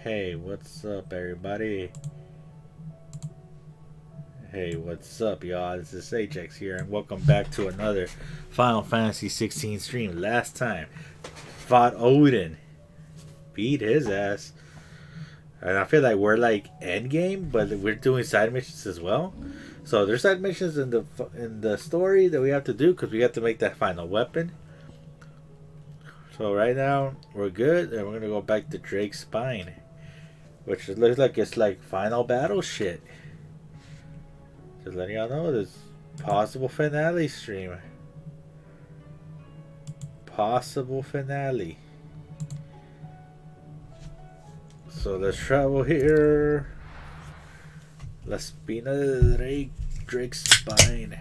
Hey, what's up, everybody? Hey, what's up, y'all? This is XVI here, and welcome back to another Final Fantasy 16 stream. Last time, fought Odin, beat his ass, and I feel like we're like end game, but we're doing side missions as well. So there's side missions in the story that we have to do because we have to make that final weapon. So right now we're good, and we're gonna go back to Drake's Spine, which looks like it's like final battle shit. Just letting y'all know there's possible finale stream. Possible finale. So let's travel here. La Espina de Drake, Drake's Spine.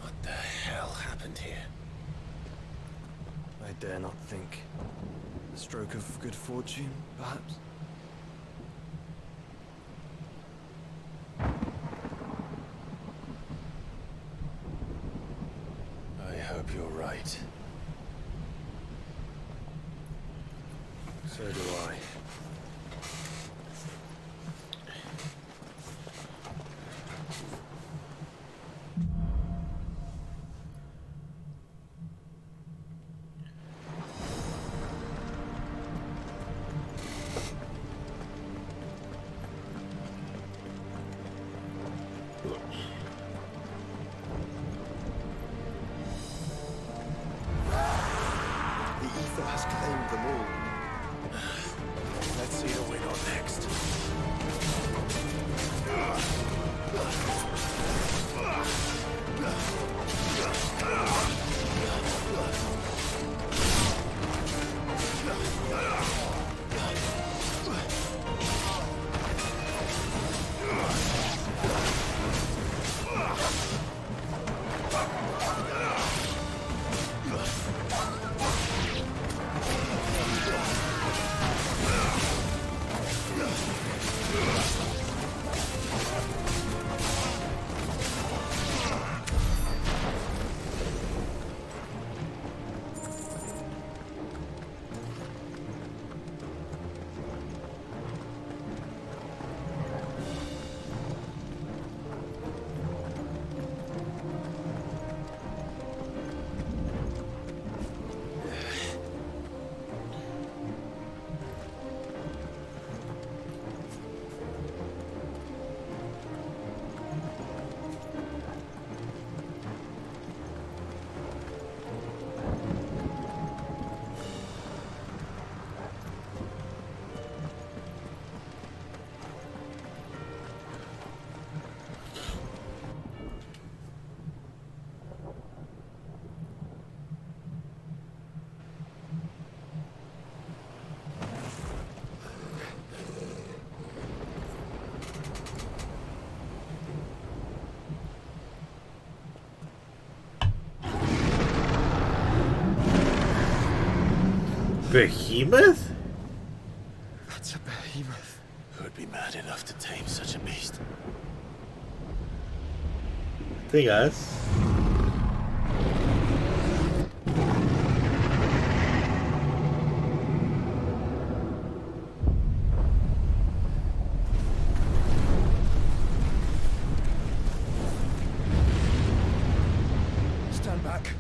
What the hell happened here? I dare not think. A stroke of good fortune, perhaps? I hope you're right. So do I. The ether has claimed them all. Let's see who we got next. Behemoth? That's a behemoth. Who'd be mad enough to tame such a beast? I think us. Stand back.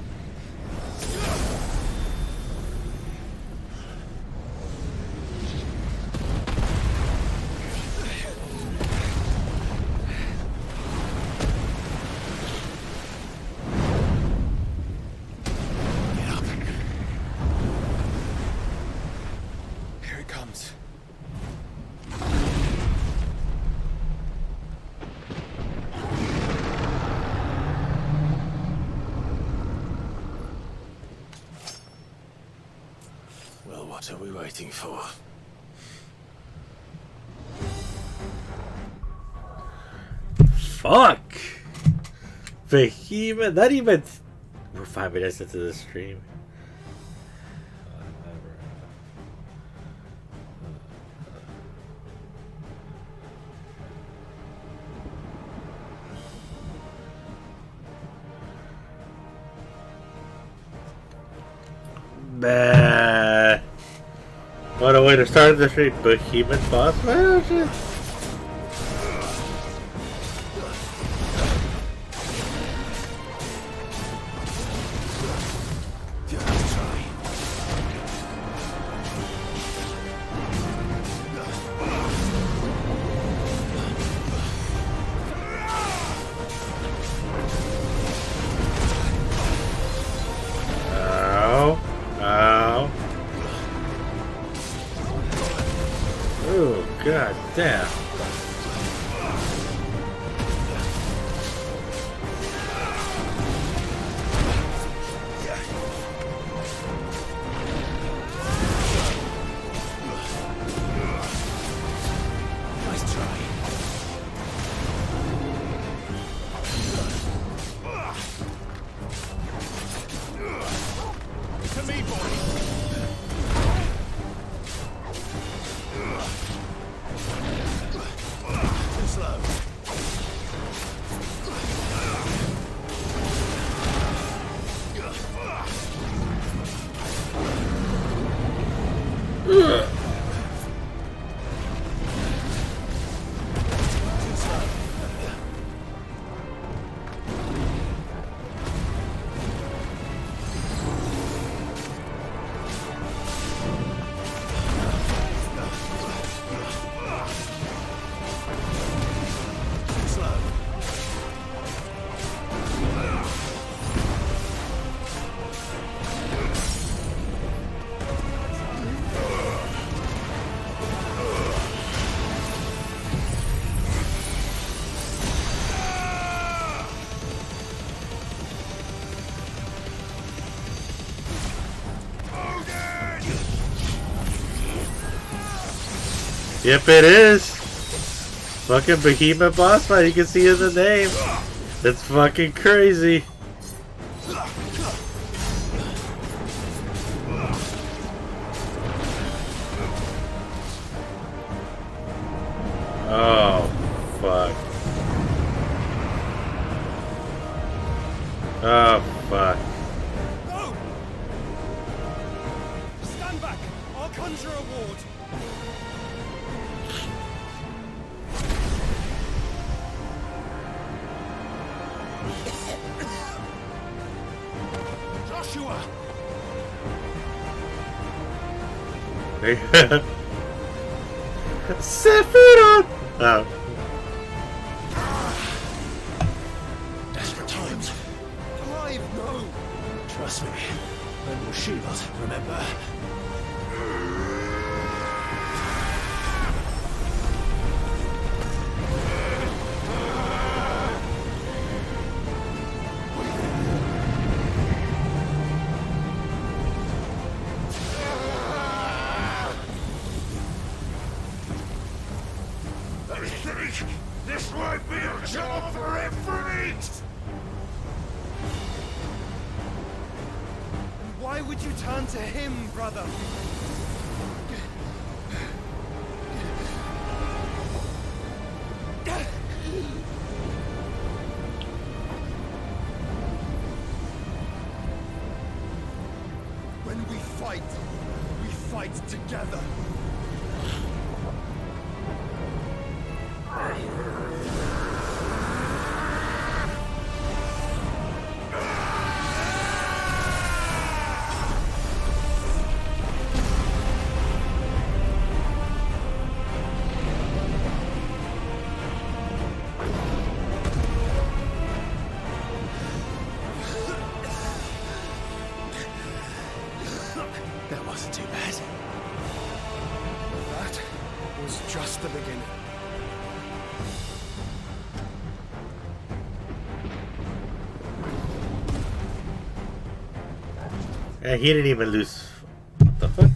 Get up. Here it comes. Well, what are we waiting for? Fuck! Behemoth, not even. We're 5 minutes into the stream. Man. What a way to start the stream. Behemoth boss. Oh, shit. God damn. Nice try. To me, boy. Too slow. Yep, it is. Fucking Behemoth boss fight. You can see in the name. It's fucking crazy. Oh, fuck. Oh, fuck. No! Stand back! I'll conjure a ward. Joshua! Sephiroth! Oh. Desperate times. Clive, no! Trust me. And we'll shield, remember? This might be a job for Ifrit! Why would you turn to him, brother? When we fight together. That wasn't too bad. That was just the beginning. Yeah, he didn't even lose. What the fuck?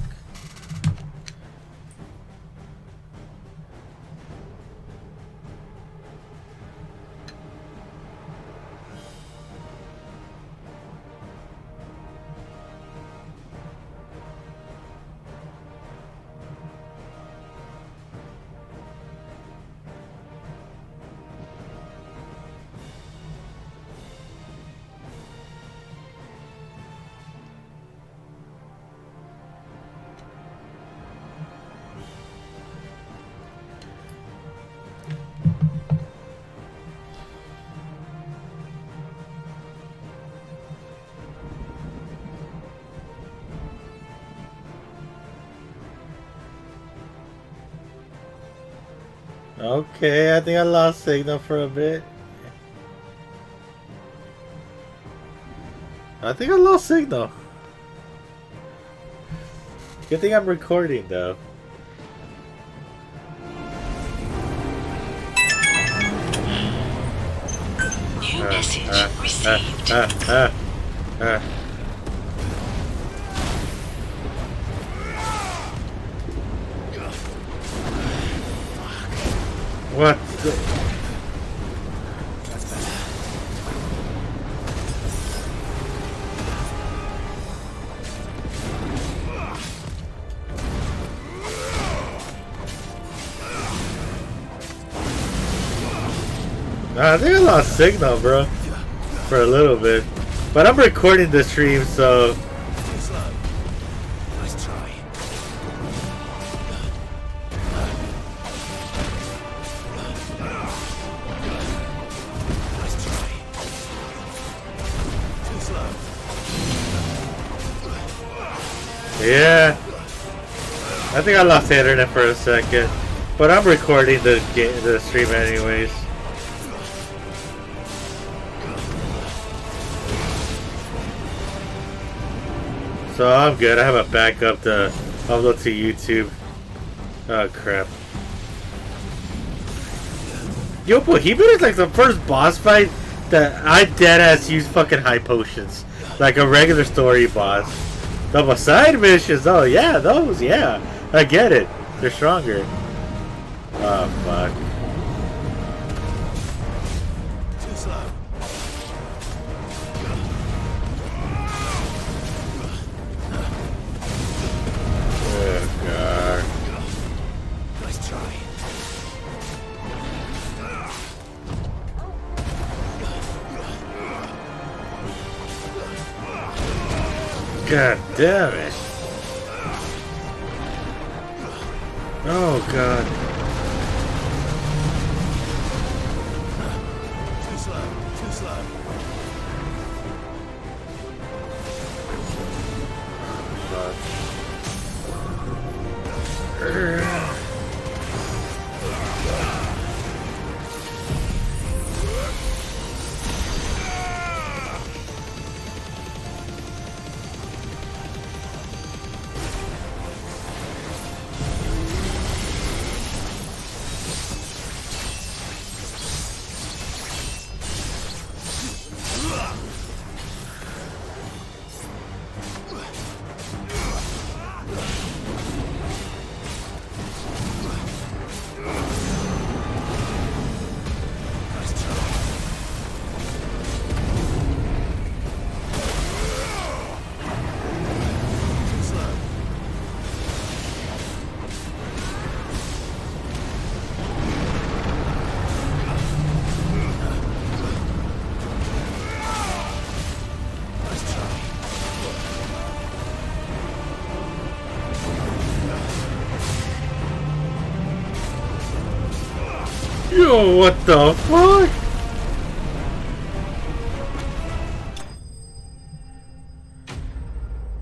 Okay, I think I lost signal for a bit. I think I lost signal. Good thing I'm recording though. New message received. What the? That's better. I think I lost signal, bro, for a little bit. But I'm recording the stream, so Too slow. Nice try. Nice try. Too slow. yeah. I think I lost the internet for a second, but I'm recording the stream anyways. So I'm good. I have a backup to upload to YouTube. Oh crap. Yo, Bohemian is like the first boss fight that I deadass use fucking high potions. Like a regular story boss. The side missions, oh yeah, those, yeah. I get it. They're stronger. Oh fuck. Too slow. Oh god. Nice try. God damn it. Oh god. Too slow. Too slow. Yo, what the fuck?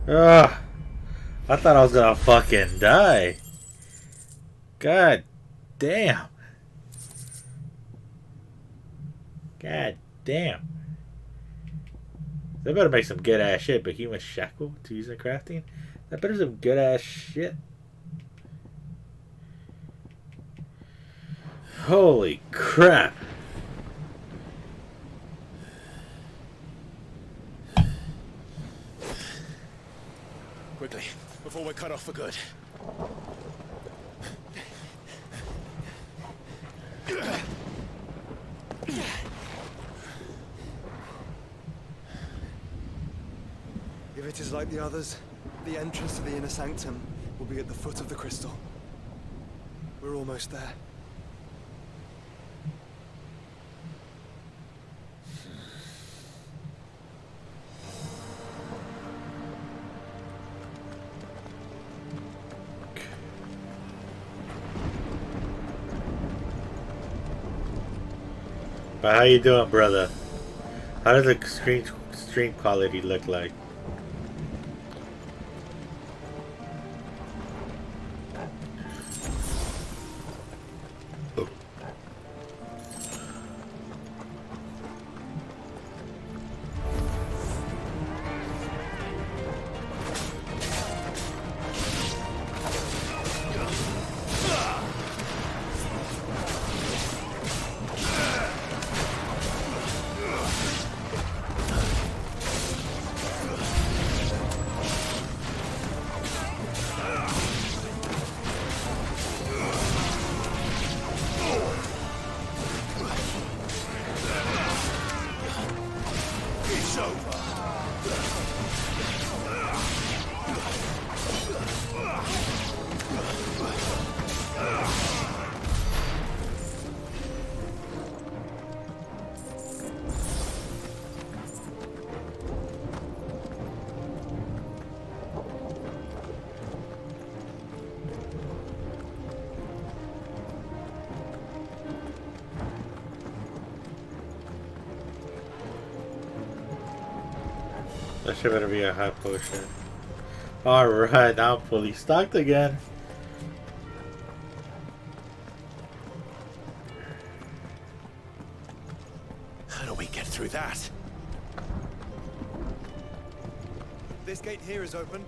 Ugh. I thought I was gonna fucking die. God damn. God damn. They better make some good ass shit, but human shackle to use in crafting? That better some good ass shit. Holy crap. Quickly, before we're cut off for good. If it is like the others, the entrance to the inner sanctum will be at the foot of the crystal. We're almost there. But how you doing, brother? How does the stream quality look like? That shit better be a hot potion. Alright, now I'm fully stocked again. How do we get through that? This gate here is open.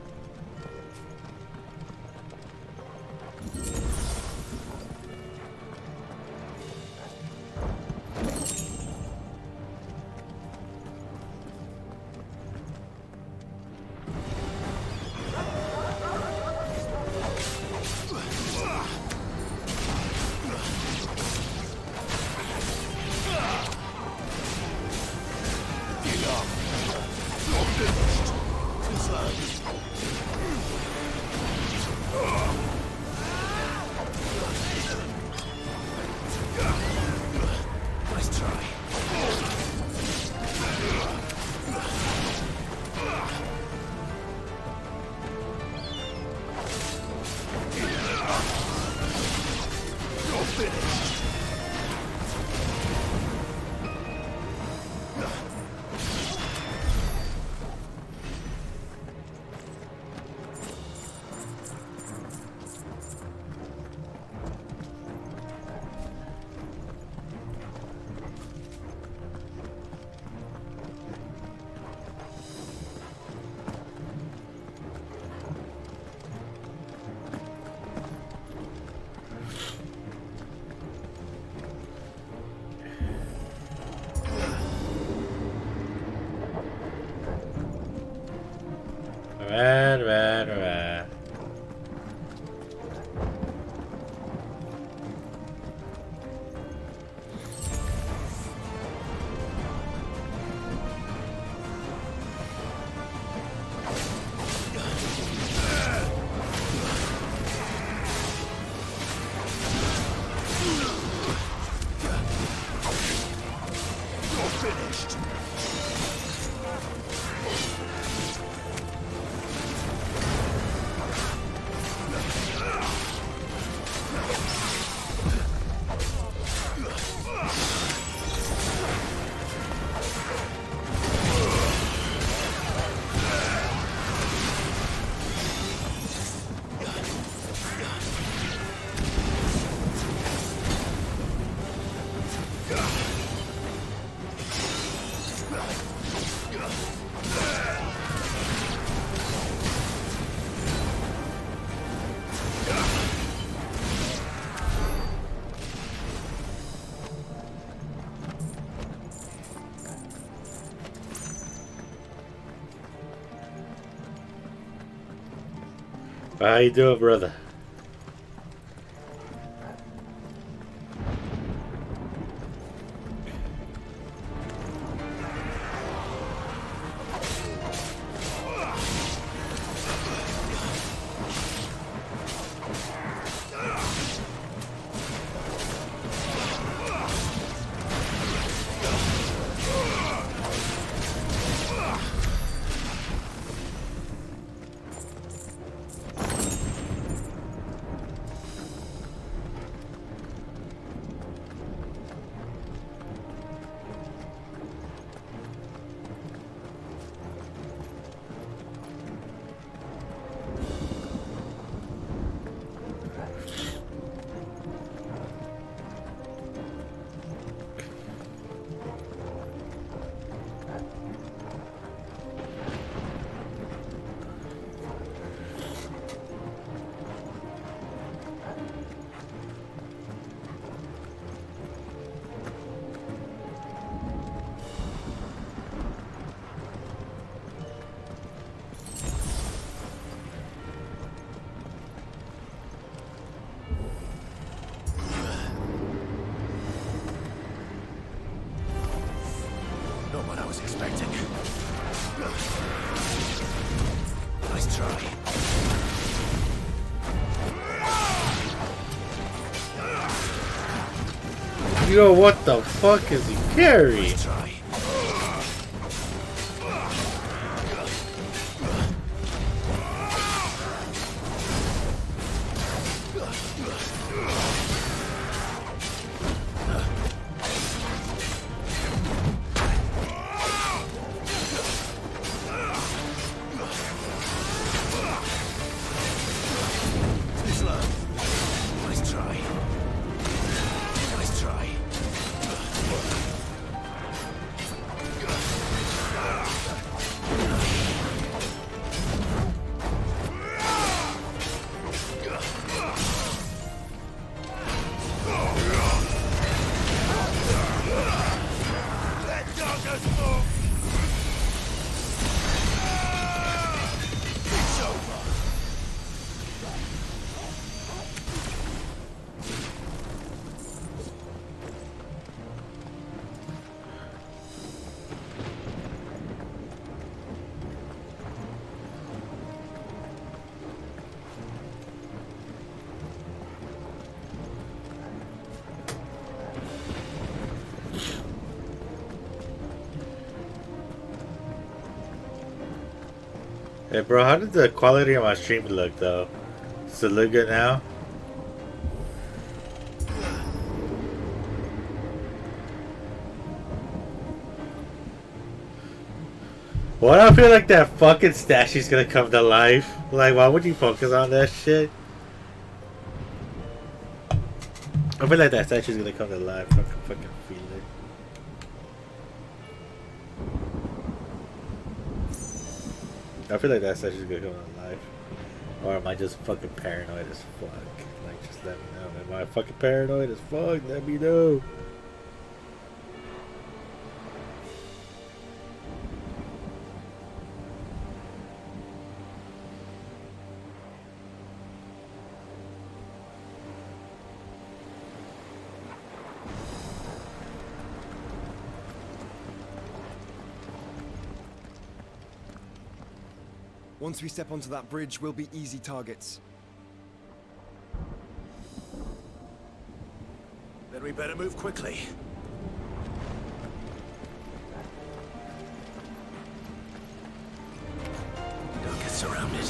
Nice try. You're finished. Right. You're finished. How you doing, brother? Not what I was expecting. Nice try. Yo, what the fuck is he carrying? Nice try. Hey, bro, how did the quality of my stream look, though? Does it look good now? Why do I feel like that fucking statue's gonna come to life? Like, why would you focus on that shit? I feel like that statue's gonna come to life. I can fucking feel it. I feel like that statue's gonna come to life. Or am I just fucking paranoid as fuck? Like, just let me know. Am I fucking paranoid as fuck? Let me know. Once we step onto that bridge, we'll be easy targets. Then we better move quickly. Don't get surrounded.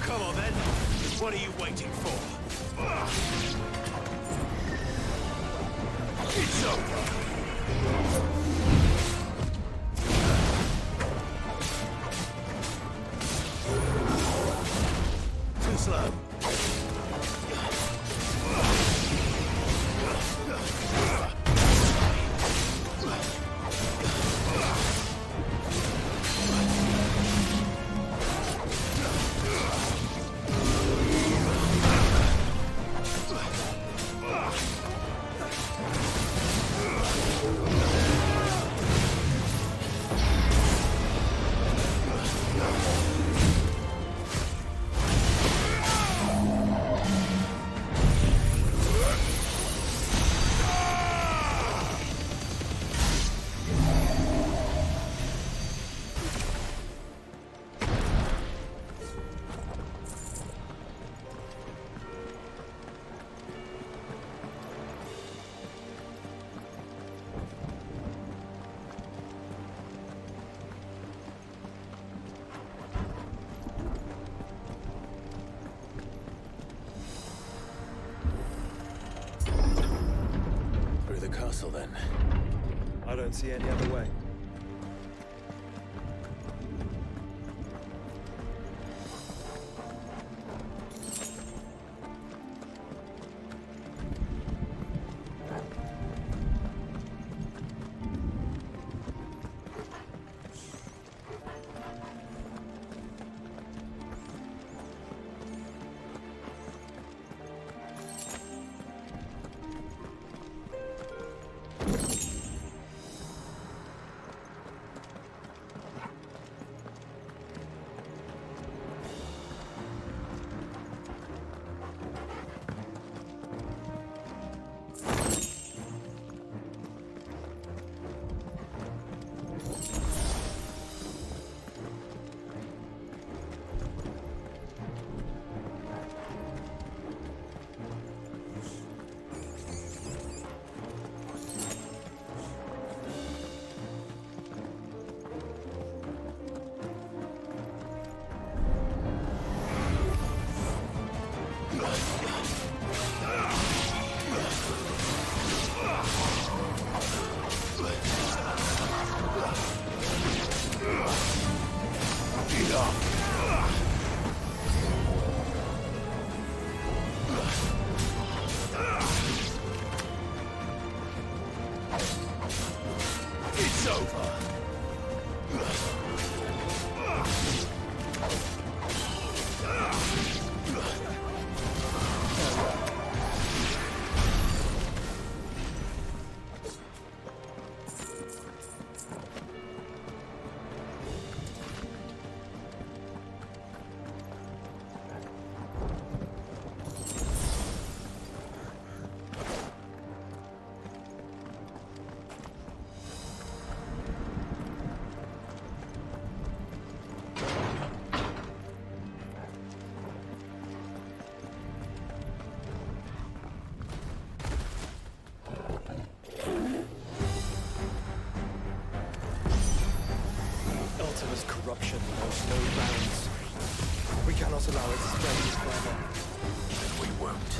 Come on then. What are you waiting for? It's over. Too slow. Castle then. I don't see any other way. It's over. corruption knows no bounds. We cannot allow it to spread any further. And we won't.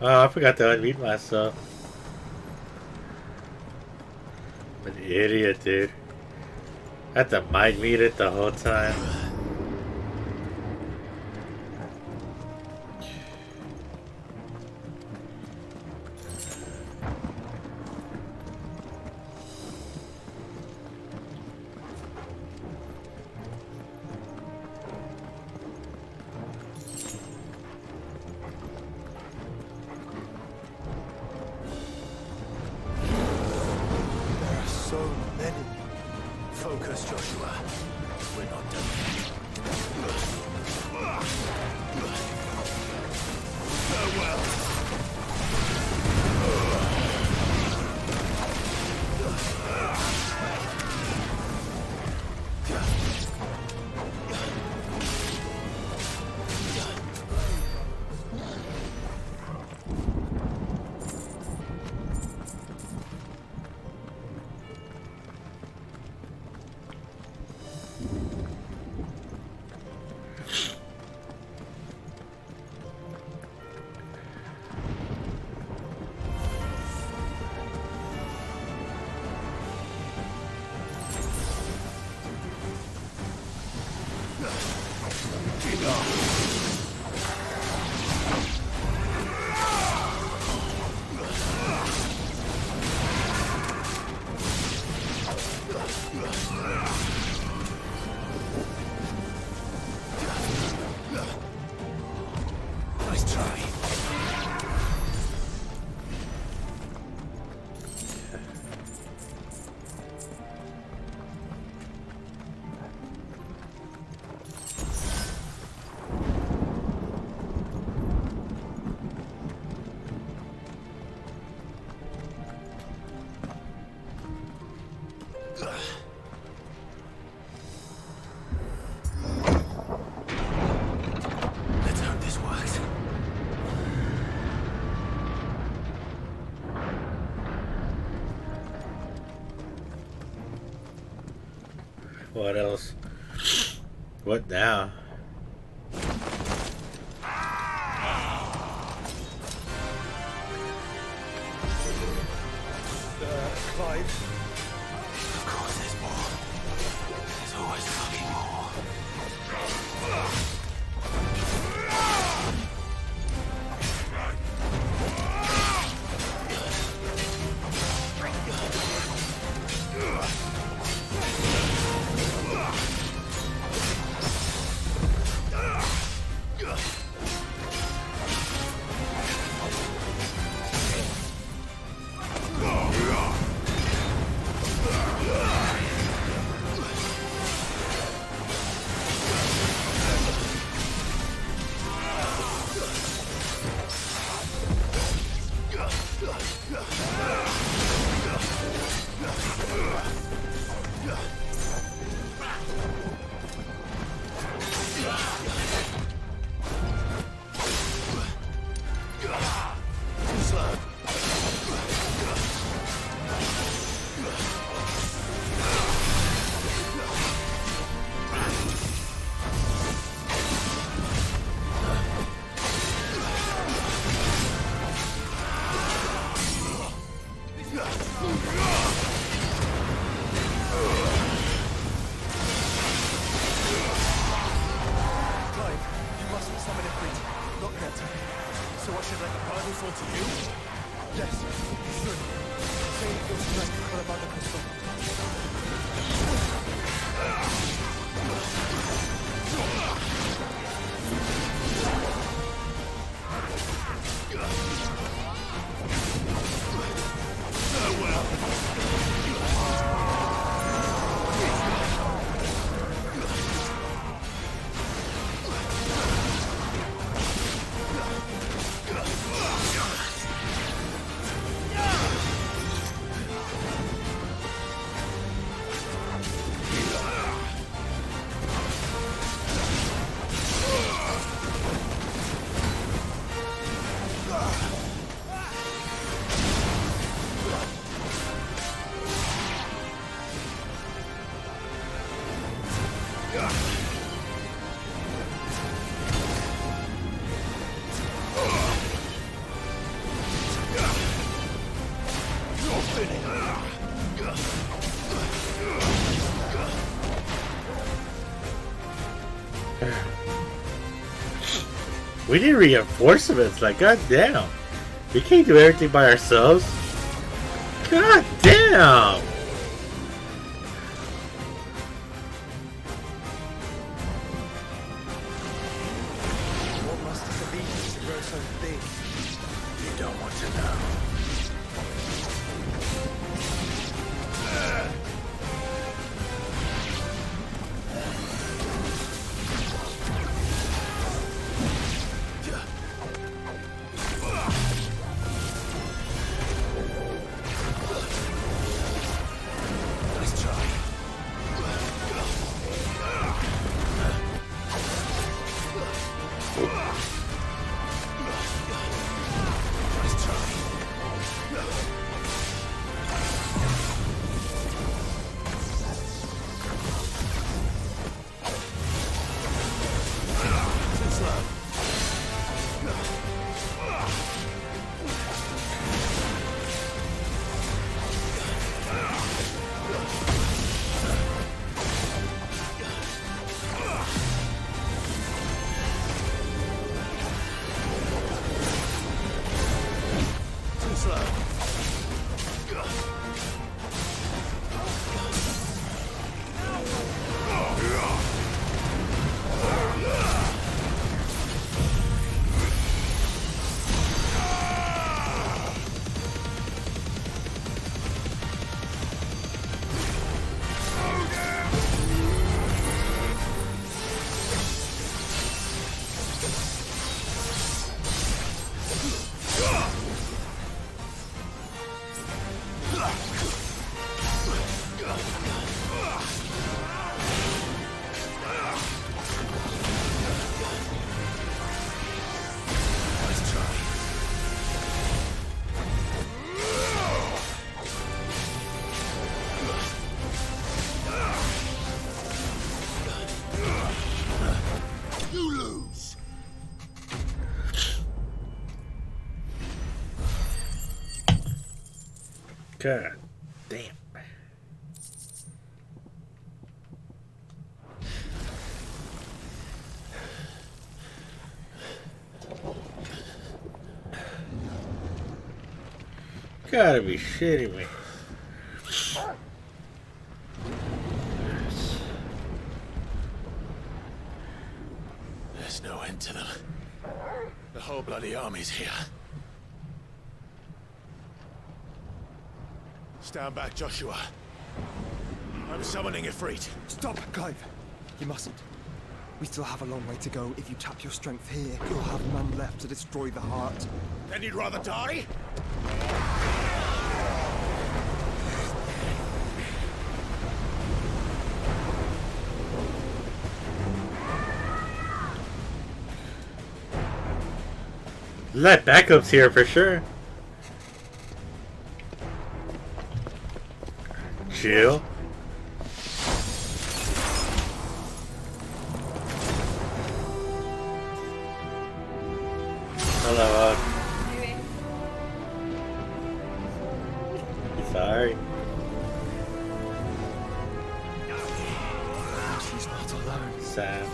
Oh, I forgot to unmute myself. I'm an idiot, dude. I had to mic mute it the whole time. There are so many. Focus, Joshua. We're not done. Nice try. Let's hope this works. What else? What now? Clive, Of course there's more. There's always fucking more. Clive, you mustn't summon a creature. Not yet. So I should let the burden fall to you? Yes, you should. Save your strength for the mother crystal. We need reinforcements. Like, goddamn, we can't do everything by ourselves. God damn. What must it have eaten to grow so big? You don't want to know. Nice try. Nice try. God damn. Gotta be shitting me. There's no end to them. The whole bloody army's here. Stand back, Joshua. I'm summoning Ifrit. Stop, Clive. You mustn't. We still have a long way to go. If you tap your strength here, you'll have none left to destroy the heart. Then you'd rather die? Let backups here for sure. Chill. Hello. Sorry. She's not alone. Sam.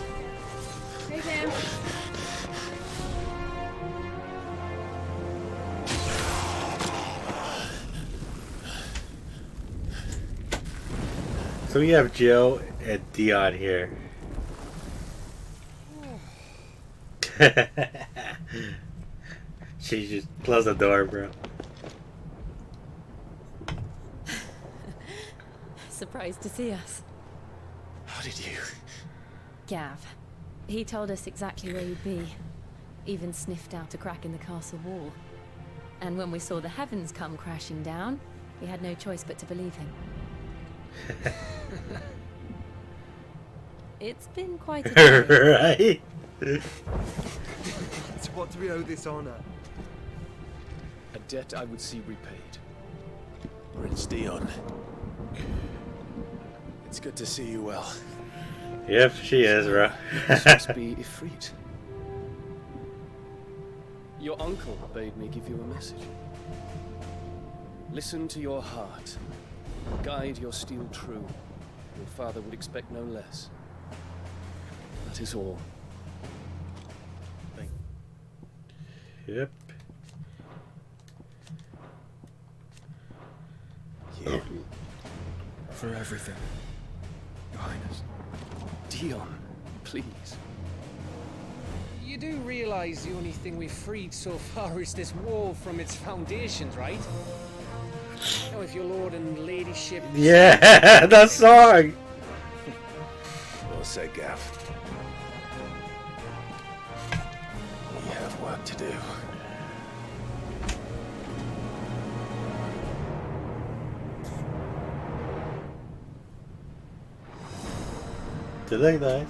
Hey, Sam. So we have Jill and Dion here. She just closed the door, bro. Surprised to see us. How did you? Gav. He told us exactly where you'd be. Even sniffed out a crack in the castle wall. And when we saw the heavens come crashing down, we had no choice but to believe him. It's been quite a day. Right? To what do we owe this honor? A debt I would see repaid. Prince Dion. It's good to see you well. Yep, she is, bro. This must be Ifrit. Your uncle bade me give you a message. Listen to your heart. Guide your steel true. Your father would expect no less. That is all. Yep. Yeah. For everything, Your Highness. Dion, please. You do realize the only thing we've freed so far is this wall from its foundations, right? Now, if your lord and ladyship... Yeah, that song! Well said, Gav. We have work to do. Do they nice?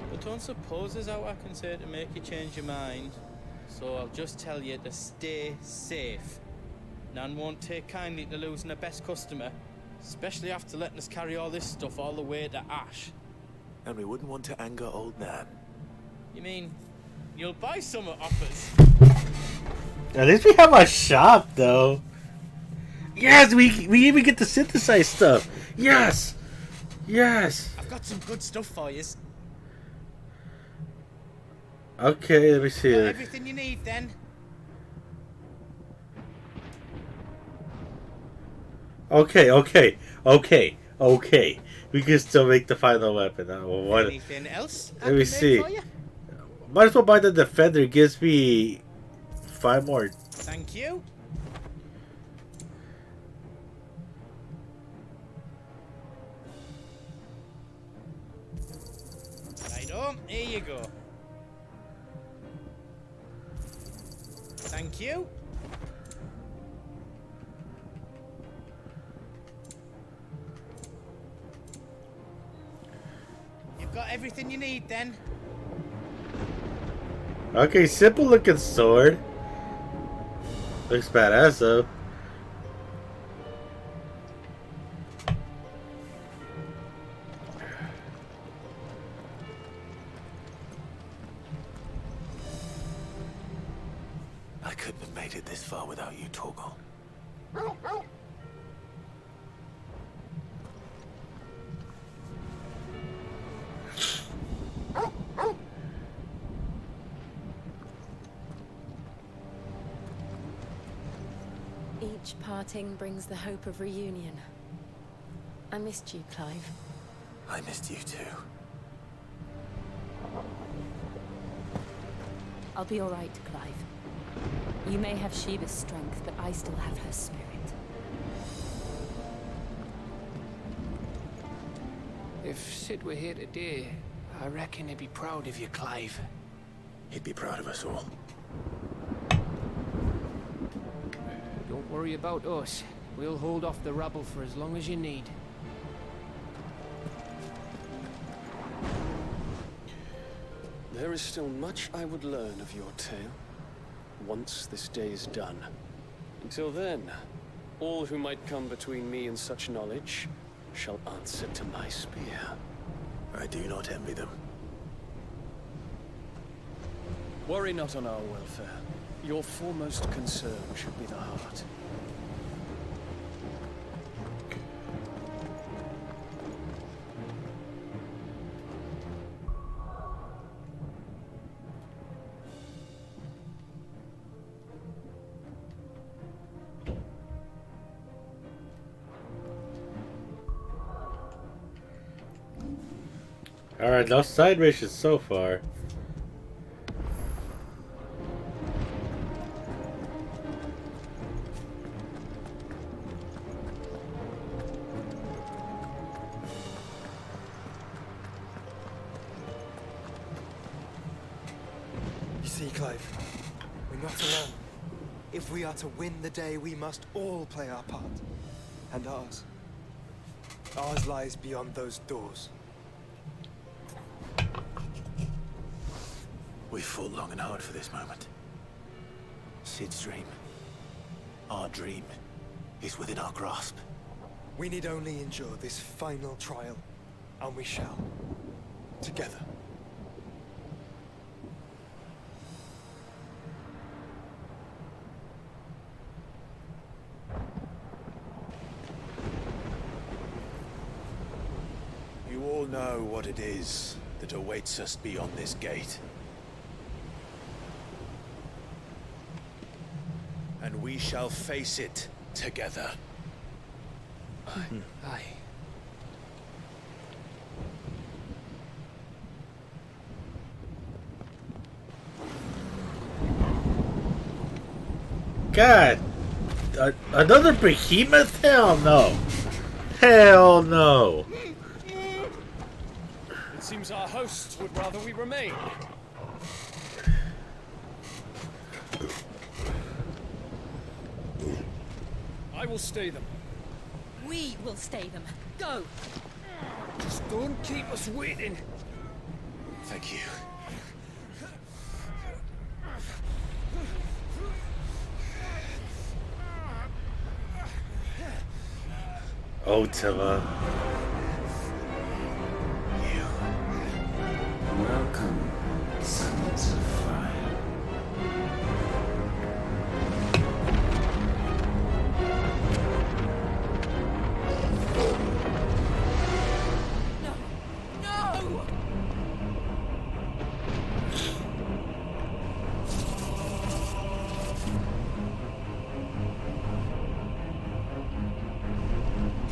But don't suppose there's out I can say to make you change your mind. So I'll just tell you to stay safe. Nan won't take kindly to losing her best customer, especially after letting us carry all this stuff all the way to Ash. And we wouldn't want to anger old Nan. You mean you'll buy some off us? At least we have a shop, though. Yes, we even get to synthesize stuff. Yes, yes. I've got some good stuff for you. Okay, let me see Got it. everything you need then. Okay. We can still make the final weapon. What? Anything else? I Let me can make see. for you? Might as well buy the defender. Gives me 5 more. Thank you. Righto, here you go. Thank you. You've got everything you need then. Okay, simple looking sword. Looks badass though. far without you, Torgal. Each parting brings the hope of reunion. I missed you, Clive. I missed you too. I'll be all right, Clive. You may have Sheba's strength, but I still have her spirit. If Sid were here today, I reckon he'd be proud of you, Clive. He'd be proud of us all. Don't worry about us. We'll hold off the rabble for as long as you need. There is still much I would learn of your tale, once this day is done. Until then, all who might come between me and such knowledge shall answer to my spear. I do not envy them. Worry not on our welfare. Your foremost concern should be the heart. Alright, no side missions so far. You see, Clive, we're not alone. If we are to win the day, we must all play our part. And ours. Ours lies beyond those doors. We fought long and hard for this moment. Sid's dream, our dream, is within our grasp. We need only endure this final trial, and we shall. Together. You all know what it is that awaits us beyond this gate. And we shall face it together. Aye. God! Another behemoth? Hell no! Hell no! It seems our hosts would rather we remain. I will stay them. We will stay them. Go! Just don't keep us waiting. Thank you. Ultima. Welcome, sons of fire. No!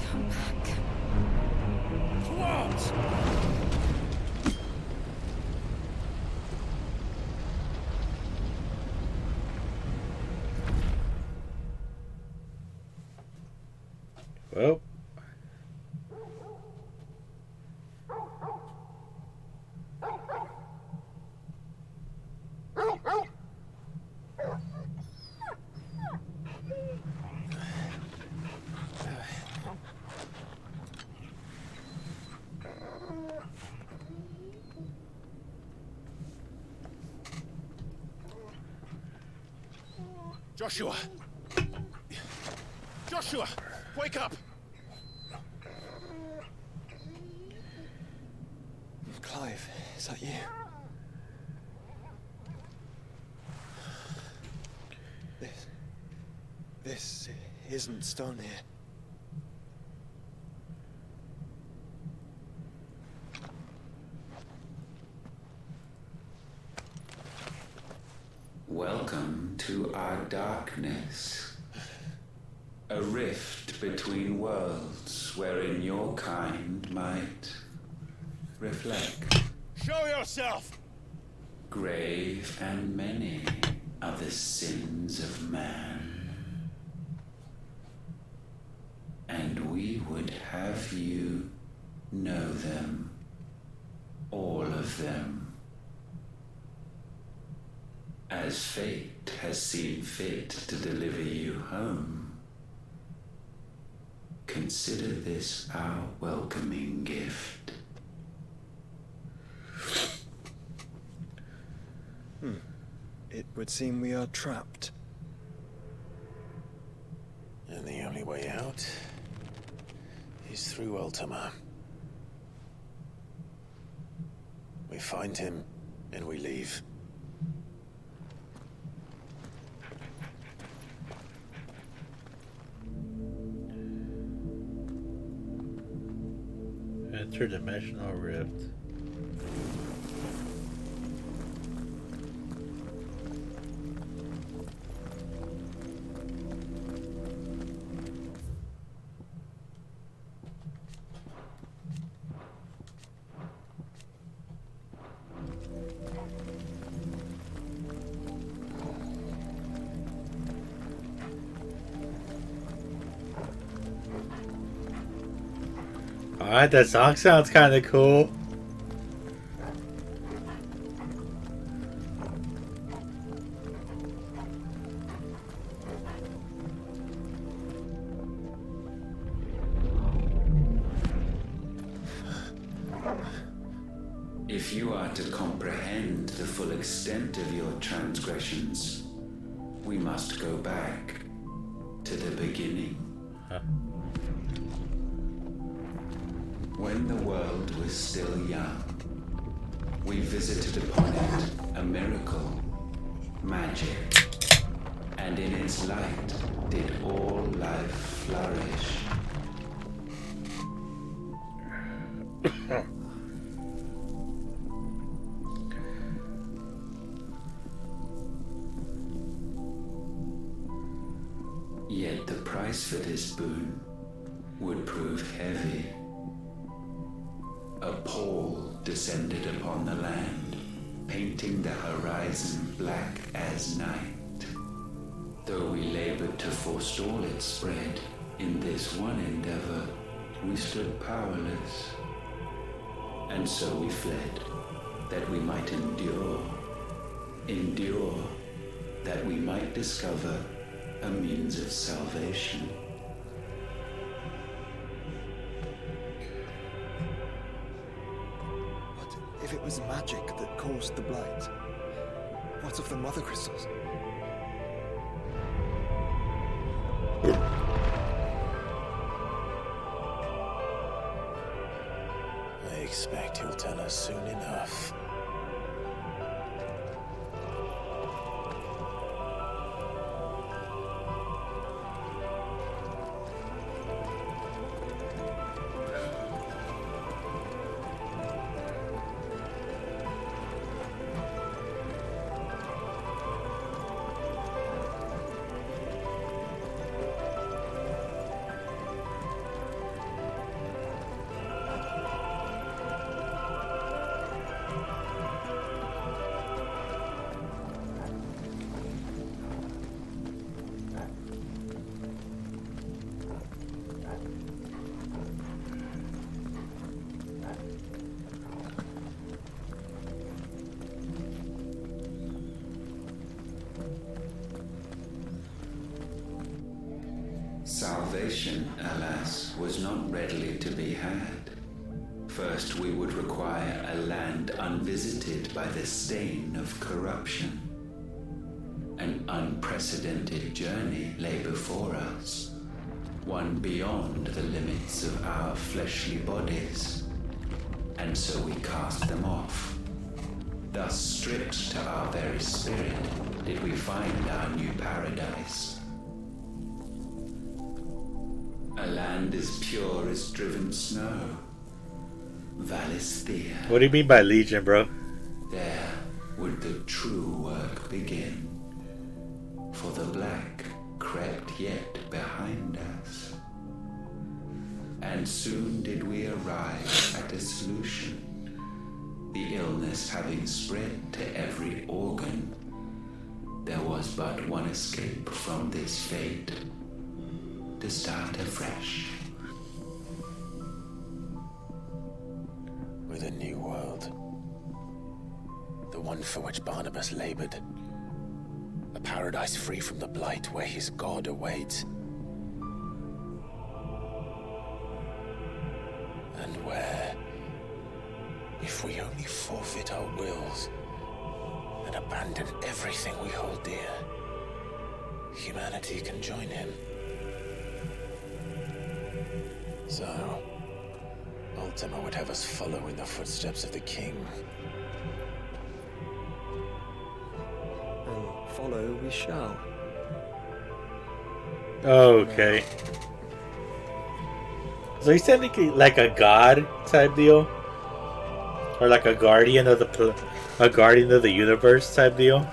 Come back. What? Well. Joshua! Joshua! Wake up! Clive, is that you? This isn't stone here. Welcome to our darkness. A rift between worlds wherein your kind might reflect. Show yourself! Grave and many are the sins of man. And we would have you know them, all of them. As fate has seen fit to deliver you home, consider this our welcoming gift. It would seem we are trapped. And the only way out is through Ultima. We find him, and we leave. Interdimensional rift. Alright, that song sounds kind of cool. If you are to comprehend the full extent of your transgressions, we must go back to the beginning. Huh. When the world was still young, we visited upon it a miracle, magic, and in its light did all life flourish. Yet the price for this boon would prove heavy. A pall descended upon the land, painting the horizon black as night. Though we labored to forestall its spread, in this one endeavor we stood powerless. And so we fled, that we might endure, that we might discover a means of salvation. If it was magic that caused the blight, what of the mother crystals? I expect he'll tell us soon enough. Salvation, alas, was not readily to be had. First, we would require a land unvisited by the stain of corruption. An unprecedented journey lay before us, one beyond the limits of our fleshly bodies. And so we cast them off. Thus, stripped to our very spirit, did we find our new paradise. A land as pure as driven snow. Valisthea. What do you mean by legion, bro? There would the true work begin. For the black crept yet behind us. And soon did we arrive at a solution. The illness having spread to every organ, there was but one escape from this fate. To start afresh. With a new world. The one for which Barnabas labored. A paradise free from the blight where his God awaits. And where, if we only forfeit our wills and abandon everything we hold dear, humanity can join him. So, Ultima would have us follow in the footsteps of the king. And follow we shall. Okay. So he's technically like a god type deal, or like a guardian of the universe type deal.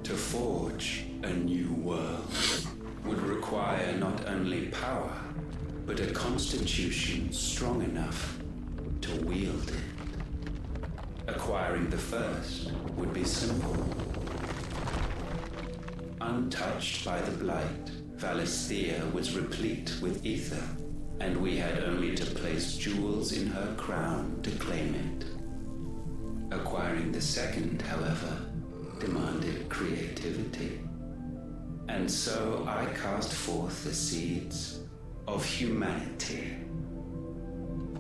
To forge a new world would require not only power, but a constitution strong enough to wield it. Acquiring the first would be simple. Untouched by the blight, Valisthea was replete with ether, and we had only to place jewels in her crown to claim it. Acquiring the second, however, demanded creativity. And so I cast forth the seeds of humanity.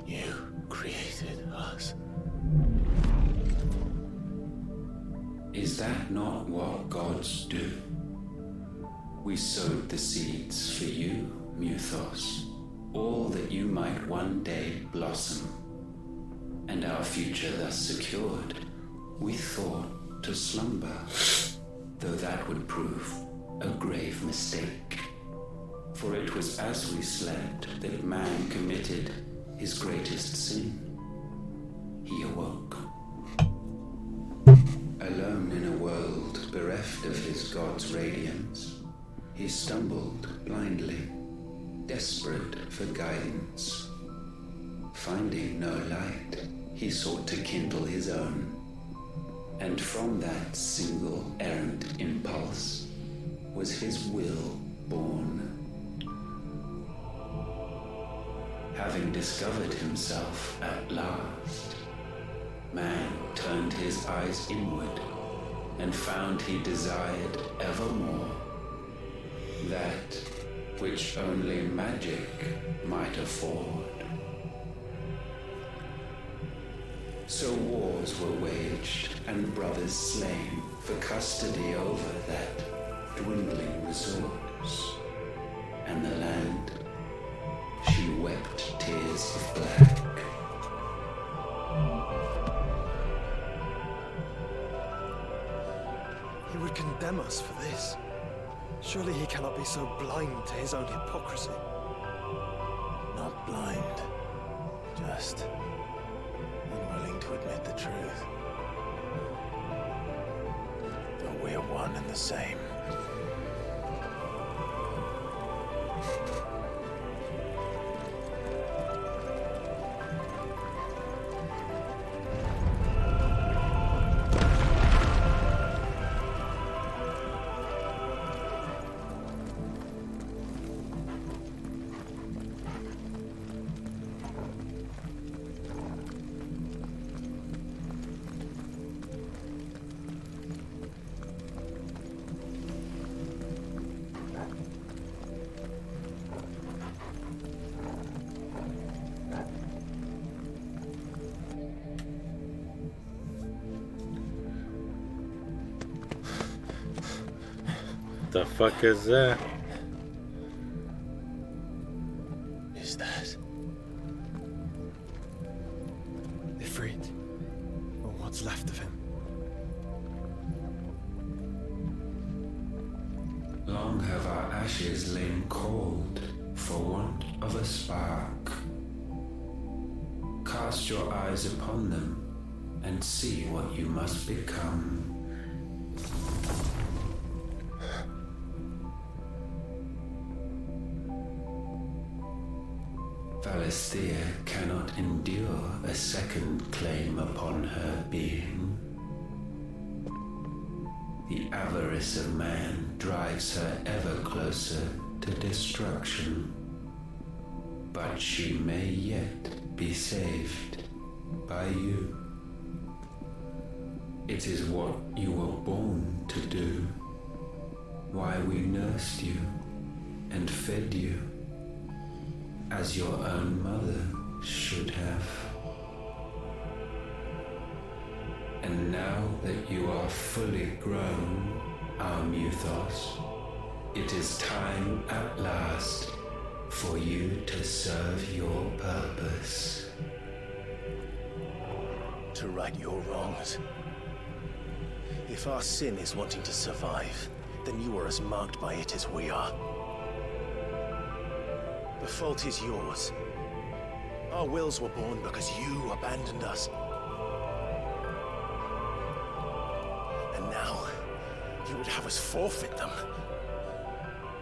You created us. Is that not what gods do? We sowed the seeds for you, Muthos, all that you might one day blossom. And our future thus secured, we thought to slumber, though that would prove a grave mistake. For it was as we slept that man committed his greatest sin. He awoke. Alone in a world bereft of his god's radiance, he stumbled blindly, desperate for guidance. Finding no light, he sought to kindle his own. And from that single errant impulse was his will born. Having discovered himself at last, man turned his eyes inward and found he desired evermore that which only magic might afford. So wars were waged and brothers slain for custody over that dwindling resource. And the land, she wept tears of black. He would condemn us for this. Surely he cannot be so blind to his own hypocrisy. Not blind, just unwilling to admit the truth. Though we're one and the same. The fuck is that? Is that? Ifrit. Or what's left of him. Long have our ashes lain cold for want of a spark. Cast your eyes upon them and see what you must become. Valisthea cannot endure a second claim upon her being. The avarice of man drives her ever closer to destruction. But she may yet be saved by you. It is what you were born to do, why we nursed you and fed you, as your own mother should have. And now that you are fully grown, our Muthos, it is time at last for you to serve your purpose. To right your wrongs. If our sin is wanting to survive, then you are as marked by it as we are. The fault is yours. Our wills were born because you abandoned us. And now, you would have us forfeit them.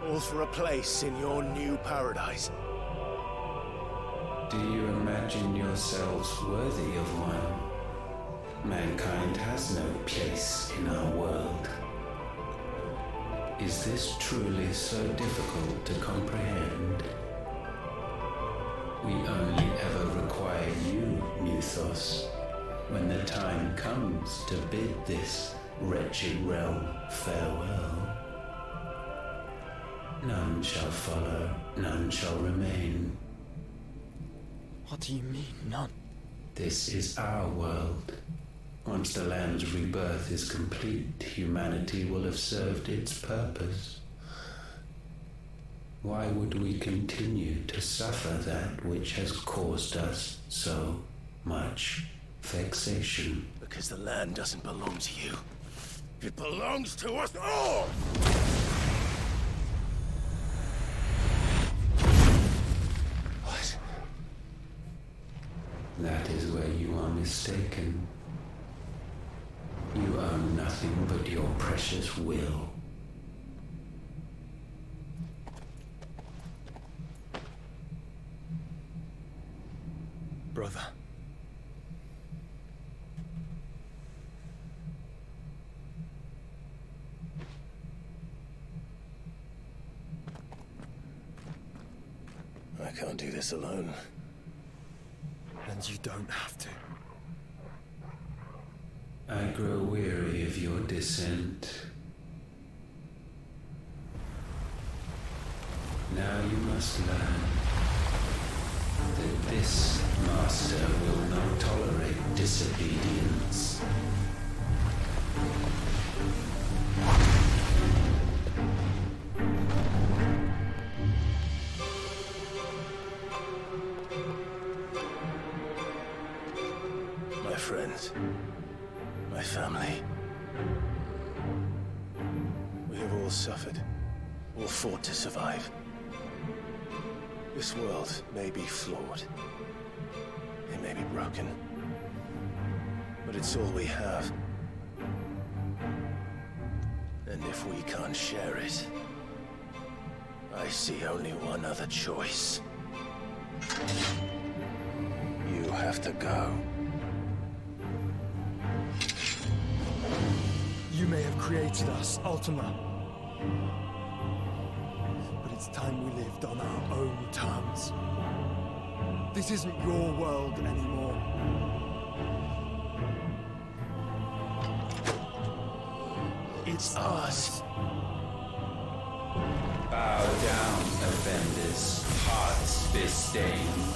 All for a place in your new paradise. Do you imagine yourselves worthy of one? Mankind has no place in our world. Is this truly so difficult to comprehend? We only ever require you, Muthos, when the time comes to bid this wretched realm farewell. None shall follow, none shall remain. What do you mean, none? This is our world. Once the land's rebirth is complete, humanity will have served its purpose. Why would we continue to suffer that which has caused us so much vexation? Because the land doesn't belong to you. It belongs to us all! What? That is where you are mistaken. You own nothing but your precious will. Brother. I can't do this alone. And you don't have to. I grow weary of your dissent. Now you must learn that this master will not tolerate disobedience. My friends, my family. We have all suffered, all fought to survive. This world may be flawed. It may be broken. But it's all we have. And if we can't share it, I see only one other choice. You have to go. You may have created us, Ultima. But it's time we lived on our own terms. This isn't your world anymore. It's ours. Bow down, offenders, hearts disdained.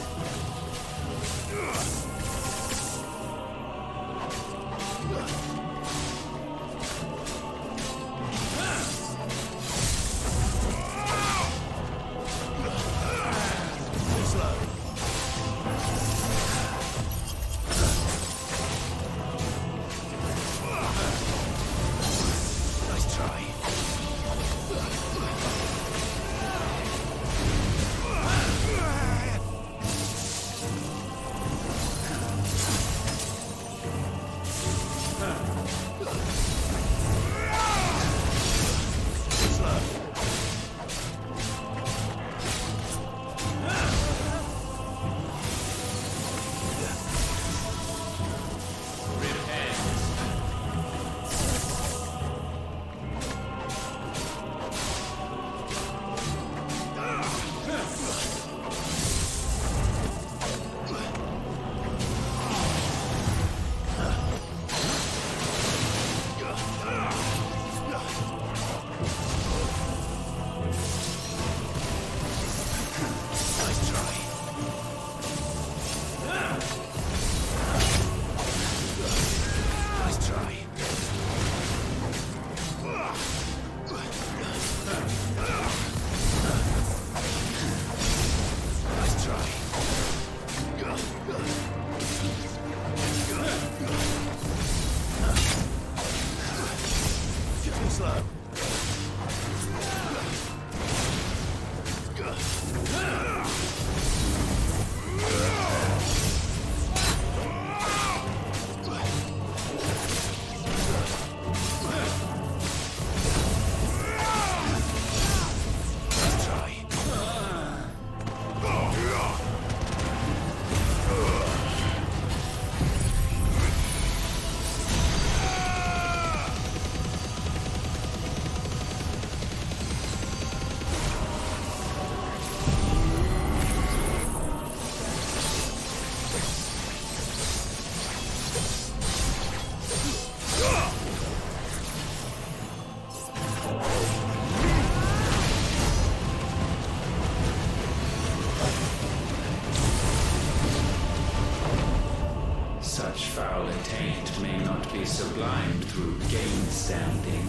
be sublimed through game standing.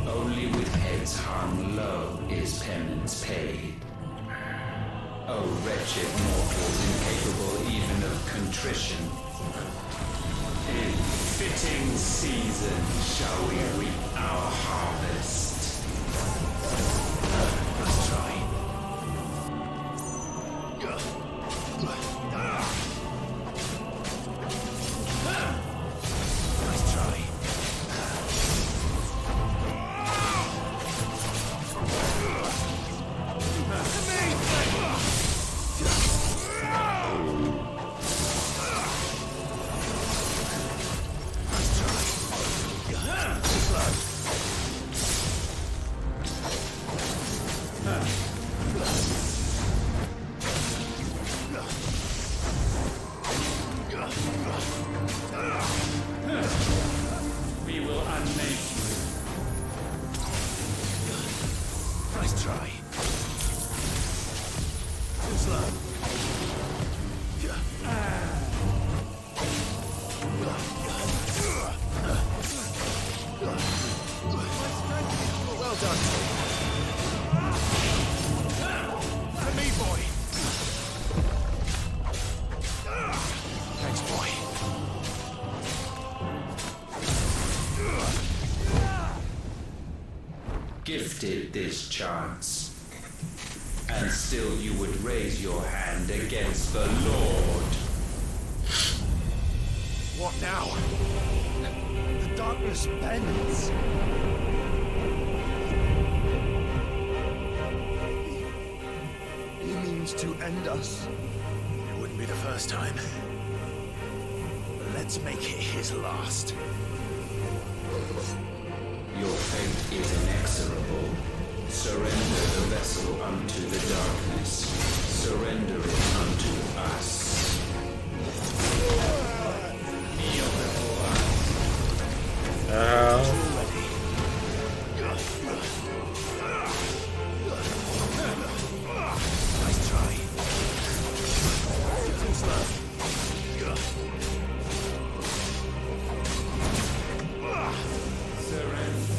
Only with heads hung low is penance paid. O wretched mortals incapable even of contrition. In fitting season shall we reap our harvest. Let's try. Nice try. We will unmake you. Nice try. Too slow. Well done. For me, boy. Thanks, boy. Gifted this chance, and still you would raise your hand against the Lord. What now? The darkness bends. He means to end us. It wouldn't be the first time. But let's make it his last. Your fate is inexorable. Surrender the vessel unto the darkness. Surrender it unto us. Kneel before us. Nice try. Too slow. Surrender.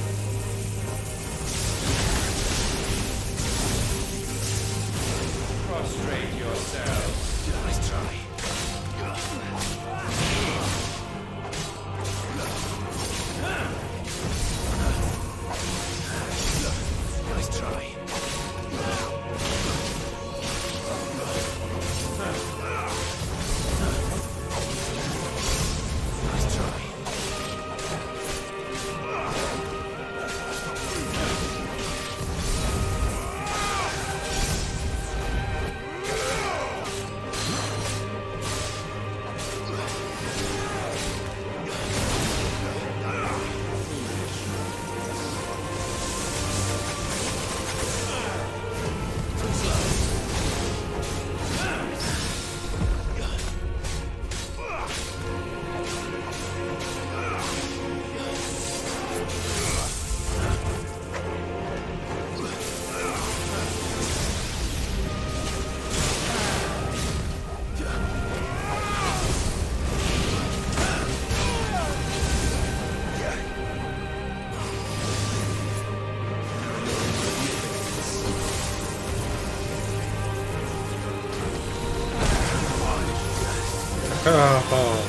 Prostrate yourselves. Nice try. Nice try. Nice try. Oh.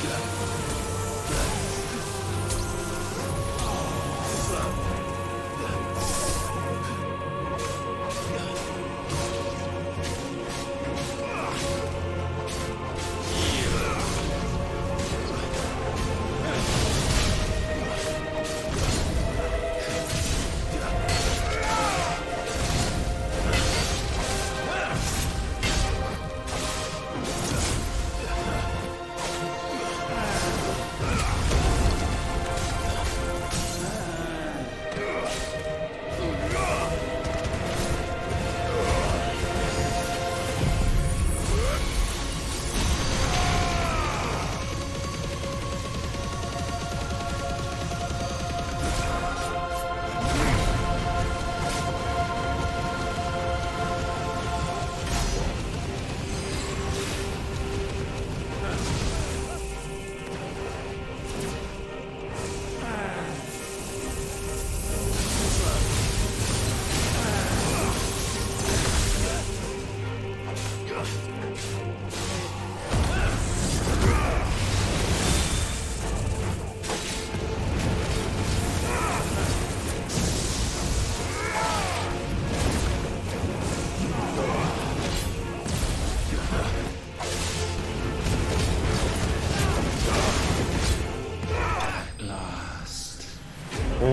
I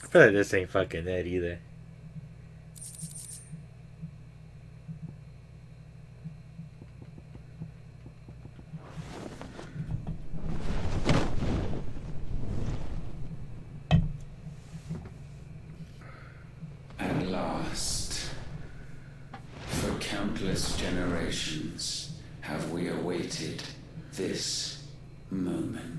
feel like this ain't fucking it either. At last, for countless generations, have we awaited this moment.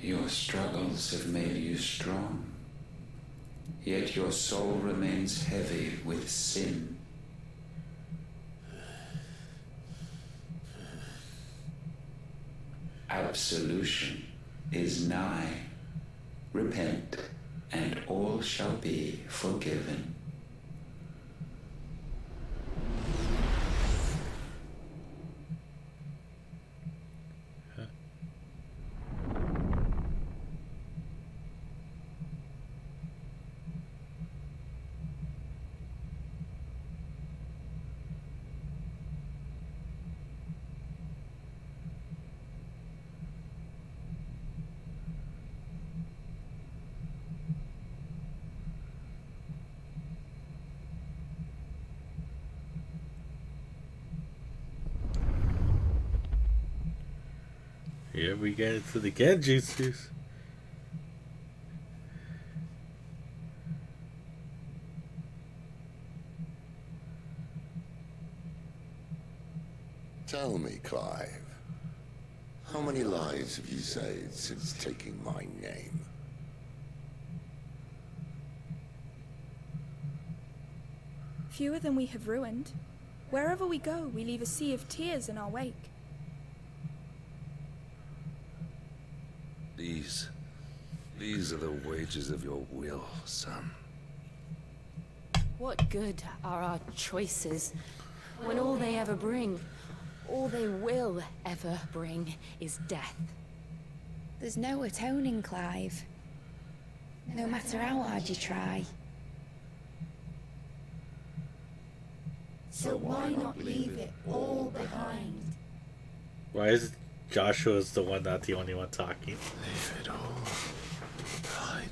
Your struggles have made you strong, yet your soul remains heavy with sin. Absolution is nigh. Repent, and all shall be forgiven. Here we get into the Genjutsus. Tell me, Clive, how many lives have you saved since taking my name? Fewer than we have ruined. Wherever we go, we leave a sea of tears in our wake. These are the wages of your will, son. What good are our choices when all they ever bring, all they will ever bring, is death? There's no atoning, Clive. No matter how hard you try. So why not leave it all behind? Why is Joshua's the one, not the only one talking? Leave it all behind.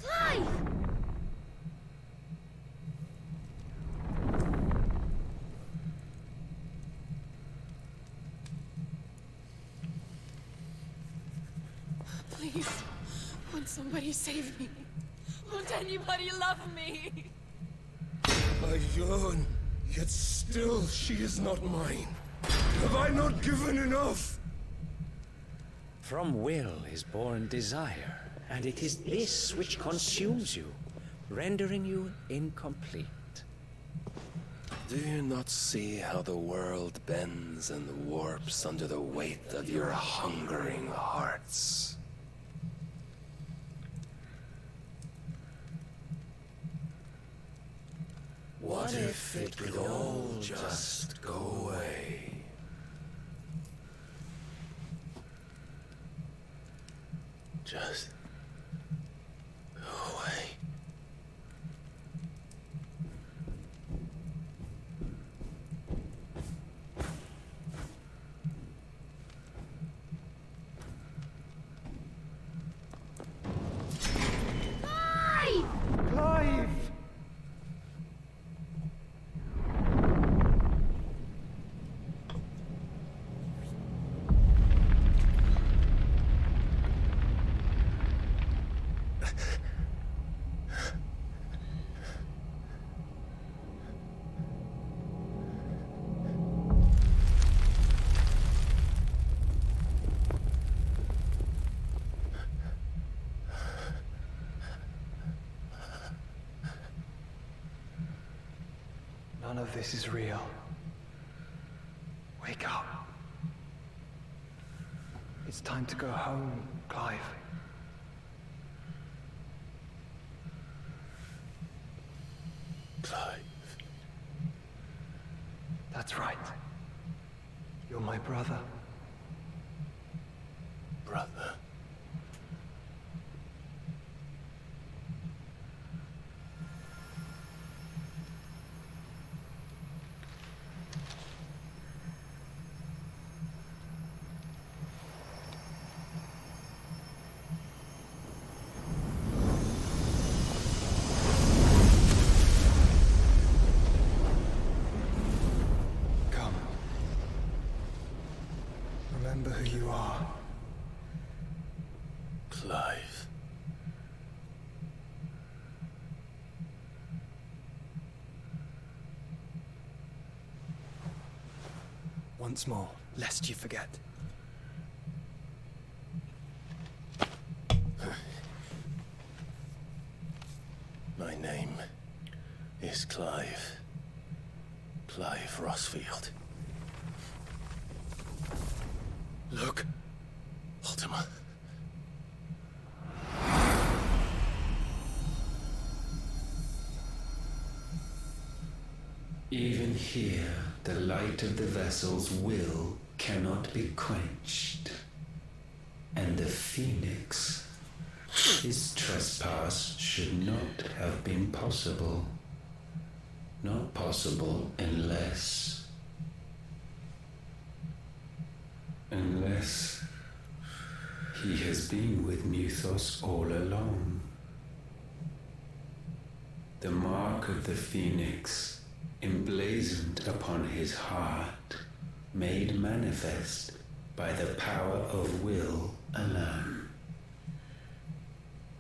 Clive! Please, won't somebody save me? Won't anybody love me? I yearn, yet still she is not mine. Have I not given enough? From will is born desire, and it is this which consumes you, rendering you incomplete. Do you not see how the world bends and warps under the weight of your hungering hearts? What if it could all just go away? Just go away. Clive! Clive! None of this is real. Wake up. It's time to go home, Clive. Clive. That's right. You're my brother. Brother. Come. Remember who you are. Clive. Once more, lest you forget. My name is Clive. Clive Rossfield. Look. Ultima. Even here, the light of the vessel's will cannot be quenched. And the Phoenix, his trespass should not have been possible. Not possible unless he has been with Muthos all along. The mark of the Phoenix, emblazoned upon his heart, made manifest by the power of will alone.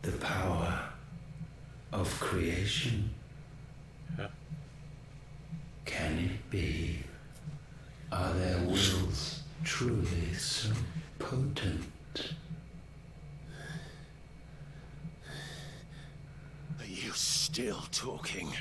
The power of creation. Can it be? Are their wills truly so potent? Are you still talking?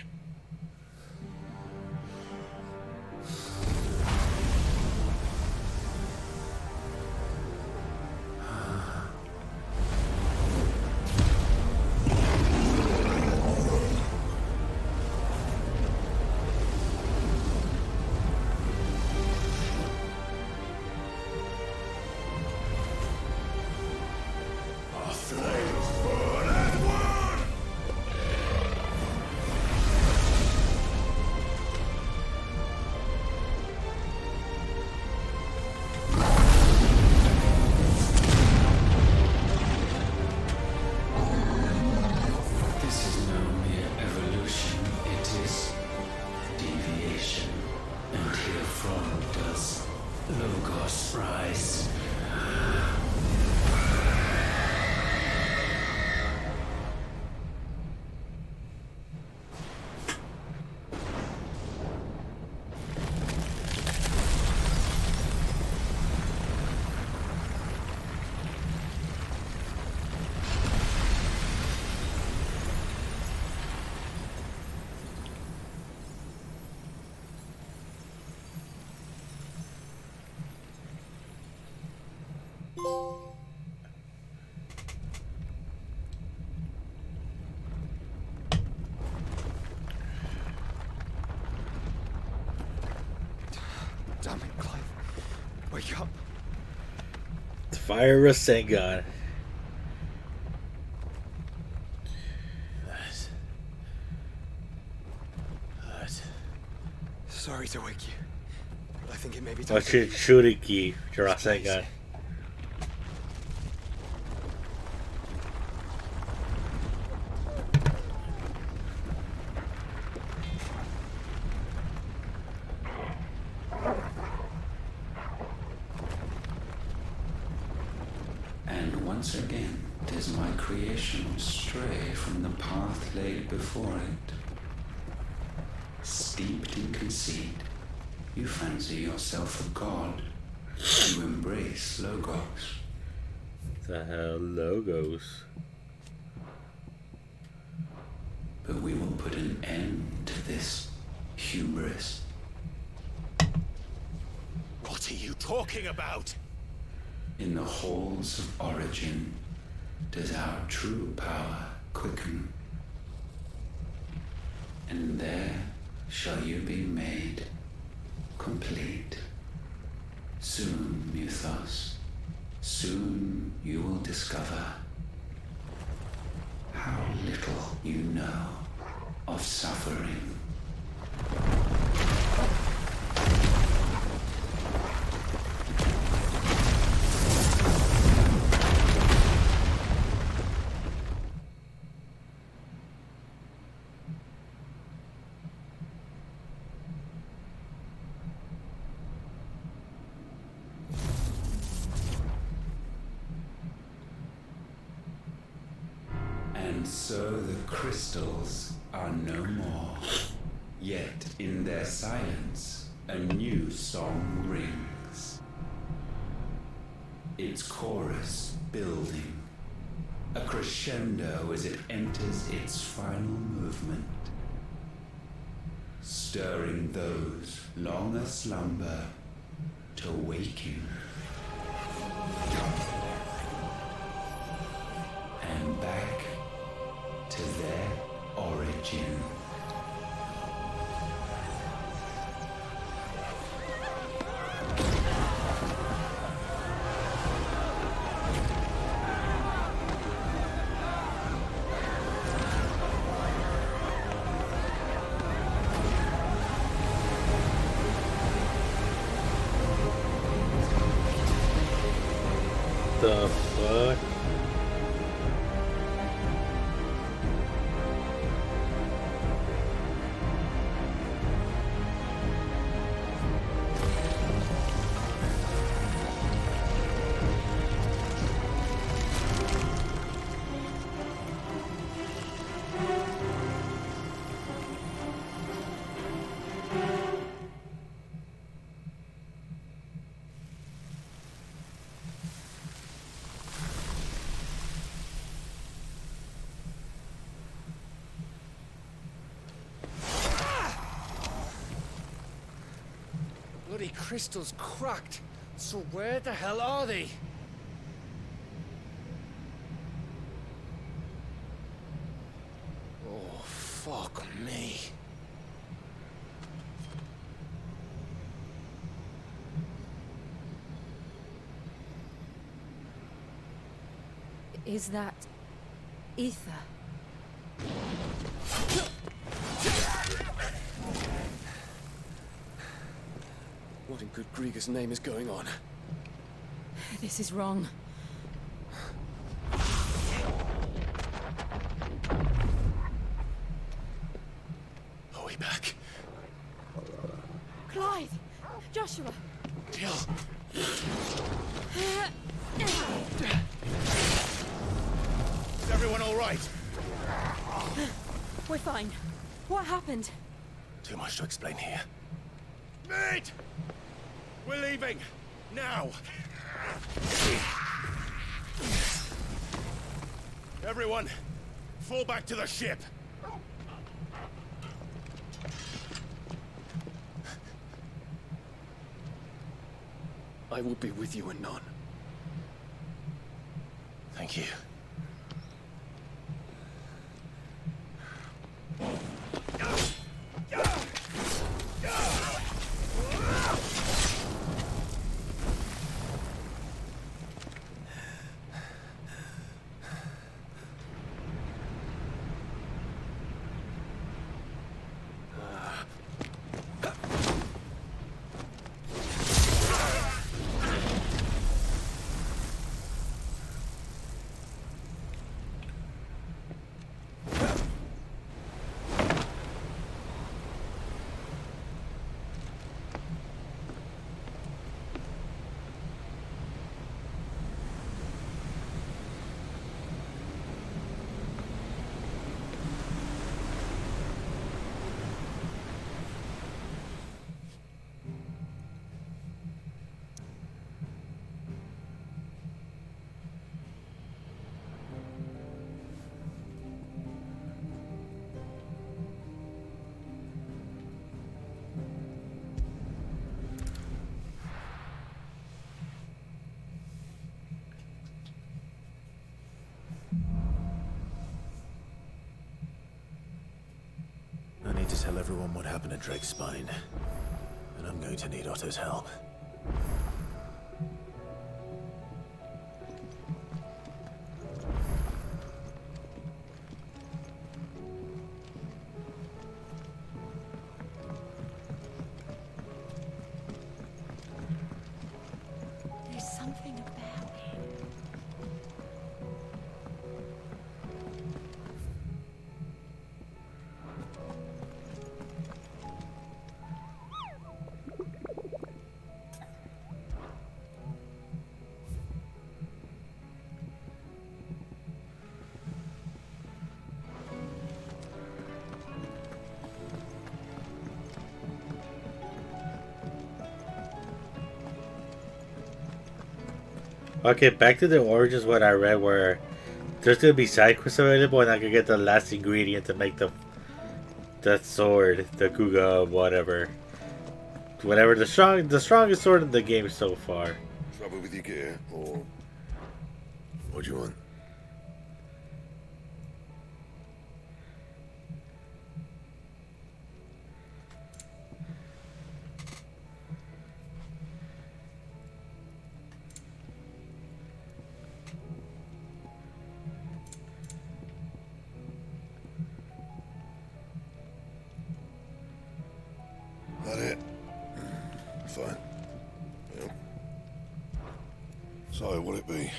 Damn it, Clive. Wake up. Fire Rasengan. Sorry to wake you, but I think it may be time. Watch it, Shuriki, Rasengan. And once again, does my creation stray from the path laid before it? Steeped in conceit, you fancy yourself a god. You embrace Logos. The hell, Logos? But we will put an end to this hubris. What are you talking about? In the halls of origin does our true power quicken. And there shall you be made complete. Soon, Mythos, soon you will discover how little you know of suffering. And so the crystals are no more. Yet in their silence, a new song rings. Its chorus building, a crescendo as it enters its final movement, stirring those long aslumber to waking. And back to their origin. The fuck? Bloody crystal's cracked. So where the hell are they? Oh, fuck me. Is that ether? What in good Grieger's name is going on? This is wrong. Are we back? Clive! Joshua! Jill! Is everyone all right? We're fine. What happened? Too much to explain here. Mate! We're leaving! Now! Everyone, fall back to the ship! I will be with you anon. Thank you. tell everyone what happened at Drake's Spine. And I'm going to need Otto's help. There's something about it. Okay, back to the origins. What I read, where there's gonna be side quests available, and I can get the last ingredient to make the sword, the Guga, whatever the strongest sword in the game so far. Trouble with your gear, or what do you want? That it? Fine. Yeah. So, what'll it be?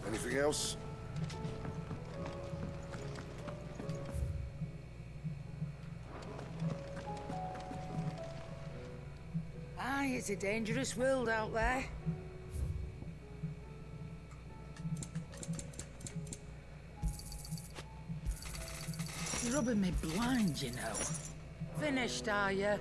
Anything else? Aye, it's a dangerous world out there. You're rubbing me blind, you know. Finished, are you?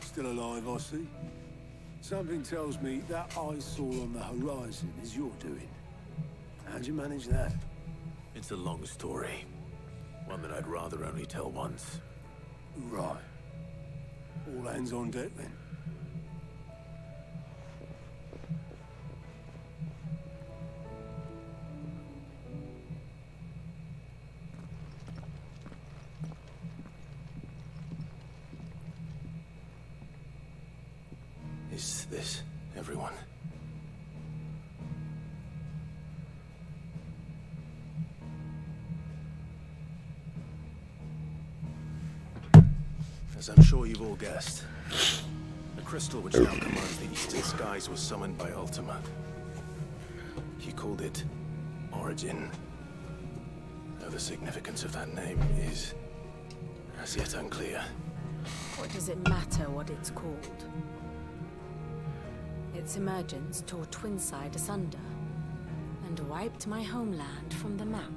Still alive, I see. Something tells me that eyesore on the horizon is your doing. How'd you manage that? It's a long story. One that I'd rather only tell once. Right. All hands on deck then. Is this everyone? As I'm sure you've all guessed, the crystal which now commands the eastern skies was summoned by Ultima. He called it Origin. Though the significance of that name is as yet unclear. What does it matter what it's called? Its emergence tore Twinside asunder and wiped my homeland from the map.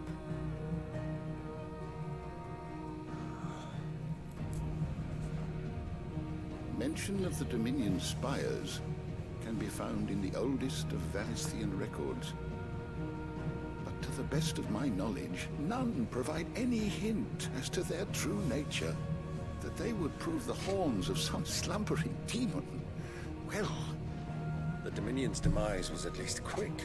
Mention of the Dominion spires can be found in the oldest of Valisthian records. But to the best of my knowledge, none provide any hint as to their true nature. That they would prove the horns of some slumbering demon. Well, the Dominion's demise was at least quick.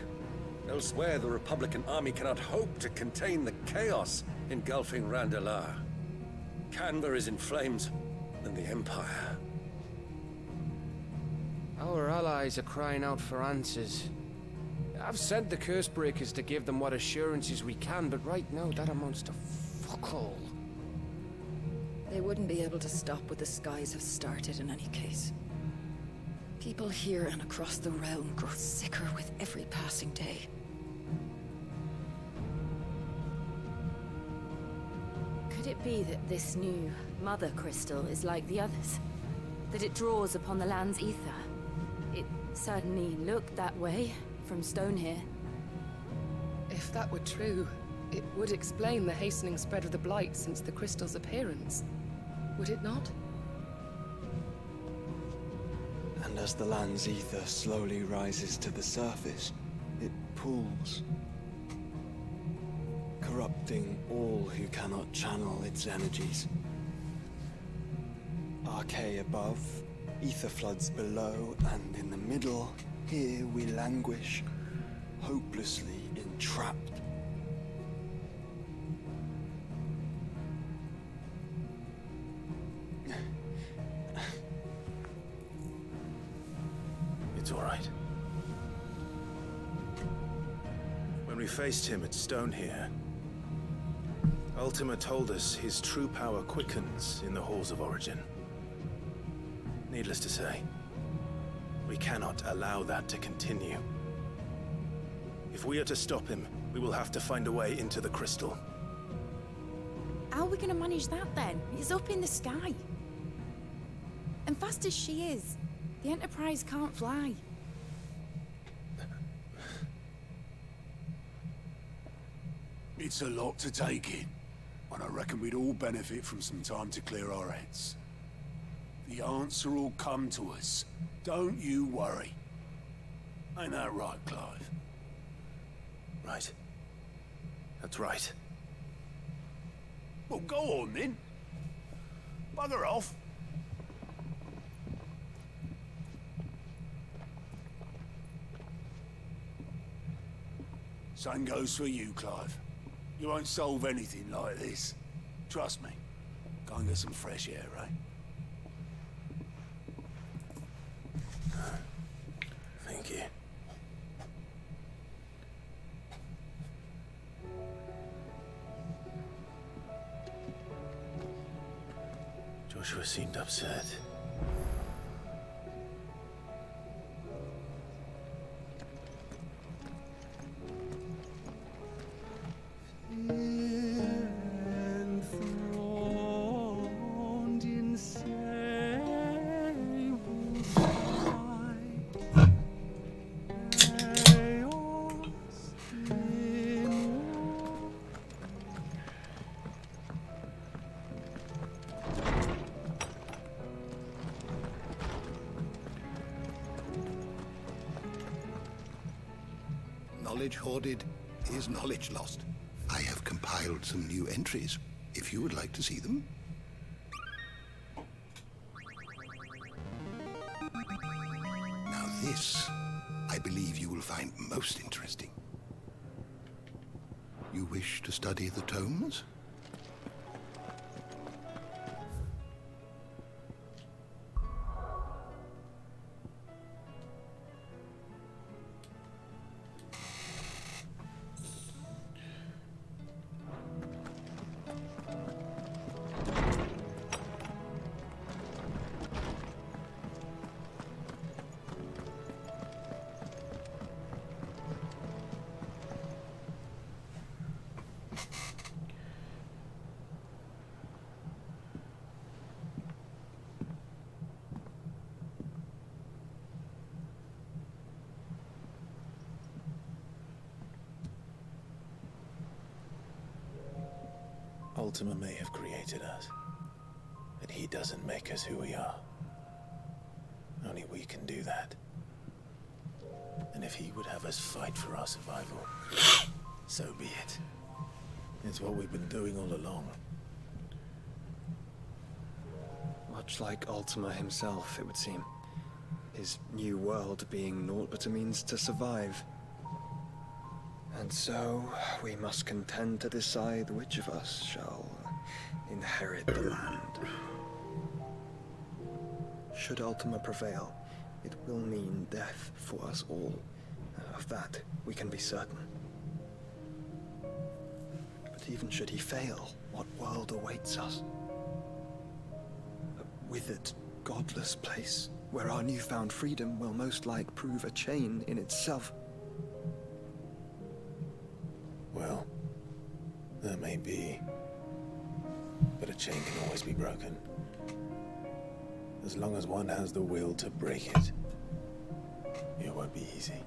Elsewhere, the Republican army cannot hope to contain the chaos engulfing Randalar. Canva is in flames, and the Empire. Our allies are crying out for answers. I've sent the Cursebreakers to give them what assurances we can, but right now that amounts to fuck all. They wouldn't be able to stop what the skies have started in any case. People here and across the realm grow sicker with every passing day. Could it be that this new mother crystal is like the others? That it draws upon the land's ether? It certainly looked that way from stone here. If that were true, it would explain the hastening spread of the blight since the crystal's appearance. Would it not? And as the land's ether slowly rises to the surface, it pools, corrupting all who cannot channel its energies. Archay above, ether floods below, and in the middle, here we languish, hopelessly entrapped. It's all right. When we faced him at Stone here, Ultima told us his true power quickens in the halls of origin. Needless to say, we cannot allow that to continue. If we are to stop him, we will have to find a way into the crystal. How are we going to manage that then? It's up in the sky. And fast as she is, the Enterprise can't fly. It's a lot to take in, and I reckon we'd all benefit from some time to clear our heads. The answer will come to us. Don't you worry. Ain't that right, Clive? Right. That's right. Well, go on then. Bugger off. Same goes for you, Clive. You won't solve anything like this. Trust me. Go and get some fresh air, eh? Thank you. Joshua seemed upset. Knowledge hoarded is knowledge lost. I have compiled some new entries, if you would like to see them. Now this, I believe you will find most interesting. You wish to study the tomes? Ultima may have created us, but he doesn't make us who we are. Only we can do that. And if he would have us fight for our survival, so be it. It's what we've been doing all along. Much like Ultima himself, it would seem. His new world being naught but a means to survive. And so, we must contend to decide which of us shall inherit the land. Should Ultima prevail, it will mean death for us all. Of that, we can be certain. But even should he fail, what world awaits us? withered, godless place where our newfound freedom will most like prove a chain in itself. Well, that may be. But a chain can always be broken. As long as one has the will to break it. It won't be easy.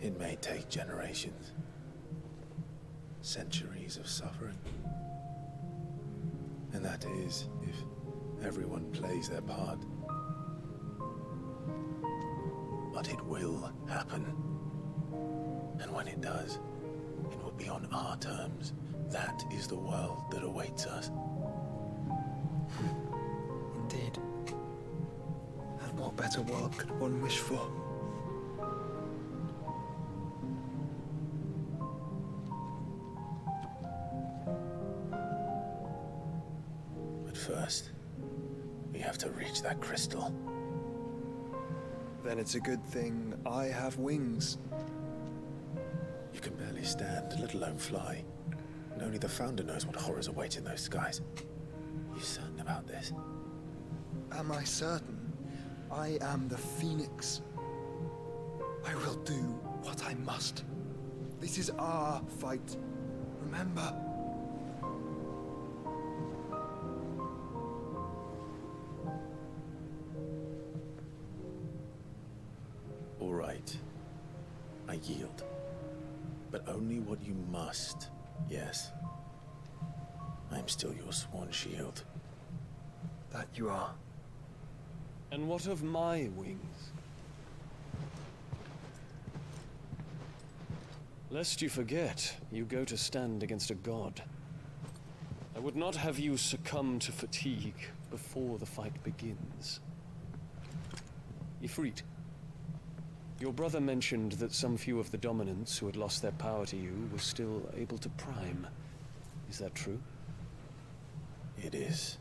It may take generations. Centuries of suffering. And that is if everyone plays their part. But it will happen. And when it does, it will be on our terms. That is the world that awaits us. Indeed. And what better world could one wish for? But first, we have to reach that crystal. Then it's a good thing I have wings. You can barely stand, let alone fly. And only the Founder knows what horrors await in those skies. You certain about this? Am I certain? I am the Phoenix. I will do what I must. This is our fight. Remember? All right. I yield. But only what you must. Yes. I am still your sworn shield. That you are. And what of my wings? Lest you forget, you go to stand against a god. I would not have you succumb to fatigue before the fight begins. Ifrit, your brother mentioned that some few of the dominants who had lost their power to you were still able to prime. Is that true? It is.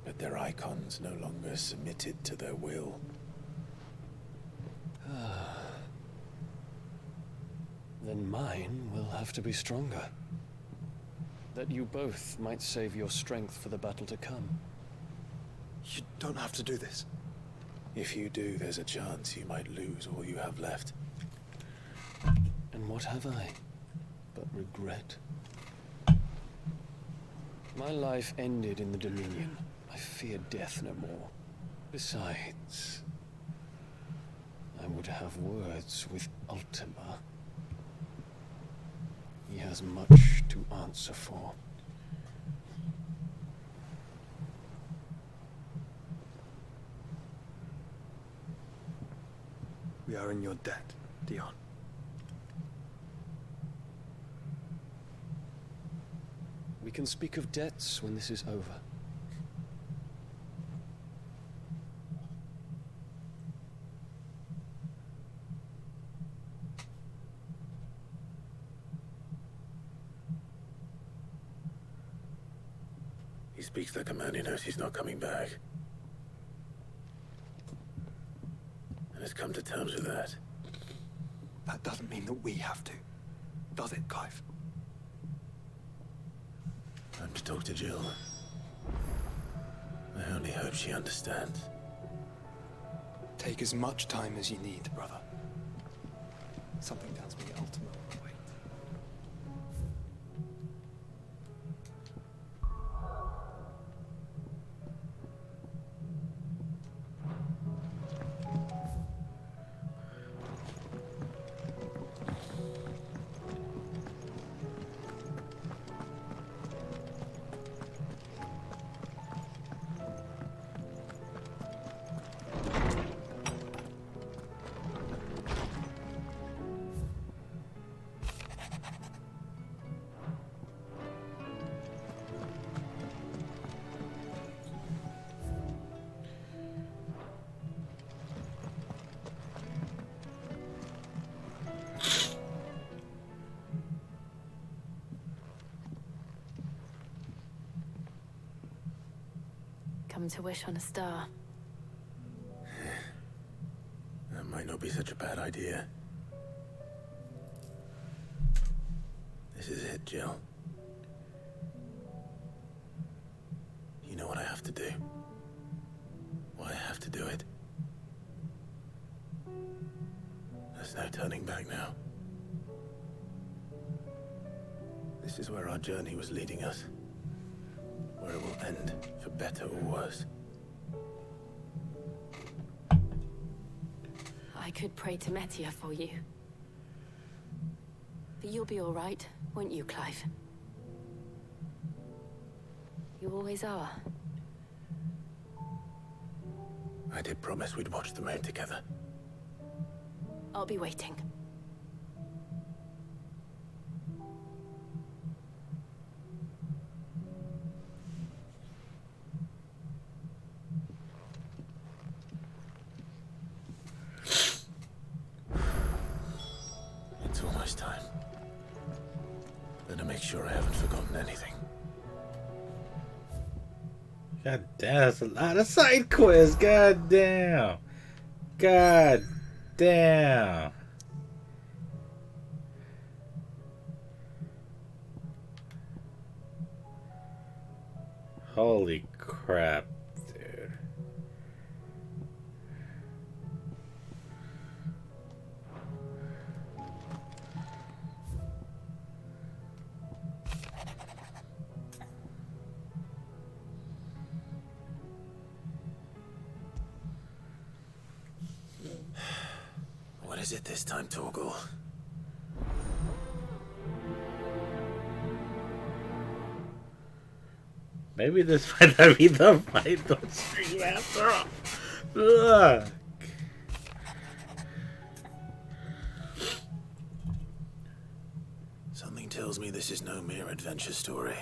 But their icons no longer submitted to their will. Then mine will have to be stronger. That you both might save your strength for the battle to come. You don't have to do this. If you do, there's a chance you might lose all you have left. And what have I but regret? My life ended in the Dominion. I fear death no more. Besides, I would have words with Ultima. He has much to answer for. We are in your debt, Dion. We can speak of debts when this is over. He speaks like a man who knows he's not coming back. And has come to terms with that. That doesn't mean that we have to, does it, Clive? I'm to talk to Jill. I only hope she understands. Take as much time as you need, brother. Something tells me Ultima will wait. Come to wish on a star. That might not be such a bad idea. This is it, Jill. have to do. Why I have to do it. There's no turning back now. This is where our journey was leading us. Where it will end, for better or worse. I could pray to Metia for you. But you'll be all right, won't you, Clive? You always are. I did promise we'd watch the moon together. I'll be waiting. It's almost time. Better make sure I haven't forgotten anything. God damn, that's a lot of side quests. God damn. God damn. Holy crap, dude. What is it this time, Torgal? Maybe this might not be the final stream after all. Ugh. Something tells me this is no mere adventure story.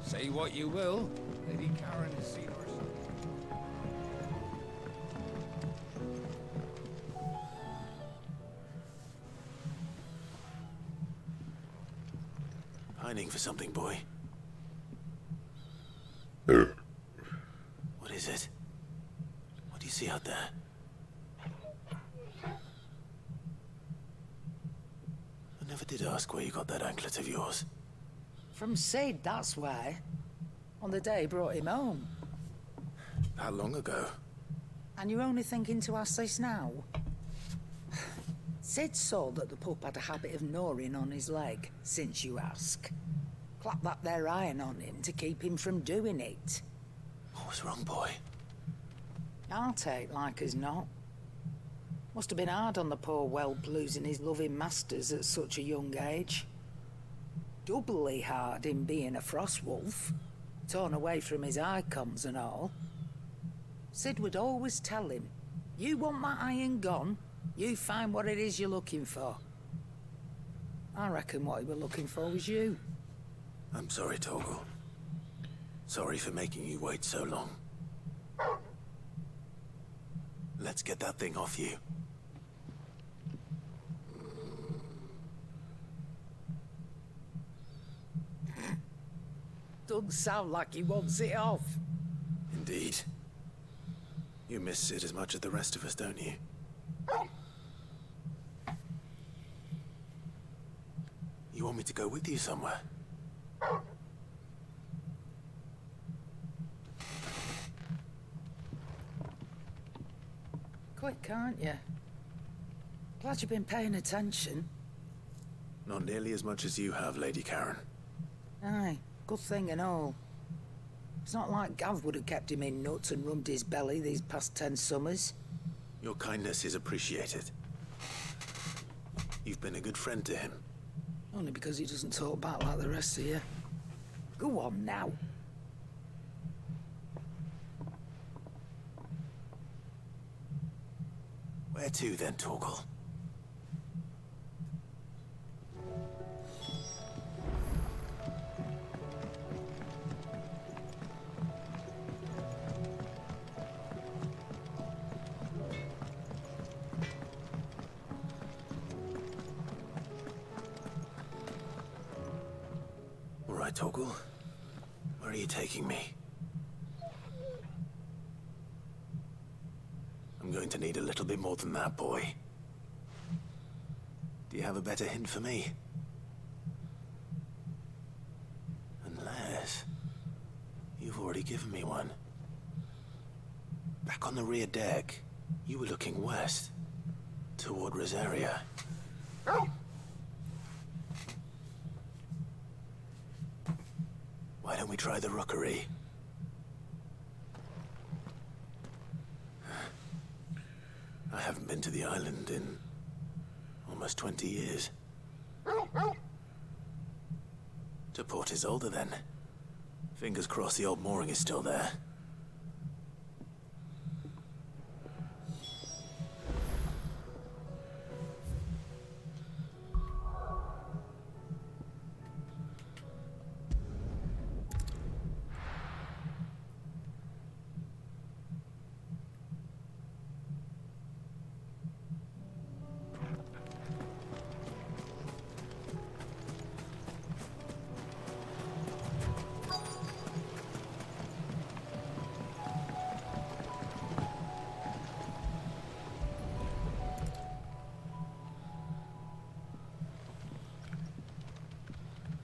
Say what you will, Lady Karen has seen herself. Pining for something, boy. What is it? What do you see out there? I never did ask where you got that anklet of yours. From Sid, that's why. On the day he brought him home. How long ago? And you're only thinking to ask this now? Sid saw that the pup had a habit of gnawing on his leg, since you ask. Clap that there iron on him to keep him from doing it. What was wrong, boy? I'll take like as not. Must have been hard on the poor whelp losing his loving masters at such a young age. Doubly hard in being a frost wolf, torn away from his icons and all. Sid would always tell him, you want that iron gone, you find what it is you're looking for. I reckon what he were looking for was you. I'm sorry, Torgal. Sorry for making you wait so long. Let's get that thing off you. Doesn't sound like he wants it off. Indeed. You miss Sid as much as the rest of us, don't you? You want me to go with you somewhere? Quick, aren't you? Glad you've been paying attention. Not nearly as much as you have, Lady Karen. Aye, good thing and all. It's not like Gav would have kept him in nuts and rubbed his belly these past 10 summers. Your kindness is appreciated. You've been a good friend to him. Only because he doesn't talk back like the rest of you. Go on now. Where to then, Torgal? right, Torgal. Where are you taking me? I'm going to need a little bit more than that, boy. Do you have a better hint for me? Unless you've already given me one. Back on the rear deck, you were looking west, toward Rosaria. Why don't we try the rookery? I haven't been to the island in almost 20 years. To Port Isolde, then. Fingers crossed the old mooring is still there.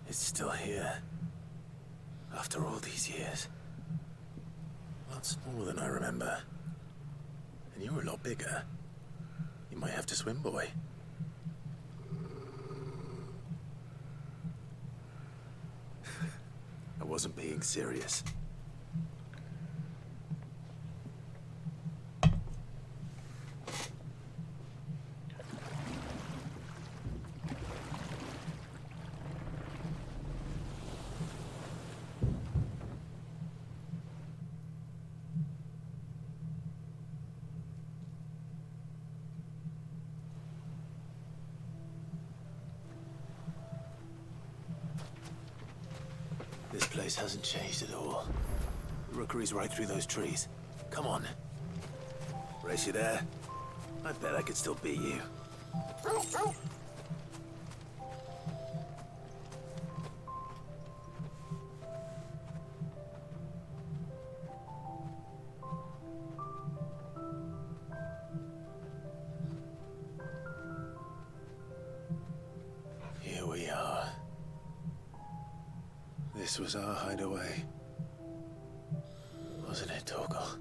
It's still here. After all these years. A lot smaller than I remember. And you were a lot bigger. You might have to swim, boy. I wasn't being serious. This place hasn't changed at all. The rookery's right through those trees. Come on. Race you there? I bet I could still beat you. Here we are. This was our hideaway. Wasn't it, Torgal?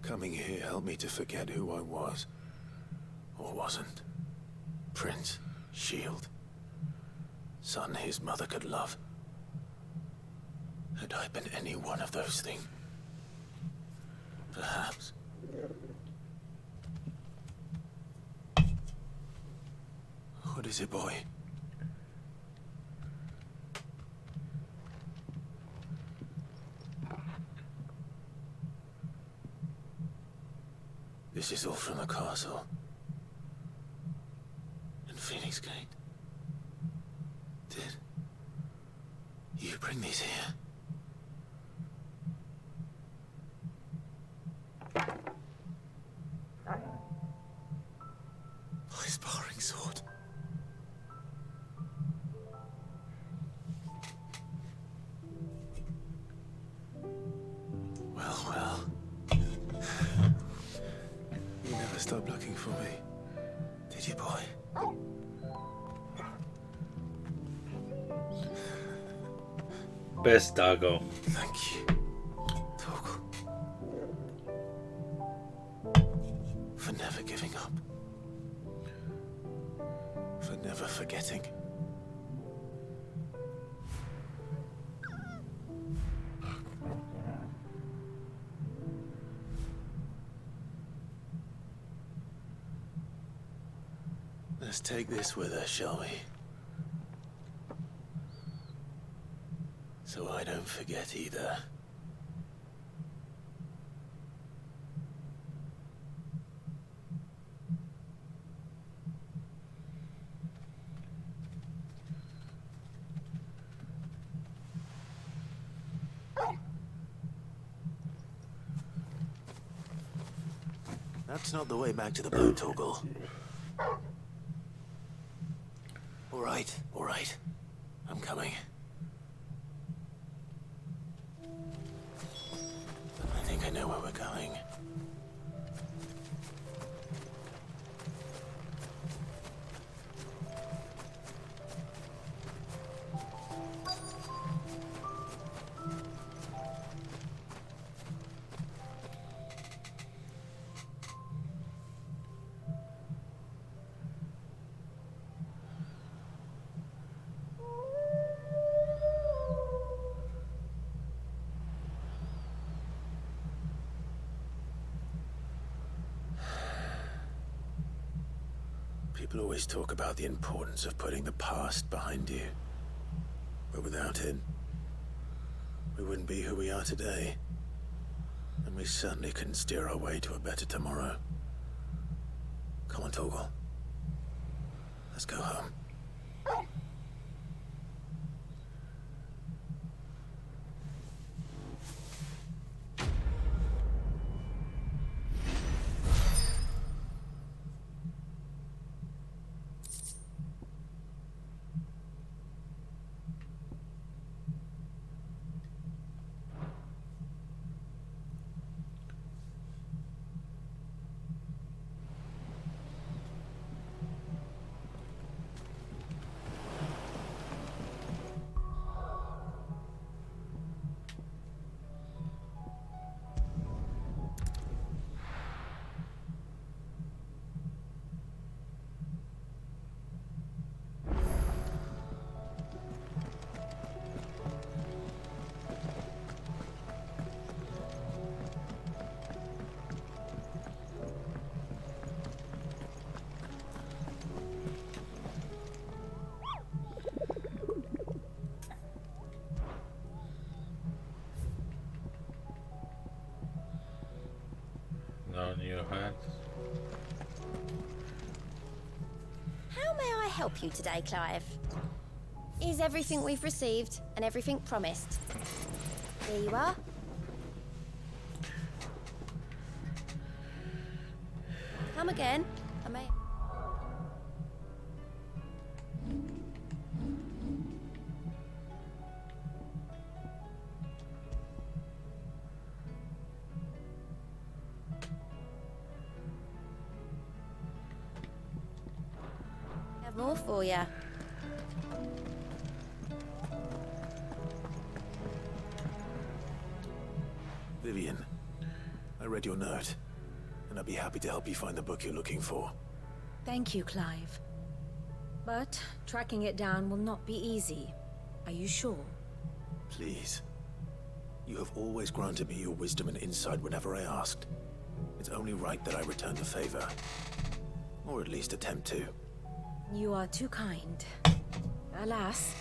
Coming here helped me to forget who I was. Or wasn't. Prince, shield. Son his mother could love. Had I been any one of those things? Perhaps. What is it, boy? This is all from the castle. In Phoenix Gate. Did you bring these here? My sparring sword. Well, well. You never stopped looking for me, did you, boy? Best doggo. Thank you, Torgal. For never giving up. For never forgetting. Let's take this with us, shall we? I don't forget either. That's not the way back to the boat, Torgal. All right. I'm coming. I think I know where we're going. People always talk about the importance of putting the past behind you. But without it, we wouldn't be who we are today. And we certainly couldn't steer our way to a better tomorrow. Come on, Torgal. Let's go home. No new hats. How may I help you today, Clive? Is everything we've received and everything promised? Here you are. Come again. I may... have more for you. Vivian, I read your note, and I'd be happy to help you find the book you're looking for. Thank you, Clive. But tracking it down will not be easy. Are you sure? Please. You have always granted me your wisdom and insight whenever I asked. It's only right that I return the favor. Or at least attempt to. You are too kind. Alas,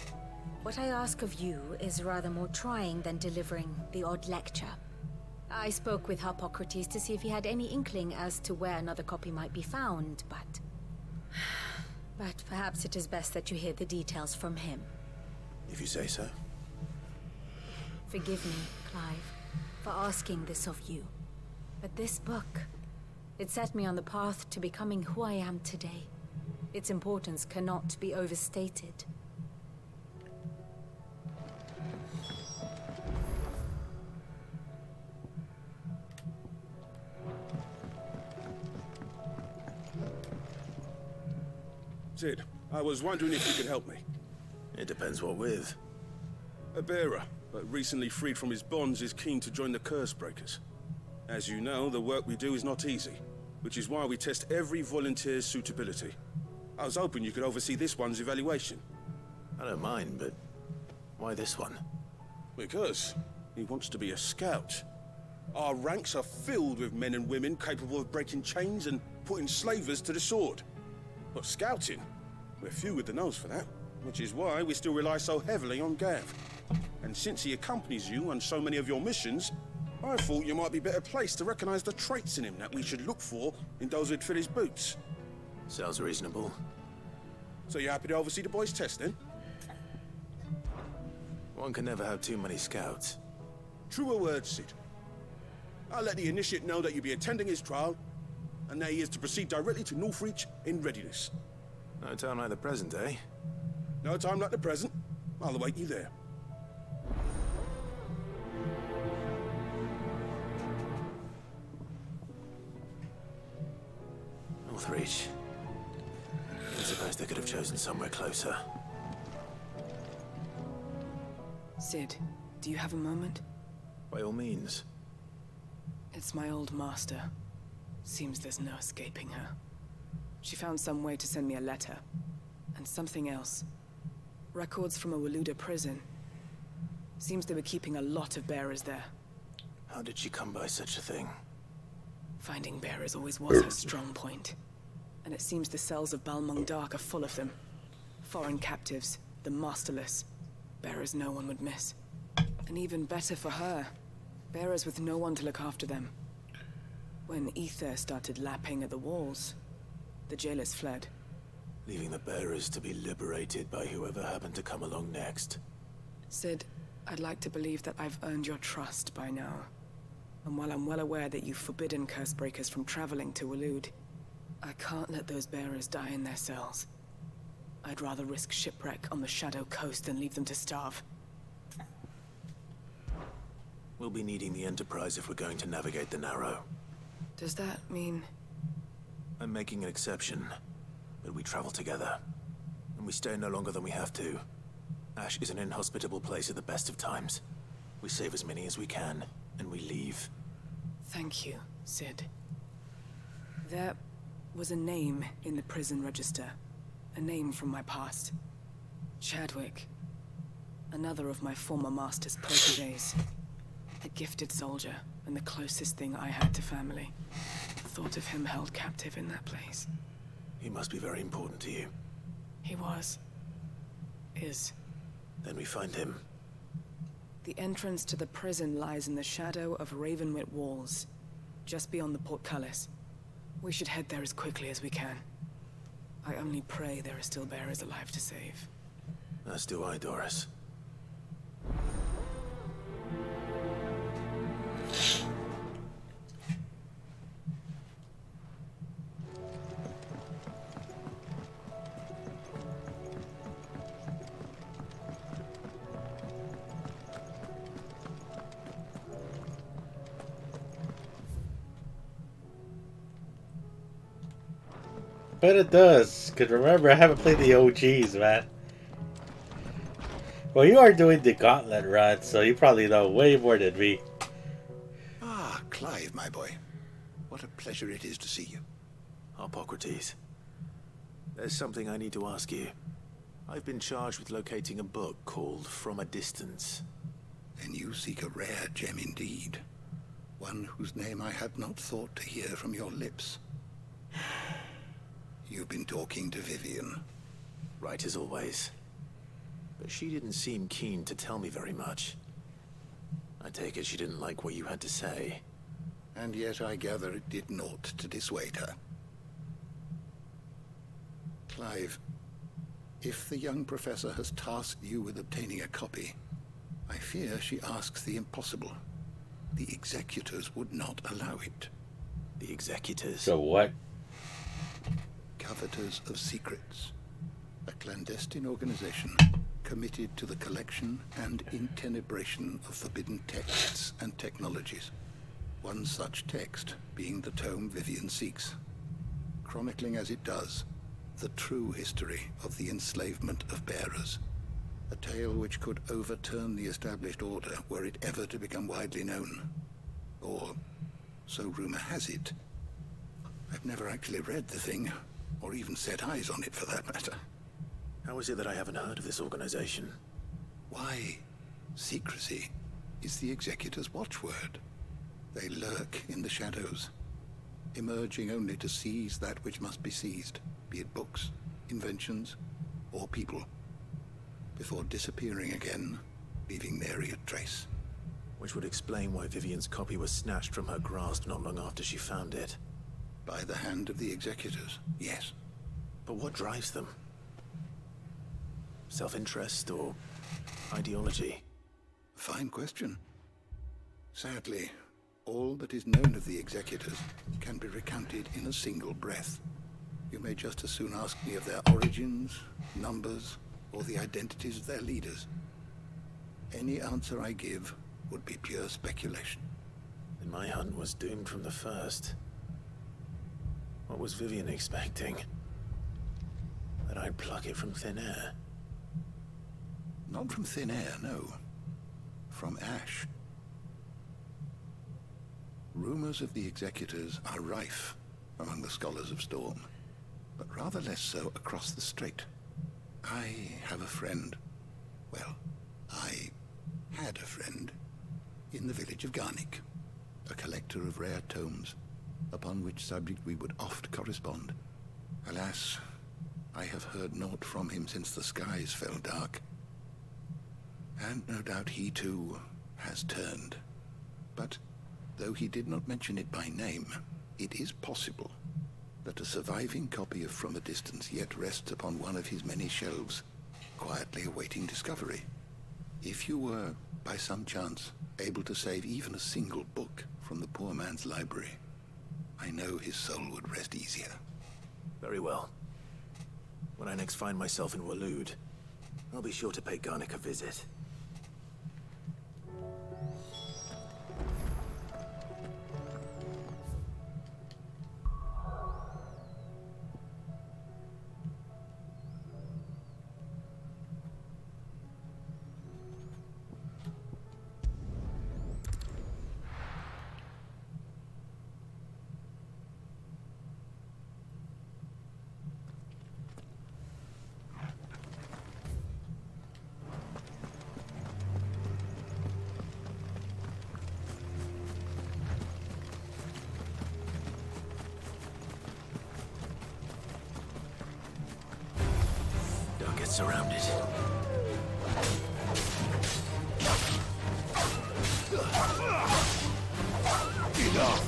what I ask of you is rather more trying than delivering the odd lecture. I spoke with Hippocrates to see if he had any inkling as to where another copy might be found, but... But perhaps it is best that you hear the details from him. If you say so. Forgive me, Clive, for asking this of you. But this book, it set me on the path to becoming who I am today. Its importance cannot be overstated. Sid, I was wondering if you could help me. It depends what with. A bearer, but recently freed from his bonds, is keen to join the Curse Breakers. As you know, the work we do is not easy, which is why we test every volunteer's suitability. I was hoping you could oversee this one's evaluation. I don't mind, but why this one? Because he wants to be a scout. Our ranks are filled with men and women capable of breaking chains and putting slavers to the sword. But scouting, we're few with the nose for that, which is why we still rely so heavily on Gav. And And since he accompanies you on so many of your missions, I thought you might be better placed to recognize the traits in him that we should look for in those who'd fill his boots. Sounds reasonable. So you're happy to oversee the boys' test, then? One can never have too many scouts. Truer words, Sid. I'll let the initiate know that you'll be attending his trial, and that he is to proceed directly to Northreach in readiness. No time like the present, eh? No time like the present. I'll await you there. Northreach. I suppose they could have chosen somewhere closer. Sid, do you have a moment? By all means. It's my old master. Seems there's no escaping her. She found some way to send me a letter. And something else. Records from a Waluda prison. Seems they were keeping a lot of bearers there. How did she come by such a thing? Finding bearers always was her strong point. And it seems the cells of Balmung Dark are full of them. Foreign captives, the masterless. Bearers no one would miss. And even better for her. Bearers with no one to look after them. When ether started lapping at the walls, the jailers fled. Leaving the bearers to be liberated by whoever happened to come along next. Sid, I'd like to believe that I've earned your trust by now. And while I'm well aware that you've forbidden Cursebreakers from traveling to Waloed, I can't let those bearers die in their cells. I'd rather risk shipwreck on the Shadow Coast than leave them to starve. We'll be needing the Enterprise if we're going to navigate the Narrow. Does that mean... I'm making an exception, but we travel together. And we stay no longer than we have to. Ash is an inhospitable place at the best of times. We save as many as we can, and we leave. Thank you, Sid. There was a name in the prison register. A name from my past. Chadwick. Another of my former master's proteges. A gifted soldier, and the closest thing I had to family. Thought of him held captive in that place. He must be very important to you. He was. Is. Then we find him. The entrance to the prison lies in the shadow of Ravenwit Walls, just beyond the portcullis. We should head there as quickly as we can. I only pray there are still bearers alive to save. As do I, Doris. But it does, because remember, I haven't played the OGs, man. Well, you are doing the Gauntlet run, so you probably know way more than me. Ah, Clive, my boy. What a pleasure it is to see you. Hippocrates. There's something I need to ask you. I've been charged with locating a book called From a Distance. Then you seek a rare gem indeed. One whose name I had not thought to hear from your lips. You've been talking to Vivian. Right as always. But she didn't seem keen to tell me very much. I take it she didn't like what you had to say. And yet I gather it did naught to dissuade her. Clive, if the young professor has tasked you with obtaining a copy, I fear she asks the impossible. The executors would not allow it. The executors? So what? Coveters of Secrets. A clandestine organization committed to the collection and intenebration of forbidden texts and technologies. One such text being the tome Vivian seeks, chronicling as it does the true history of the enslavement of bearers. A tale which could overturn the established order were it ever to become widely known. Or, so rumor has it. I've never actually read the thing, or even set eyes on it for that matter. How is it that I haven't heard of this organization? Why, secrecy is the Executor's watchword. They lurk in the shadows, emerging only to seize that which must be seized, be it books, inventions, or people, before disappearing again leaving nary a trace. Which would explain why Vivian's copy was snatched from her grasp not long after she found it. By the hand of the executors, yes. But what drives them? Self-interest or ideology? Fine question. Sadly, all that is known of the executors can be recounted in a single breath. You may just as soon ask me of their origins, numbers, or the identities of their leaders. Any answer I give would be pure speculation. Then my hunt was doomed from the first. What was Vivian expecting? That I'd pluck it from thin air? Not from thin air, no. From ash. Rumors of the executors are rife among the scholars of Storm, but rather less so across the strait. I have a friend. Well, I had a friend in the village of Garnik, a collector of rare tomes, upon which subject we would oft correspond. Alas, I have heard naught from him since the skies fell dark. And no doubt he too has turned. But though he did not mention it by name, it is possible that a surviving copy of From a Distance yet rests upon one of his many shelves, quietly awaiting discovery. If you were, by some chance, able to save even a single book from the poor man's library, I know his soul would rest easier. Very well. When I next find myself in Waloed, I'll be sure to pay Garnik a visit. Surrounded. Enough.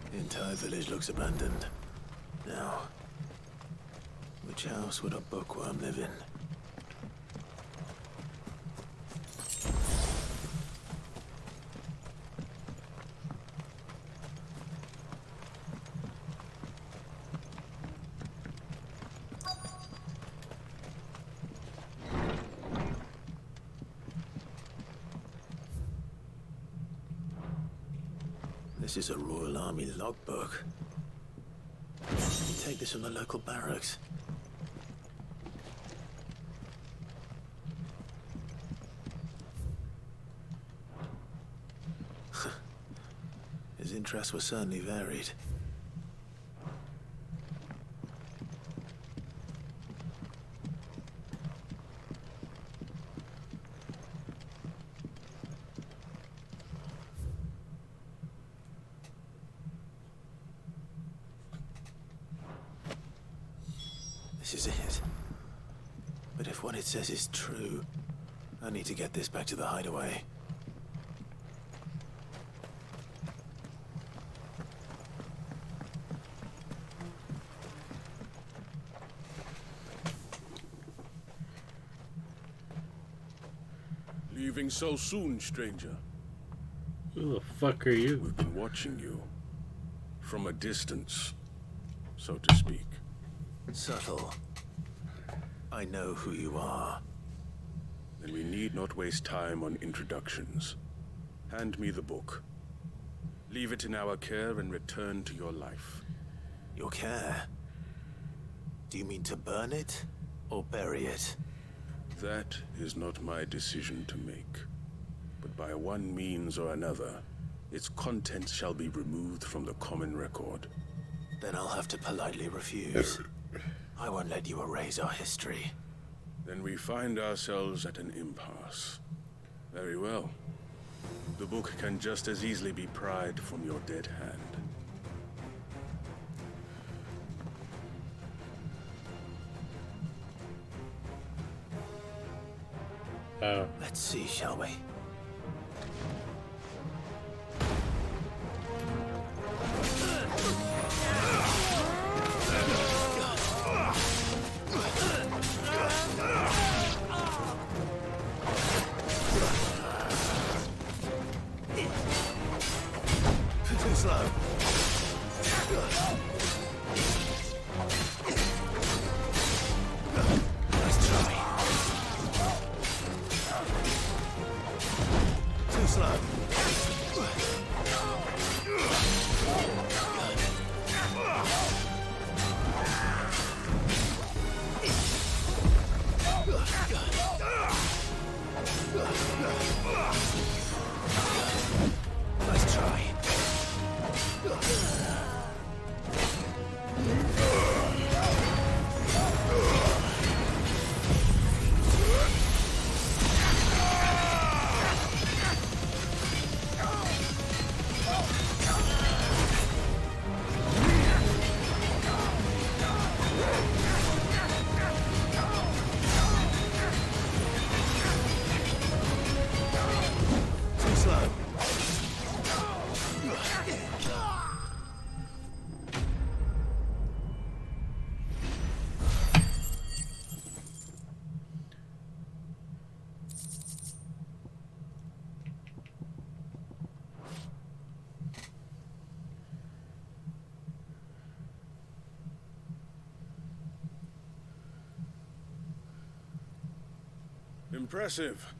The entire village looks abandoned. Now, which house would a bookworm live in? This is a Royal Army logbook. You take this from the local barracks. His interests were certainly varied. This is it. But if what it says is true, I need to get this back to the hideaway. Leaving so soon, stranger? Who the fuck are you? We've been watching you. From a distance, so to speak. Subtle. I know who you are. and we need not waste time on introductions. Hand me the book. Leave it in our care and return to your life. Your care? Do you mean to burn it or bury it? That is not my decision to make. But by one means or another, its contents shall be removed from the common record. Then I'll have to politely refuse. I won't let you erase our history. Then we find ourselves at an impasse. Very well. The book can just as easily be pried from your dead hand. Let's see, shall we? Too slow. Nice try. Too slow. Nice try. Too slow. Impressive.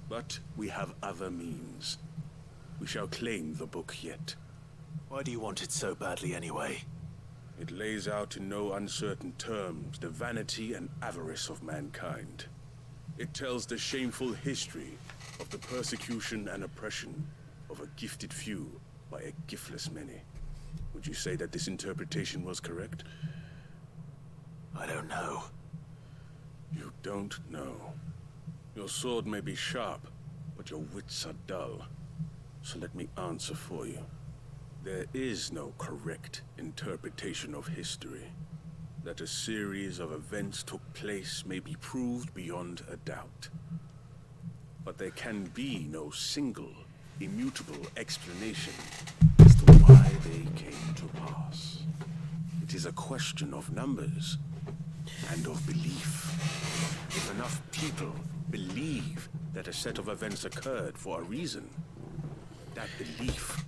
But we have other means. We shall claim the book yet. Why do you want it so badly anyway? It lays out in no uncertain terms the vanity and avarice of mankind. It tells the shameful history of the persecution and oppression of a gifted few by a giftless many. Would you say that this interpretation was correct? I don't know. You don't know. Your sword may be sharp, but your wits are dull. So let me answer for you. There is no correct interpretation of history. That a series of events took place may be proved beyond a doubt. But there can be no single, immutable explanation as to why they came to pass. It is a question of numbers and of belief. If enough people believe that a set of events occurred for a reason, that belief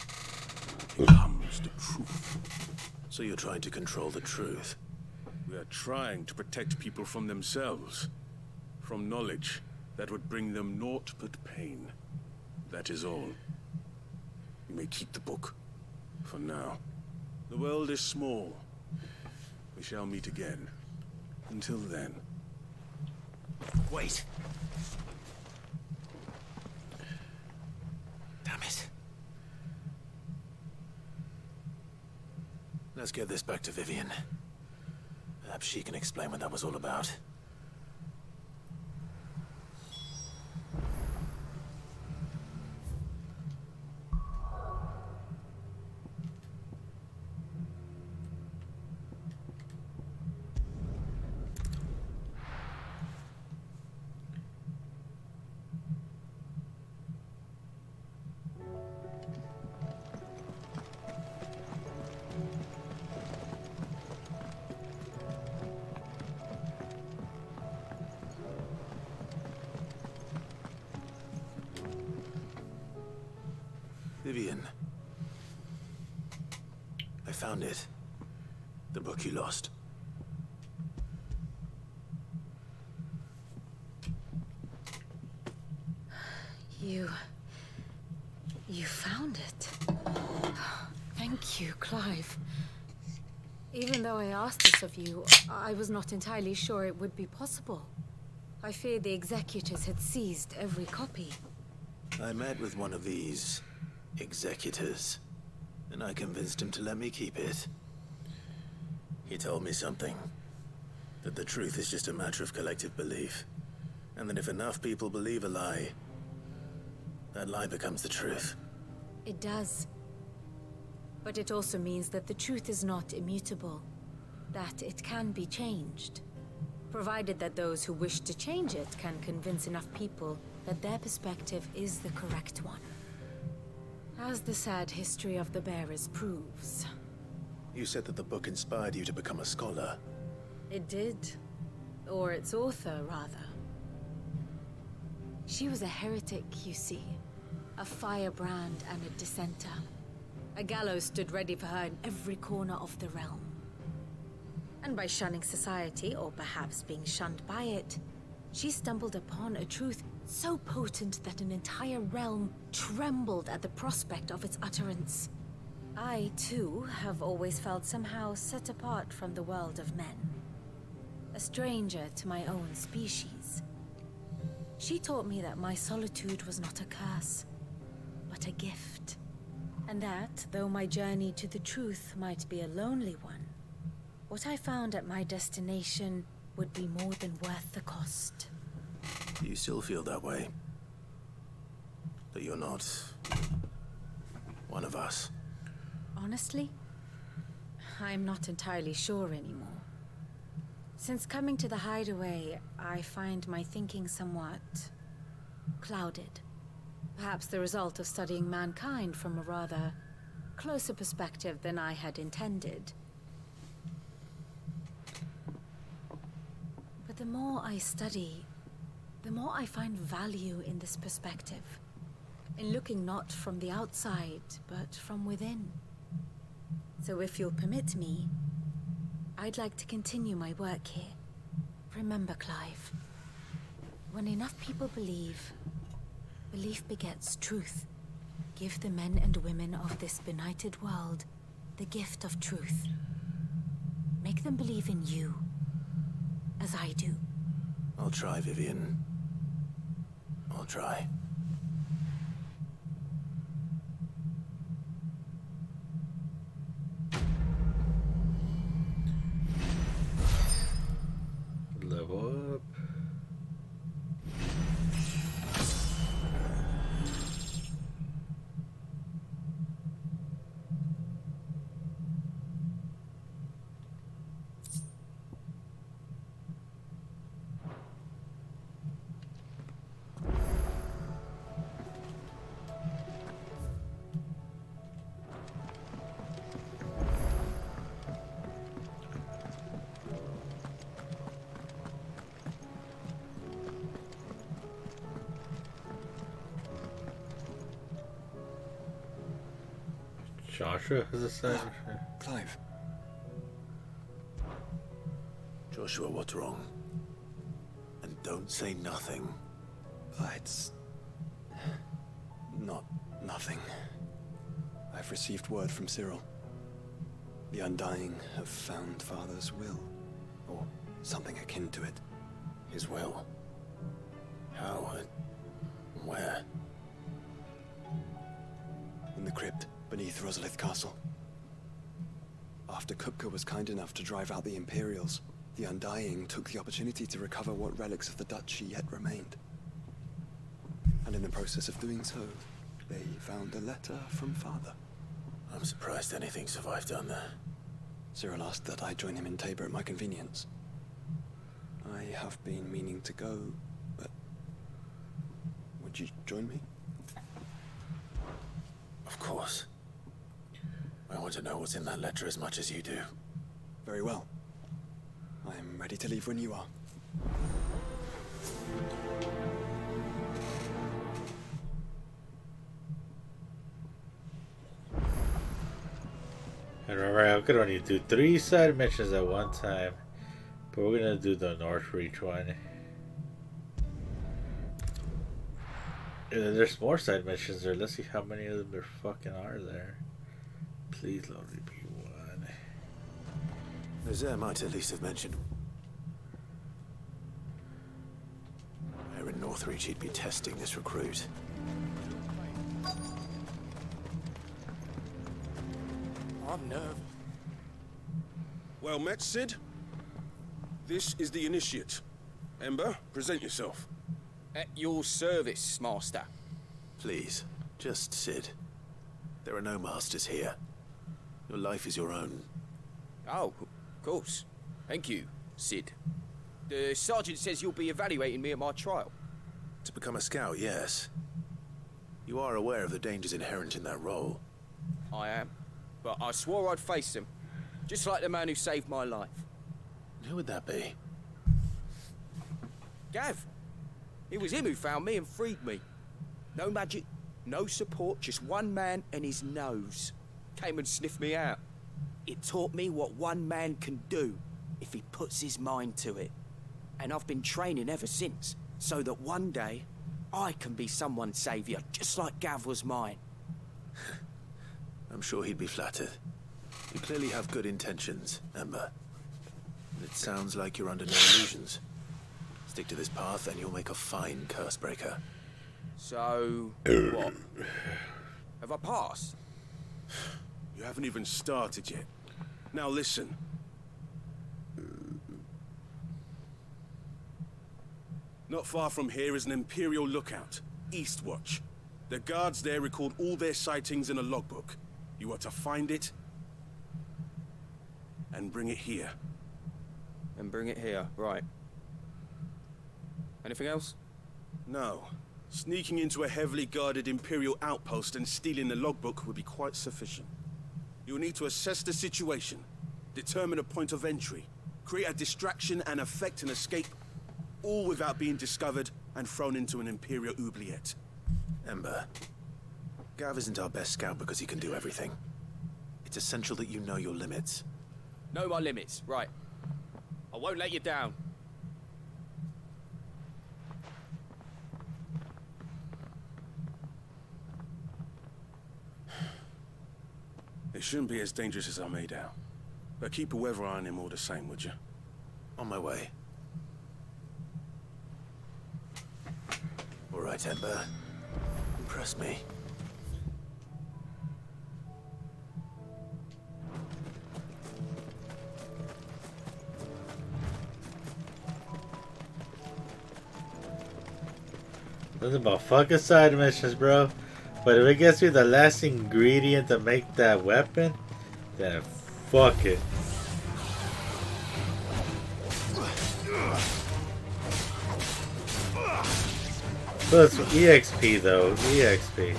becomes the truth. So you're trying to control the truth? We are trying to protect people from themselves, from knowledge that would bring them naught but pain. That is all. You may keep the book, for now. The world is small. We shall meet again. Until then. Wait. Damn it. Let's get this back to Vivian. Perhaps she can explain what that was all about. Vivian. I found it. The book you lost. You found it. Thank you, Clive. Even though I asked this of you, I was not entirely sure it would be possible. I feared the executors had seized every copy. I met with one of these executors, and I convinced him to let me keep it. He told me something. That the truth is just a matter of collective belief. And that if enough people believe a lie, that lie becomes the truth. It does. But it also means that the truth is not immutable. That it can be changed. Provided that those who wish to change it can convince enough people that their perspective is the correct one. As the sad history of the Bearers proves. You said that the book inspired you to become a scholar. It did. Or its author, rather. She was a heretic, you see. A firebrand and a dissenter. A gallows stood ready for her in every corner of the realm. And by shunning society, or perhaps being shunned by it, she stumbled upon a truth so potent that an entire realm trembled at the prospect of its utterance. I, too, have always felt somehow set apart from the world of men. A stranger to my own species. She taught me that my solitude was not a curse, but a gift. And that, though my journey to the truth might be a lonely one, what I found at my destination would be more than worth the cost. Do you still feel that way? That you're not one of us? Honestly, I'm not entirely sure anymore. Since coming to the hideaway, I find my thinking somewhat clouded. Perhaps the result of studying mankind from a rather closer perspective than I had intended. But the more I study, the more I find value in this perspective. In looking not from the outside, but from within. So if you'll permit me, I'd like to continue my work here. Remember, Clive, when enough people believe, belief begets truth. Give the men and women of this benighted world the gift of truth. Make them believe in you, as I do. I'll try, Vivian. I'll try. Level up. Joshua has a son. Clive. Joshua, what's wrong? And don't say nothing. It's not nothing. I've received word from Cyril. The Undying have found Father's will, or something akin to it. His will? How? Where? In the crypt beneath Rosalith Castle. After Kupka was kind enough to drive out the Imperials, the Undying took the opportunity to recover what relics of the Duchy yet remained. And in the process of doing so, they found a letter from Father. I'm surprised anything survived down there. Cyril asked that I join him in Tabor at my convenience. I have been meaning to go, but would you join me? Of course. I want to know what's in that letter as much as you do. Very well. I'm ready to leave when you are. And remember, I could only do 3 side missions at one time, but we're gonna do the North Reach one. There's more side missions there. Let's see how many of them there fucking are there. Please load repeat one. Nazaire might at least have mentioned. Where in Northreach he'd be testing this recruit. I'm nervous. Well met, Sid. This is the Initiate. Ember, present yourself. At your service, Master. Please, just Sid. There are no masters here. Your life is your own. Oh, of course. Thank you, Sid. The Sergeant says you'll be evaluating me at my trial. To become a scout, yes. You are aware of the dangers inherent in that role. I am. But I swore I'd face them. Just like the man who saved my life. Who would that be? Gav. It was him who found me and freed me. No magic, no support, just one man and his nose. Came and sniffed me out. It taught me what one man can do if he puts his mind to it. And I've been training ever since, so that one day I can be someone's saviour, just like Gav was mine. I'm sure he'd be flattered. You clearly have good intentions, Ember. And it sounds like you're under no illusions. Stick to this path and you'll make a fine Cursebreaker. So, what? Have I passed? You haven't even started yet. Now listen. Not far from here is an Imperial lookout, Eastwatch. The guards there record all their sightings in a logbook. You are to find it and bring it here. And bring it here, right. Anything else? No. Sneaking into a heavily guarded Imperial outpost and stealing the logbook would be quite sufficient. You'll need to assess the situation, determine a point of entry, create a distraction and effect an escape, all without being discovered and thrown into an Imperial oubliette. Ember, Gav isn't our best scout because he can do everything. It's essential that you know your limits. Know my limits, right. I won't let you down. It shouldn't be as dangerous as I made out. But keep a weather eye on him all the same, would you? On my way. All right, Ember. Impress me. Nothing about fucking side missions, bro. But if it gets me the last ingredient to make that weapon, then fuck it. So it's EXP though, EXP.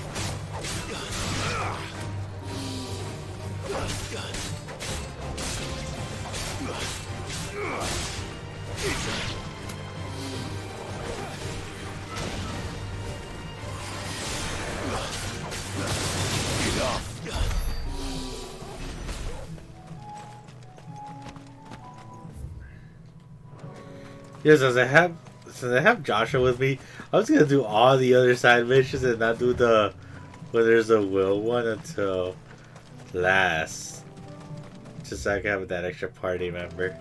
Yes, since I have Joshua with me, I was gonna do all the other side missions and not do the where there's a will one until last. Just so I can have that extra party member.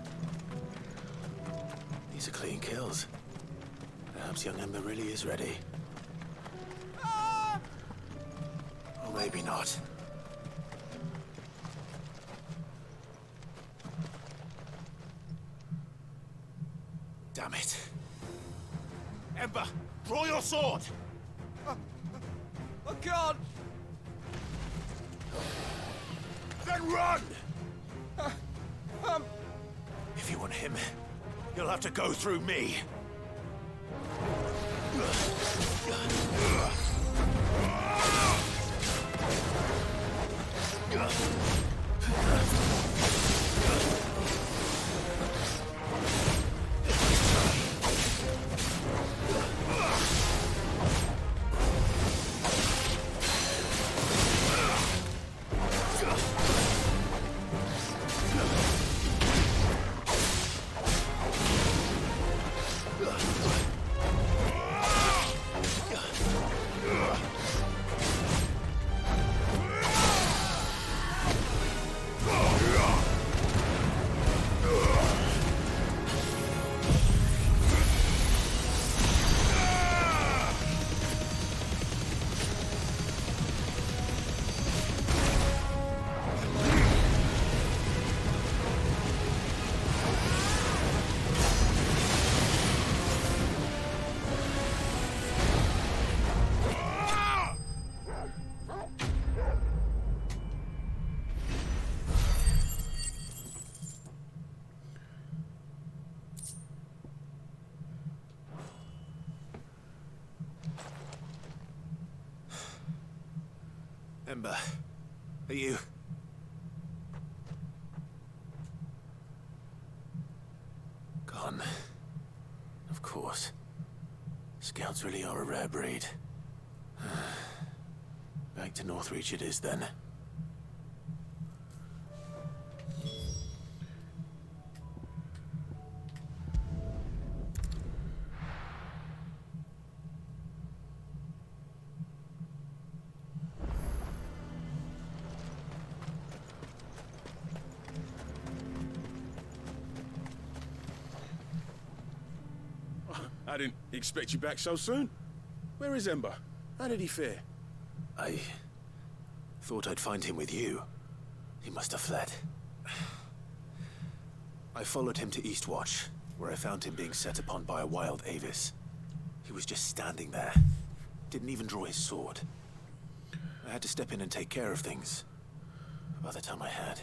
These are clean kills. Perhaps young Ember really is ready. Or maybe not. Damn it. Ember, draw your sword! I can't! Then run! If you want him, you'll have to go through me. Ember, are you... Gone. Of course. Scouts really are a rare breed. Back to Northreach it is then. I didn't expect you back so soon. Where is Ember? How did he fare? I thought I'd find him with you. He must have fled. I followed him to Eastwatch, where I found him being set upon by a wild Avis. He was just standing there. Didn't even draw his sword. I had to step in and take care of things. By the time I had,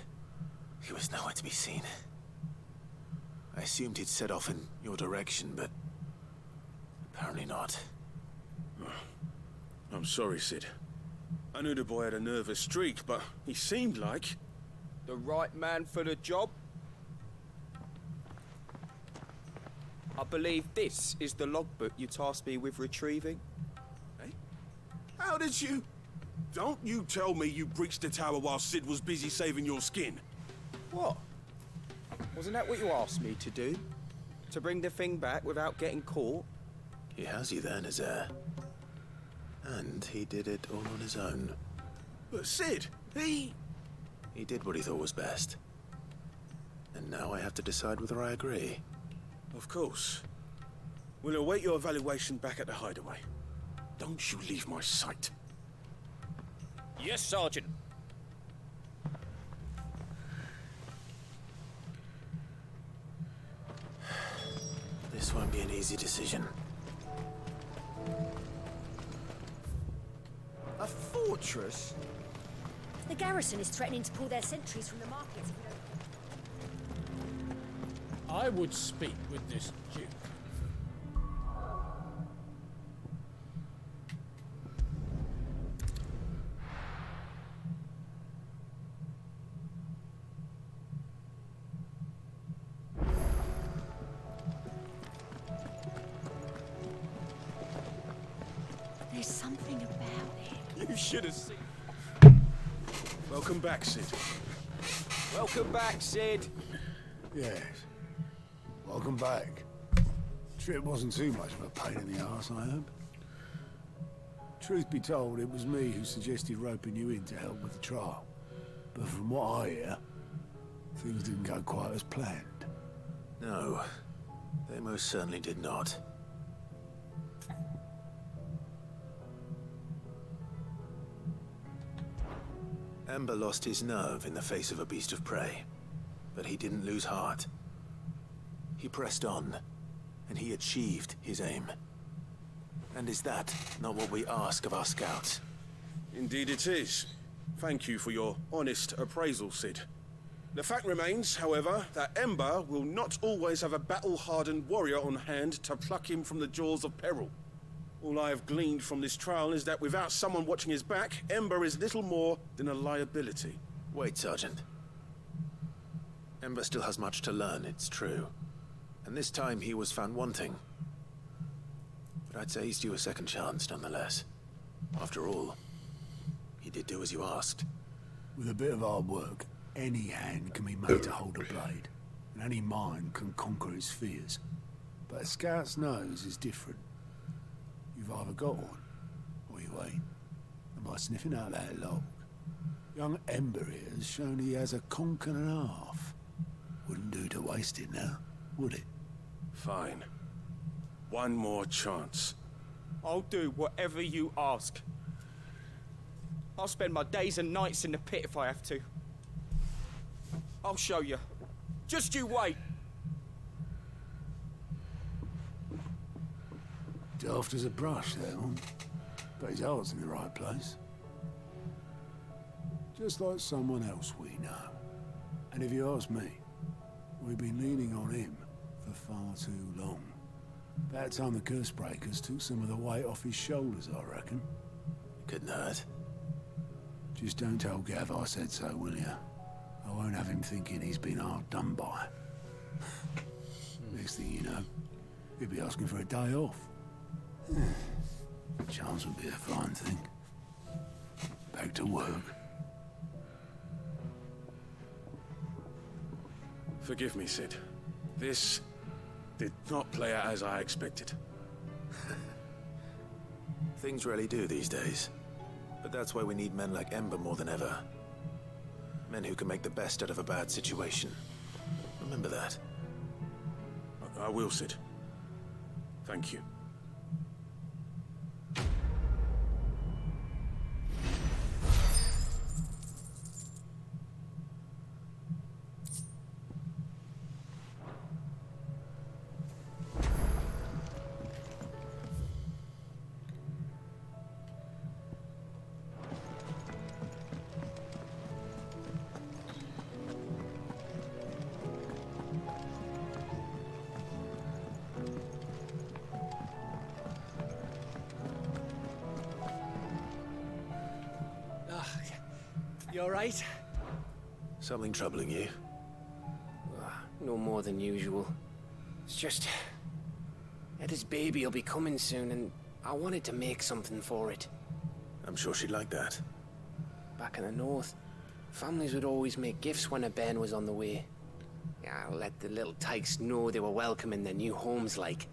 he was nowhere to be seen. I assumed he'd set off in your direction, but apparently not. I'm sorry, Sid. I knew the boy had a nervous streak, but he seemed like... The right man for the job? I believe this is the logbook you tasked me with retrieving. Eh? How did you... Don't you tell me you breached the tower while Sid was busy saving your skin. What? Wasn't that what you asked me to do? To bring the thing back without getting caught? He has you then, his heir. And he did it all on his own. But Sid, he did what he thought was best. And now I have to decide whether I agree. Of course. We'll await your evaluation back at the hideaway. Don't you leave my sight. Yes, Sergeant. This won't be an easy decision. A fortress? The garrison is threatening to pull their sentries from the markets. I would speak with this Duke. There's something about it. You should have seen. Welcome back, Sid. Welcome back, Sid. Yes. Welcome back. Trip wasn't too much of a pain in the arse, I hope. Truth be told, it was me who suggested roping you in to help with the trial. But from what I hear, things didn't go quite as planned. No, they most certainly did not. Ember lost his nerve in the face of a beast of prey, but he didn't lose heart. He pressed on, and he achieved his aim. And is that not what we ask of our scouts? Indeed it is. Thank you for your honest appraisal, Sid. The fact remains, however, that Ember will not always have a battle-hardened warrior on hand to pluck him from the jaws of peril. All I have gleaned from this trial is that without someone watching his back, Ember is little more than a liability. Wait, Sergeant. Ember still has much to learn, it's true. And this time he was found wanting. But I'd say he's due a second chance, nonetheless. After all, he did do as you asked. With a bit of hard work, any hand can be made to hold a blade, and any mind can conquer its fears. But a scout's nose is different. You've either got one, or you ain't. And by sniffing out that log, young Ember here has shown he has a conk and a half. Wouldn't do to waste it now, would it? Fine. One more chance. I'll do whatever you ask. I'll spend my days and nights in the pit if I have to. I'll show you. Just you wait. Daft as a brush, that one. But his heart's in the right place. Just like someone else we know. And if you ask me, we've been leaning on him for far too long. About time the curse breakers took some of the weight off his shoulders, I reckon. Couldn't hurt. Just don't tell Gav I said so, will you? I won't have him thinking he's been hard done by. Next thing you know, he'll be asking for a day off. Chance would be a fine thing. Back to work. Forgive me, Sid. This did not play out as I expected. Things really do these days. But that's why we need men like Ember more than ever. Men who can make the best out of a bad situation. Remember that. I will, Sid. Thank you. You alright? Something troubling you? No more than usual. It's just... Eda's baby will be coming soon, and I wanted to make something for it. I'm sure she'd like that. Back in the north, families would always make gifts when a bairn was on the way. Yeah, let the little tykes know they were welcome in their new homes, like.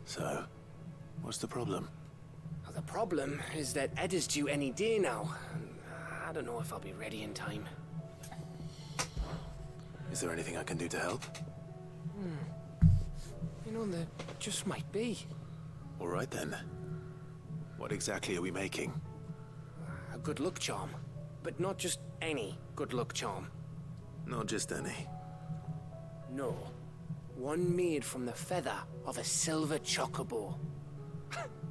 So, what's the problem? Well, the problem is that Eda's due any day now. I don't know if I'll be ready in time. Is there anything I can do to help? You know, there just might be. All right then. What exactly are we making? A good luck charm. But not just any good luck charm. Not just any. No. One made from the feather of a silver chocobo.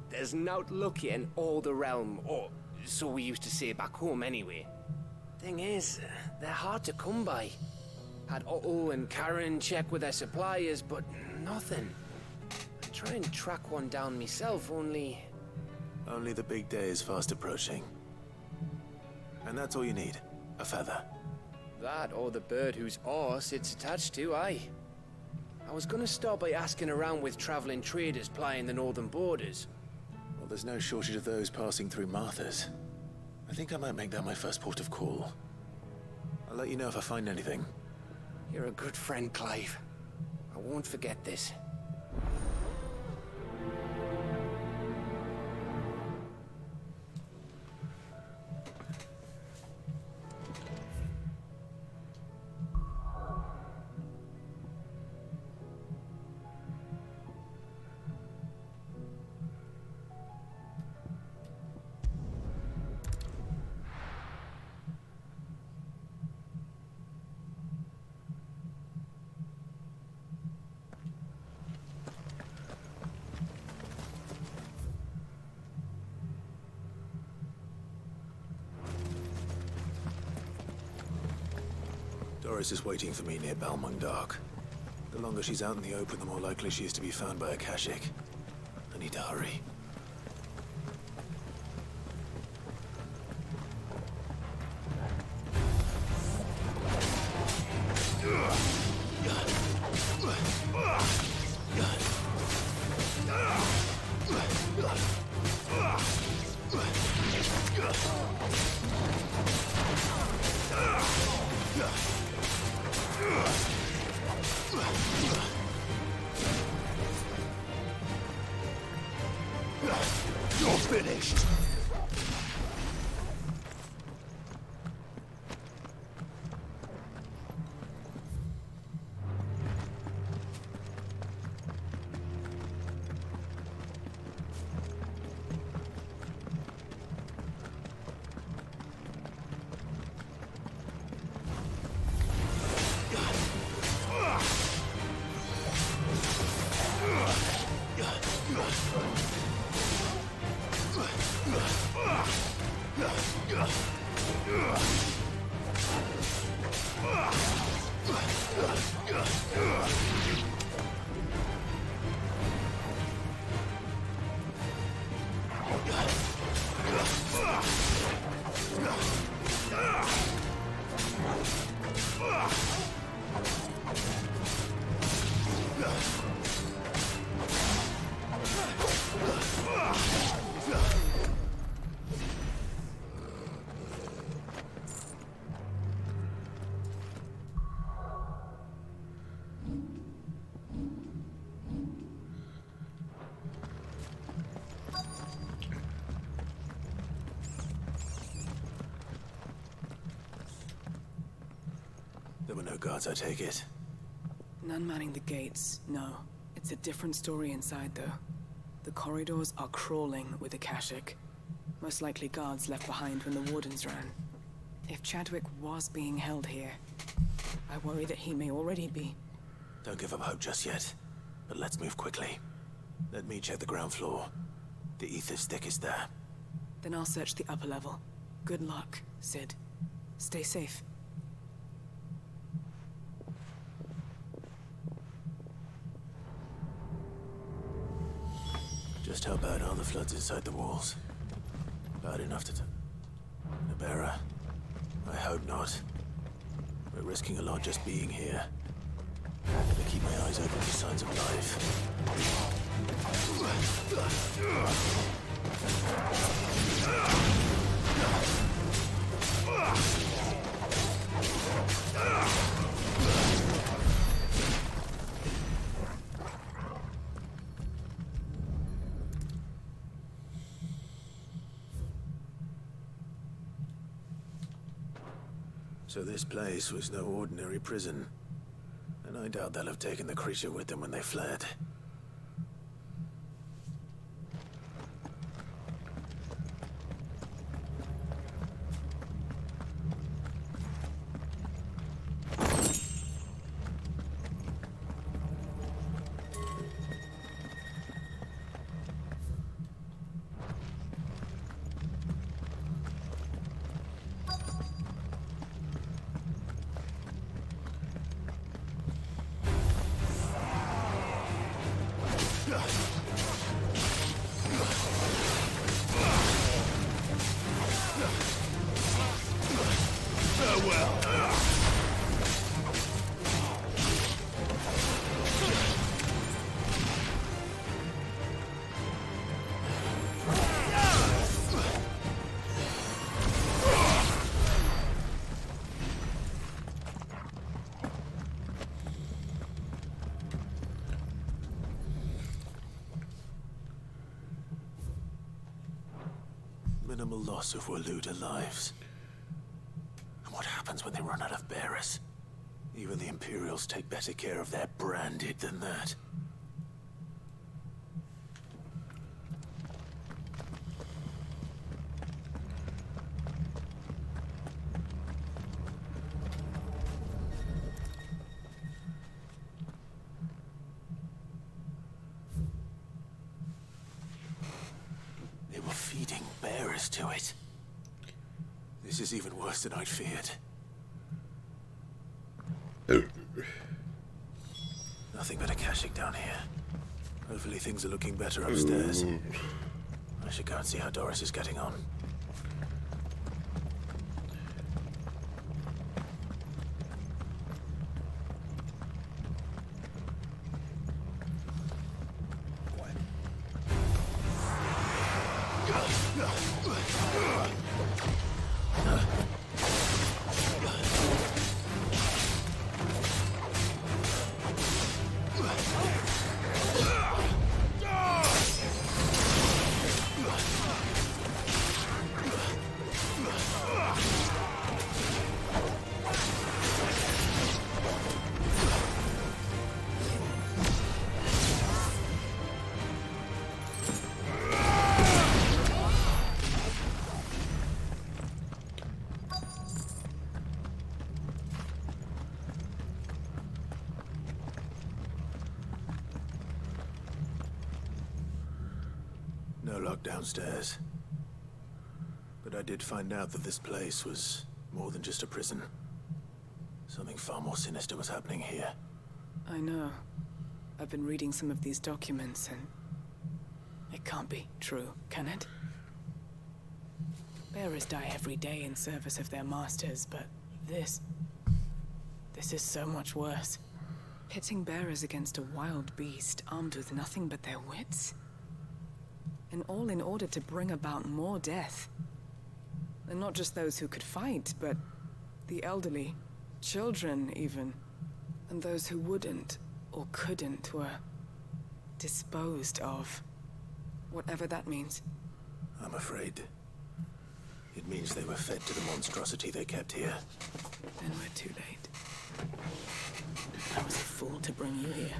There's naught lucky in all the realm, or so we used to say back home anyway. Thing is, they're hard to come by. Had Otto and Karen check with their suppliers, but nothing. I try and track one down myself, only... Only the big day is fast approaching. And that's all you need, a feather. That or the bird whose horse it's attached to, aye. I was gonna start by asking around with traveling traders plying the northern borders. Well, there's no shortage of those passing through Martha's. I think I might make that my first port of call. I'll let you know if I find anything. You're a good friend, Clive. I won't forget this. Doris is waiting for me near Balmung Dark. The longer she's out in the open, the more likely she is to be found by a Kashik. I need to hurry. You're finished! There were no guards, I take it. None manning the gates, no. It's a different story inside, though. The corridors are crawling with Akashic. Most likely guards left behind when the wardens ran. If Chadwick was being held here, I worry that he may already be. Don't give up hope just yet, but let's move quickly. Let me check the ground floor. The ether's thickest there. Then I'll search the upper level. Good luck, Sid. Stay safe. Just how bad are the floods inside the walls? Bad enough to... Nabera? I hope not. We're risking a lot just being here. Gotta keep my eyes open for signs of life. So this place was no ordinary prison. And I doubt they'll have taken the creature with them when they fled. Minimal loss of Waluda lives. And what happens when they run out of bearers? Even the Imperials take better care of their branded than that. They were feeding bearers to it. This is even worse than I'd feared. Nothing but Akashic down here. Hopefully things are looking better upstairs. I should go and see how Doris is getting on. No lock downstairs. But I did find out that this place was more than just a prison. Something far more sinister was happening here. I know. I've been reading some of these documents, and it can't be true, can it? Bearers die every day in service of their masters, but this is so much worse. Pitting bearers against a wild beast armed with nothing but their wits? And all in order to bring about more death. And not just those who could fight, but the elderly, children even. And those who wouldn't or couldn't were disposed of. Whatever that means. I'm afraid it means they were fed to the monstrosity they kept here. Then we're too late. I was a fool to bring you here.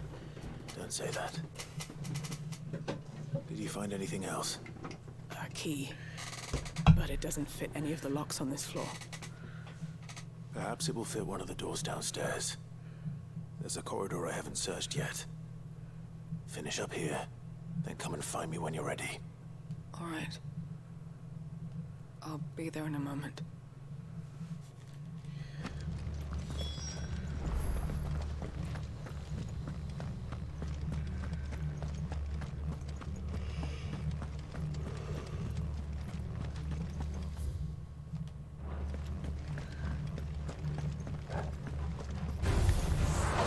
Don't say that. Did you find anything else? A key. But it doesn't fit any of the locks on this floor. Perhaps it will fit one of the doors downstairs. There's a corridor I haven't searched yet. Finish up here, then come and find me when you're ready. All right. I'll be there in a moment.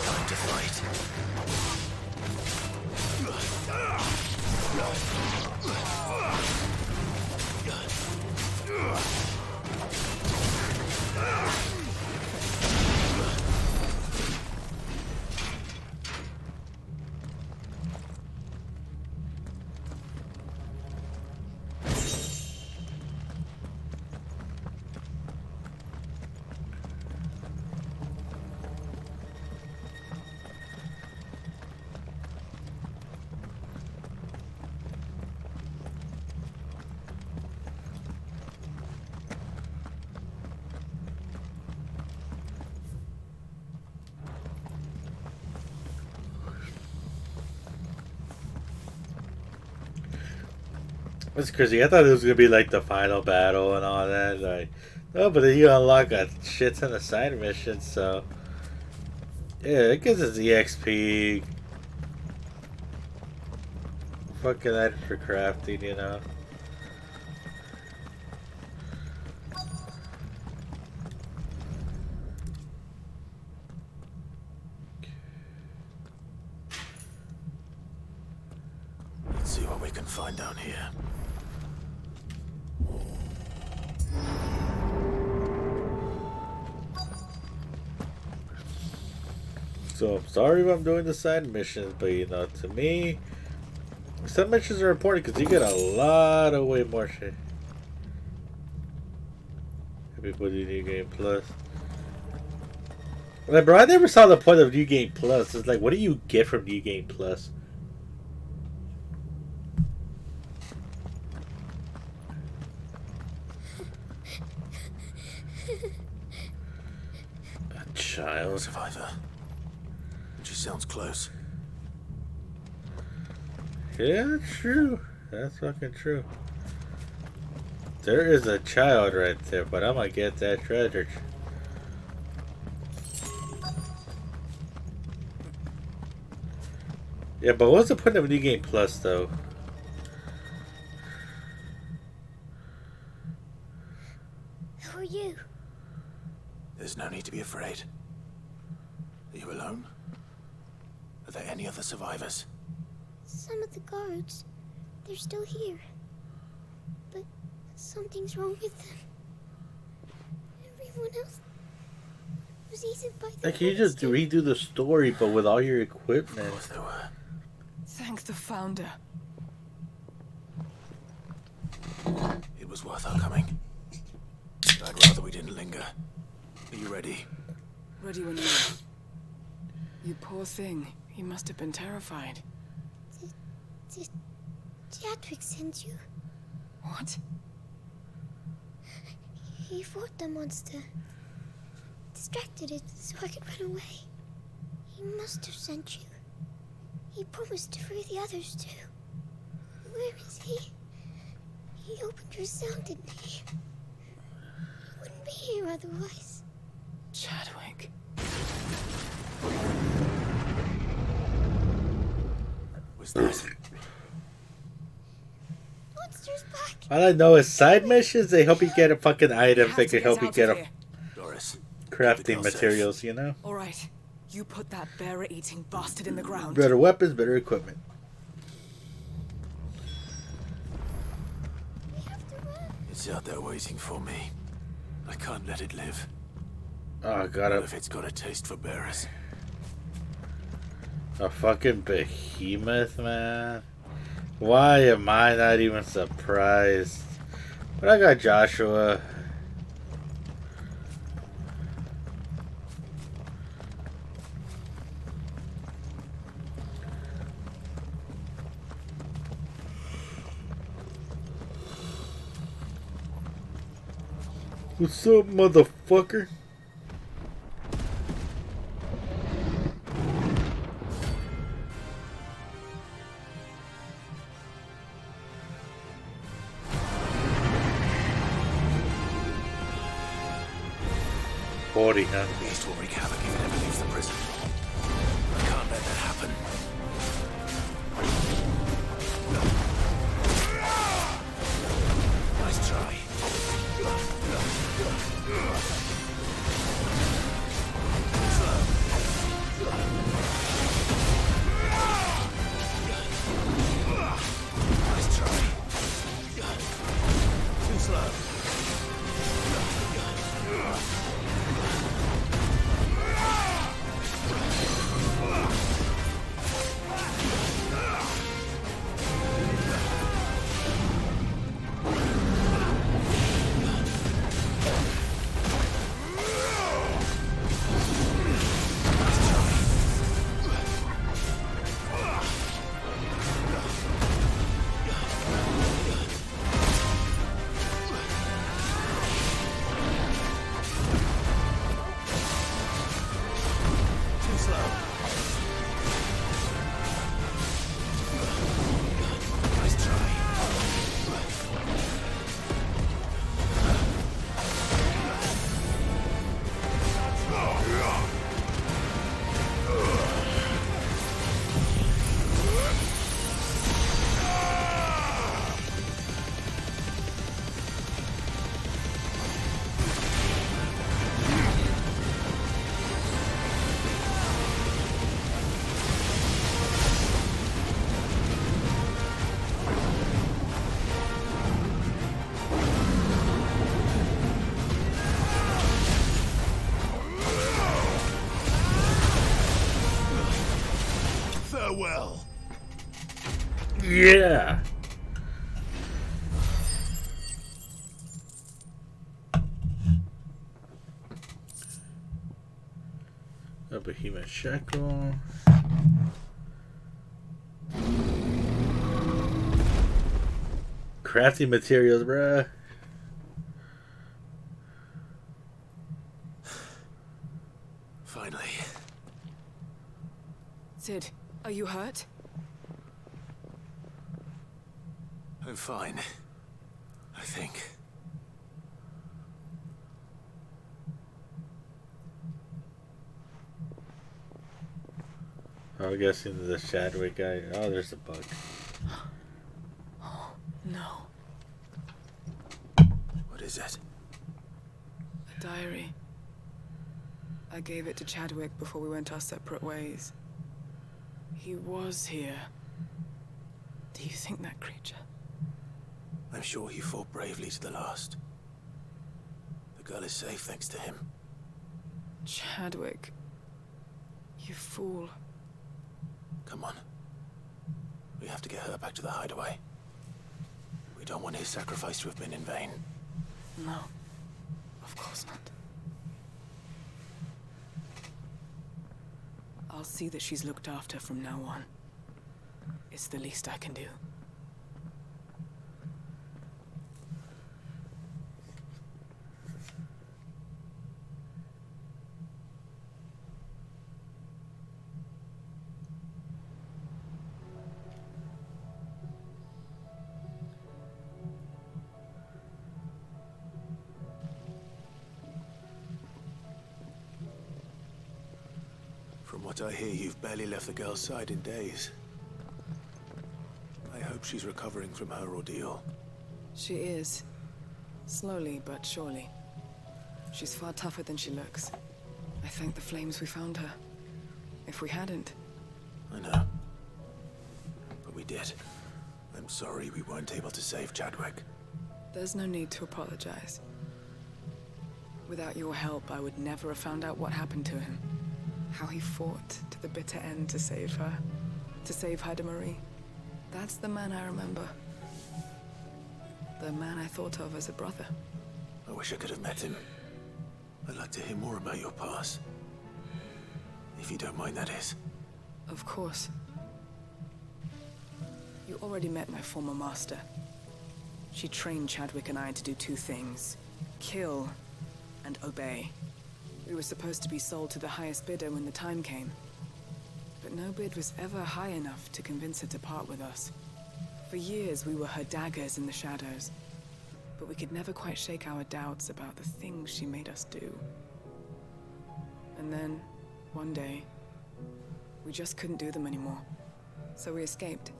Time to fight. That's crazy. I thought it was gonna be like the final battle and all that. Like, no, but then you unlock a shit ton of side missions. So yeah, it gives us EXP. Fucking that for crafting, you know. Let's see what we can find down here. So I'm sorry if I'm doing the side missions, but you know, to me, some missions are important because you get a lot of way more shit. Everybody New Game Plus. Like, bro, I never saw the point of New Game Plus. It's like, what do you get from New Game Plus? A child. Survivor. She sounds close. Yeah, true. That's fucking true. There is a child right there, but I'm gonna get that treasure. Yeah, but what's the point of New Game Plus, though? Who are you? There's no need to be afraid. Are you alone? Are there any other survivors? Some of the guards. They're still here. But something's wrong with them. Everyone else was eaten by the Like, you just redo the story, but with all your equipment. Thank the Founder. It was worth our coming. I'd rather we didn't linger. Are you ready? Ready when you are. You poor thing. He must have been terrified. Did Jadwick send you? What? He fought the monster. Distracted it so I could run away. He must have sent you. He promised to free the others too. Where is he? He opened your cell, didn't he? He wouldn't be here otherwise. Chadwick. Was that? Monster's back. All I know is side missions, they help you get a fucking items. They can help you get a Doris, crafting materials, you know? All right. You put that bearer-eating bastard in the ground. Better weapons, better equipment. It's out there waiting for me. I can't let it live. Oh, God. Not if it's got a taste for bearers. A fucking behemoth, man. Why am I not even surprised? But I got Joshua. What's up, motherfucker? Body, huh? Beast will wreak havoc if it ever leaves the prison. I can't let that happen. Nice try. Nice try. Too slow. Farewell. Yeah. A behemoth shackle. Crafting materials, bruh. Finally. Sid, are you hurt? I'm fine. I think. I'm guessing the Chadwick guy. Oh, there's a bug. No. What is it? A diary. I gave it to Chadwick before we went our separate ways. He was here. Do you think that creature? I'm sure he fought bravely to the last. The girl is safe thanks to him. Chadwick. You fool. Come on. We have to get her back to the hideaway. We don't want his sacrifice to have been in vain. No. Of course not. I'll see that she's looked after from now on. It's the least I can do. From what I hear, you've barely left the girl's side in days. I hope she's recovering from her ordeal. She is. Slowly but surely. She's far tougher than she looks. I thank the flames we found her. If we hadn't... I know. But we did. I'm sorry we weren't able to save Chadwick. There's no need to apologize. Without your help, I would never have found out what happened to him. How he fought to the bitter end to save her. To save Haida Marie. That's the man I remember. The man I thought of as a brother. I wish I could have met him. I'd like to hear more about your past. If you don't mind, that is. Of course. You already met my former master. She trained Chadwick and I to do two things. Kill and obey. We were supposed to be sold to the highest bidder when the time came. But no bid was ever high enough to convince her to part with us. For years, we were her daggers in the shadows. But we could never quite shake our doubts about the things she made us do. And then, one day, we just couldn't do them anymore. So we escaped.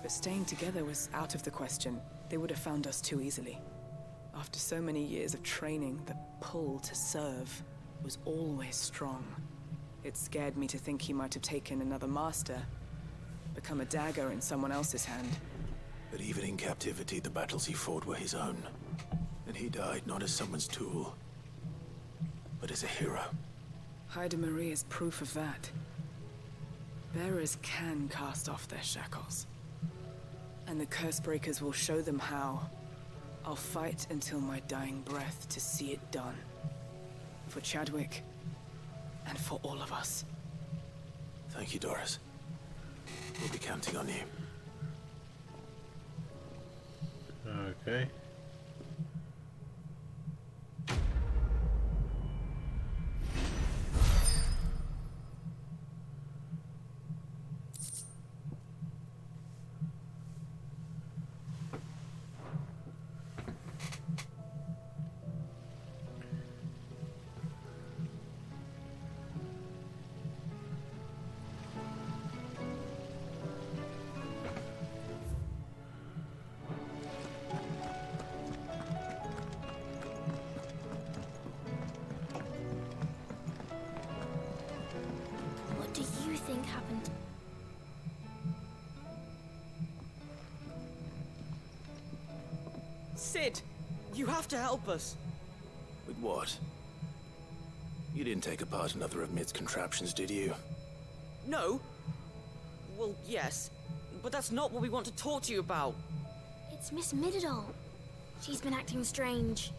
But staying together was out of the question. They would have found us too easily. After so many years of training, the pull to serve was always strong. It scared me to think he might have taken another master, become a dagger in someone else's hand. But even in captivity, the battles he fought were his own. And he died not as someone's tool, but as a hero. Haida Marie is proof of that. Bearers can cast off their shackles. And the Cursebreakers will show them how. I'll fight until my dying breath to see it done. For Chadwick, and for all of us. Thank you, Doris. We'll be counting on you. Okay. What do you think happened? Sid, you have to help us. With what? You didn't take apart another of Mid's contraptions, did you? No. Well, yes. But that's not what we want to talk to you about. It's Miss Mididol. She's been acting strange.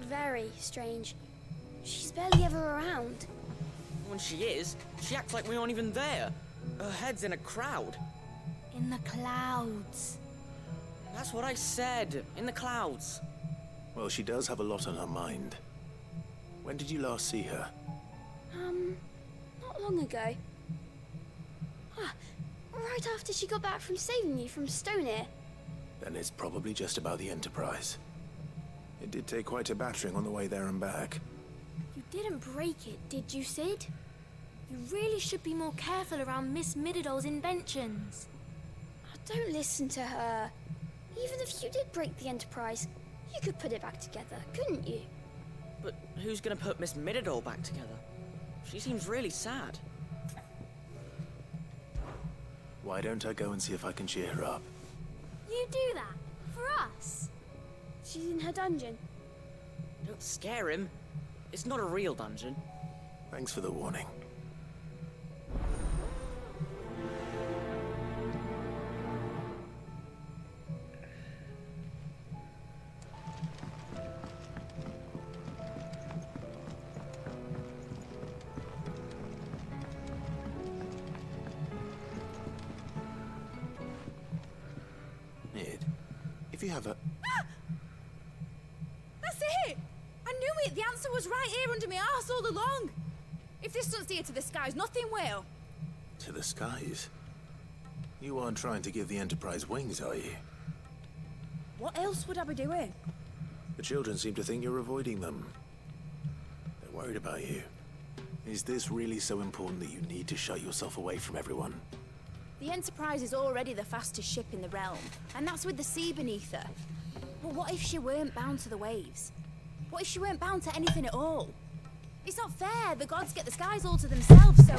Very strange. She's barely ever around. When she is, she acts like we aren't even there. Her head's in a crowd. In the clouds. That's what I said. In the clouds. Well, she does have a lot on her mind. When did you last see her? Not long ago. Right after she got back from saving you from Stoneir. Then it's probably just about the Enterprise. It did take quite a battering on the way there and back. You didn't break it, did you, Sid? You really should be more careful around Miss Mididol's inventions. Oh, don't listen to her. Even if you did break the Enterprise, you could put it back together, couldn't you? But who's gonna put Miss Mididol back together? She seems really sad. Why don't I go and see if I can cheer her up? You do that? For us? She's in her dungeon. Don't scare him. It's not a real dungeon. Thanks for the warning. Ned, if you have a... That's it! I knew it! The answer was right here under my arse all along! If this doesn't steer to the skies, nothing will! To the skies? You aren't trying to give the Enterprise wings, are you? What else would I be doing? The children seem to think you're avoiding them. They're worried about you. Is this really so important that you need to shut yourself away from everyone? The Enterprise is already the fastest ship in the realm, and that's with the sea beneath her. But what if she weren't bound to the waves? What if she weren't bound to anything at all? It's not fair. The gods get the skies all to themselves, so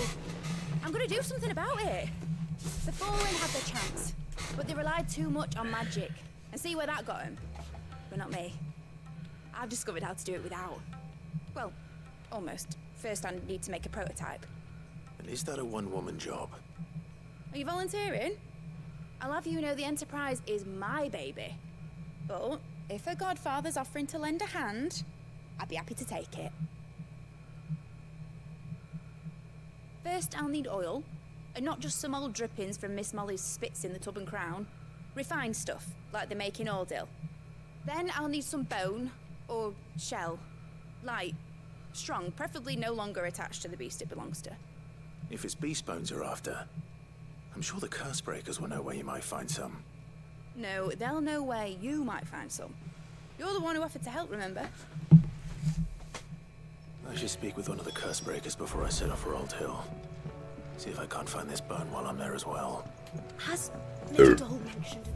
I'm gonna do something about it. The Fallen had their chance, but they relied too much on magic. And see where that got them? But not me. I've discovered how to do it without. Well, almost. First I need to make a prototype. And is that a one-woman job? Are you volunteering? I'll have you know the Enterprise is my baby. But if a godfather's offering to lend a hand, I'd be happy to take it. First, I'll need oil, and not just some old drippings from Miss Molly's spits in the Tub and Crown. Refined stuff, like they make in Ordil. Then I'll need some bone, or shell. Light. Strong. Preferably no longer attached to the beast it belongs to. If it's beast bones you're after, I'm sure the curse breakers will know where you might find some. No, they'll know where you might find some. You're the one who offered to help, remember? I should speak with one of the curse breakers before I set off for Old Hill. See if I can't find this bone while I'm there as well. Has Little Doll mentioned it?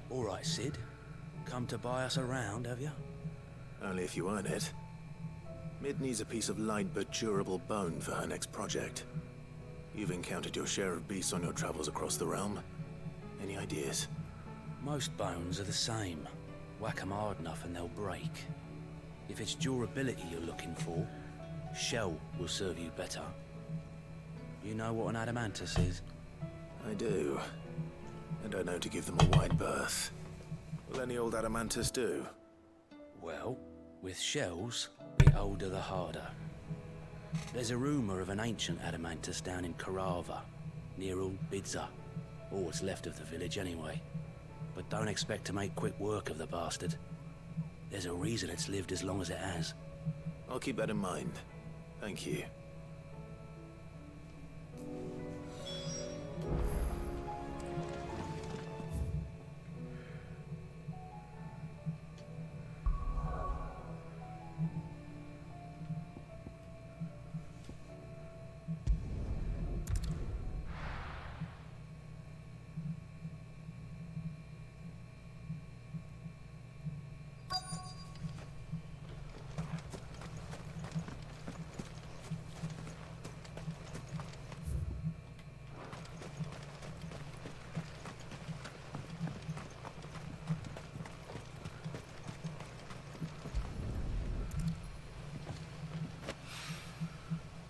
All right, Sid. Come to buy us around, have you? Only if you earn it. Mid needs a piece of light but durable bone for her next project. You've encountered your share of beasts on your travels across the realm. Any ideas? Most bones are the same. Whack 'em hard enough and they'll break. If it's durability you're looking for, shell will serve you better. You know what an adamantus is? I do. And I know to give them a wide berth. Will any old adamantus do? Well, with shells, the older the harder. There's a rumour of an ancient adamantus down in Karava, near Ultima, or what's left of the village anyway. But don't expect to make quick work of the bastard. There's a reason it's lived as long as it has. I'll keep that in mind. Thank you.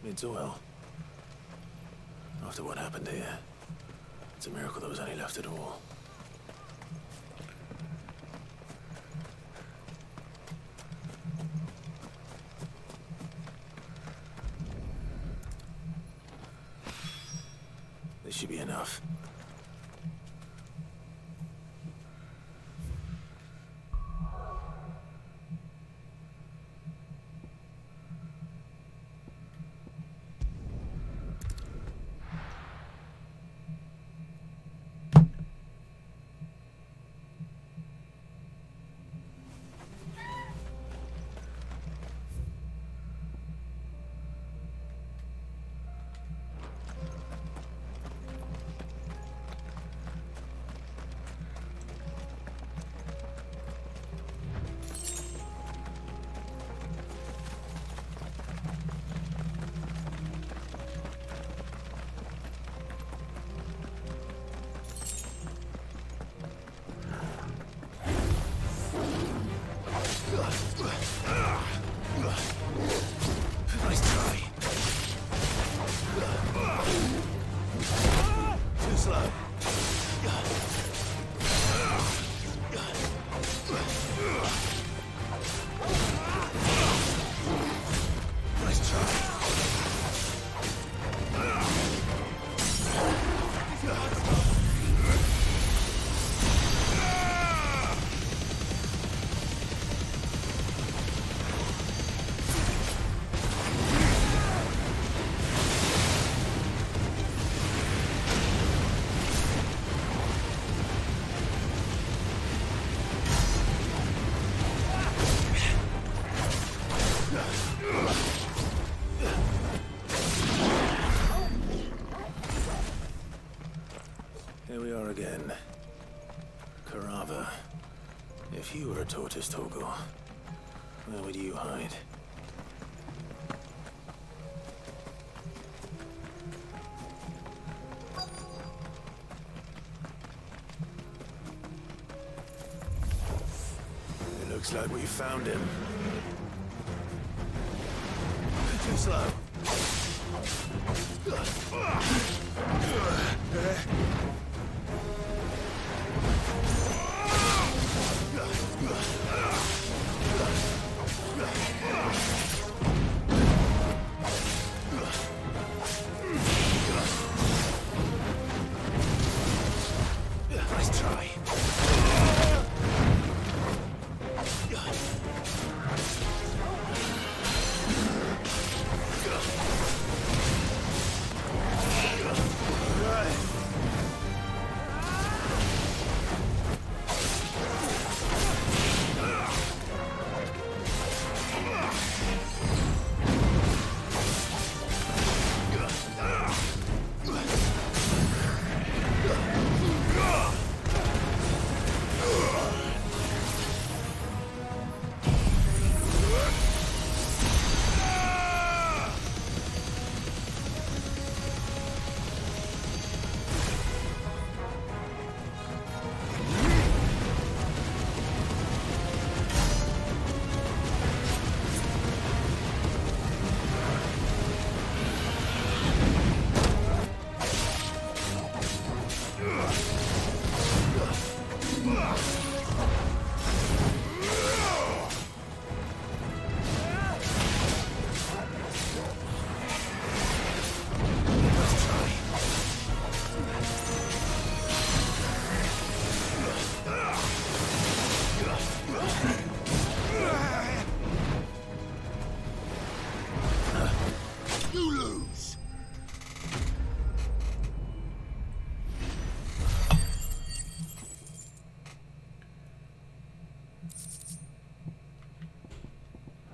Mid's oil. After what happened here, it's a miracle there was any left at all. This should be enough. Nice try. Too slow. Nice try. Here we are again. Karava. If you were a tortoise, Torgor, where would you hide? It looks like we found him. Too slow.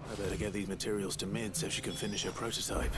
I better get these materials to Mid so she can finish her prototype.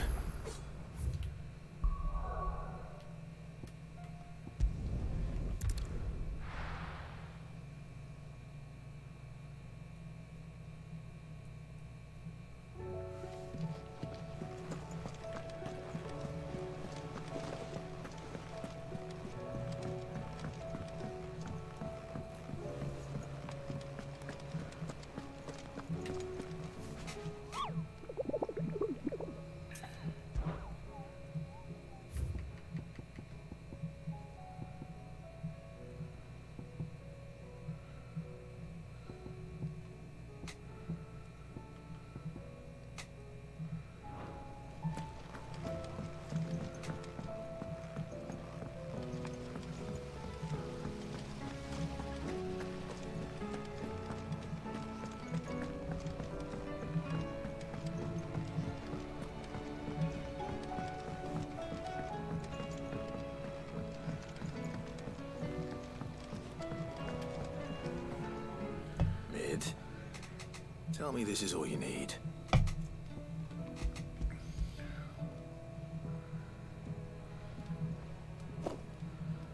Tell me this is all you need.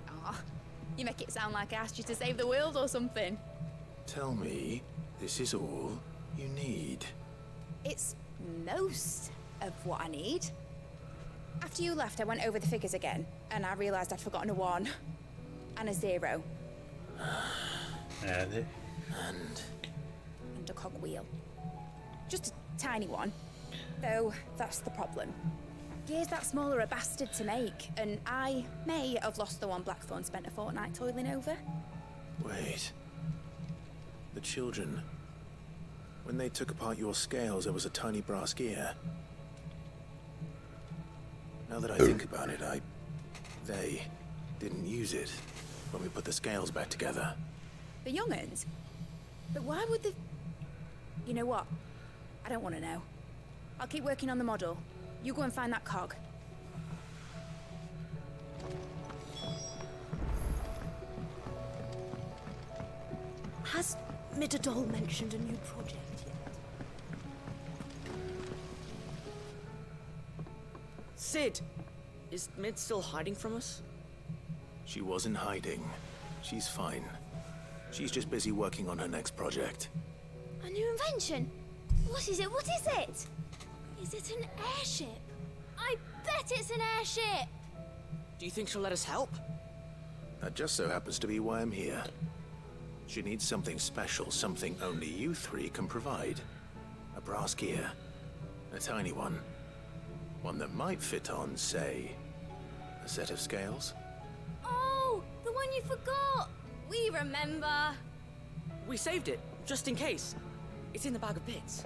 Aw, you make it sound like I asked you to save the world or something. Tell me this is all you need. It's most of what I need. After you left, I went over the figures again, and I realized I'd forgotten a 1 and a 0. And a cogwheel. Just a tiny one. Though, that's the problem. Gears that small are a bastard to make, and I may have lost the one Blackthorn spent a fortnight toiling over. Wait. The children. When they took apart your scales, there was a tiny brass gear. Now that I think about it, they didn't use it when we put the scales back together. The young'uns? But why would they... You know what? I don't want to know. I'll keep working on the model. You go and find that cog. Has Midadol mentioned a new project yet? Sid! Is Mid still hiding from us? She wasn't hiding. She's fine. She's just busy working on her next project. A new invention? What is it? What is it? Is it an airship? I bet it's an airship! Do you think she'll let us help? That just so happens to be why I'm here. She needs something special, something only you three can provide. A brass gear. A tiny one. One that might fit on, say, a set of scales. Oh, the one you forgot! We remember! We saved it, just in case. It's in the bag of bits.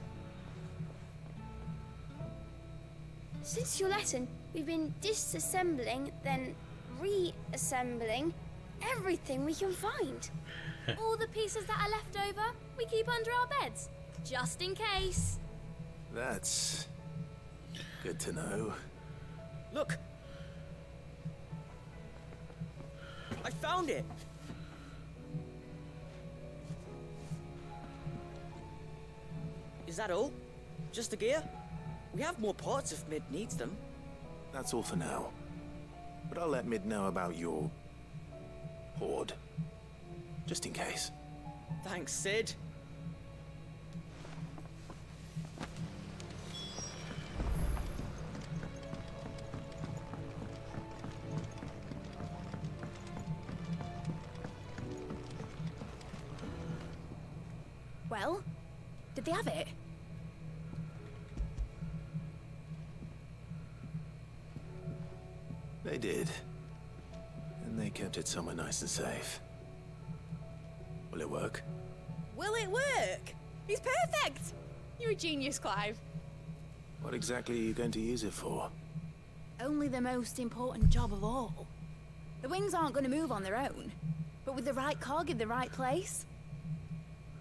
Since your lesson, we've been disassembling, then reassembling everything we can find. All the pieces that are left over, we keep under our beds, just in case. That's good to know. Look! I found it! Is that all? Just the gear? We have more parts if Mid needs them. That's all for now. But I'll let Mid know about your hoard. Just in case. Thanks, Sid. Well, did they have it? They did. And they kept it somewhere nice and safe. Will it work? Will it work? He's perfect! You're a genius, Clive. What exactly are you going to use it for? Only the most important job of all. The wings aren't going to move on their own, but with the right cog in the right place,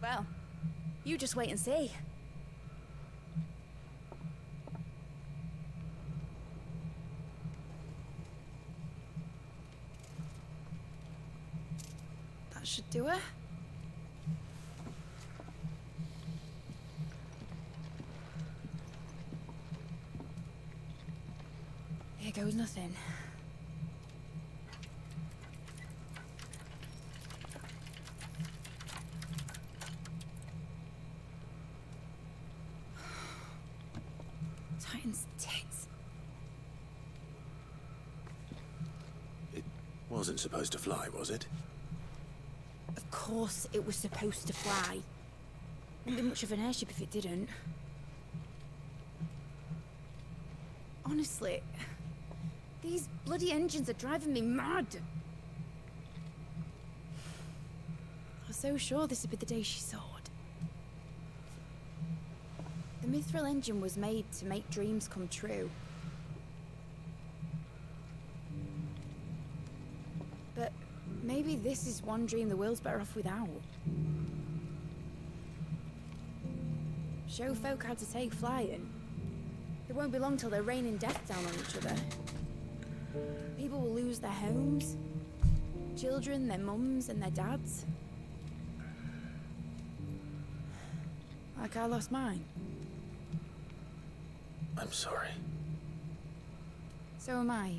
well, you just wait and see. That should do it. Here goes nothing. Titan's tits. It wasn't supposed to fly, was it? Of course it was supposed to fly. Wouldn't be much of an airship if it didn't. Honestly, these bloody engines are driving me mad. I was so sure this would be the day she soared. The Mithril engine was made to make dreams come true. But maybe this is one dream the world's better off without. Show folk how to take flying. It won't be long till they're raining death down on each other. People will lose their homes, children, their mums and their dads. Like I lost mine. I'm sorry. So am I,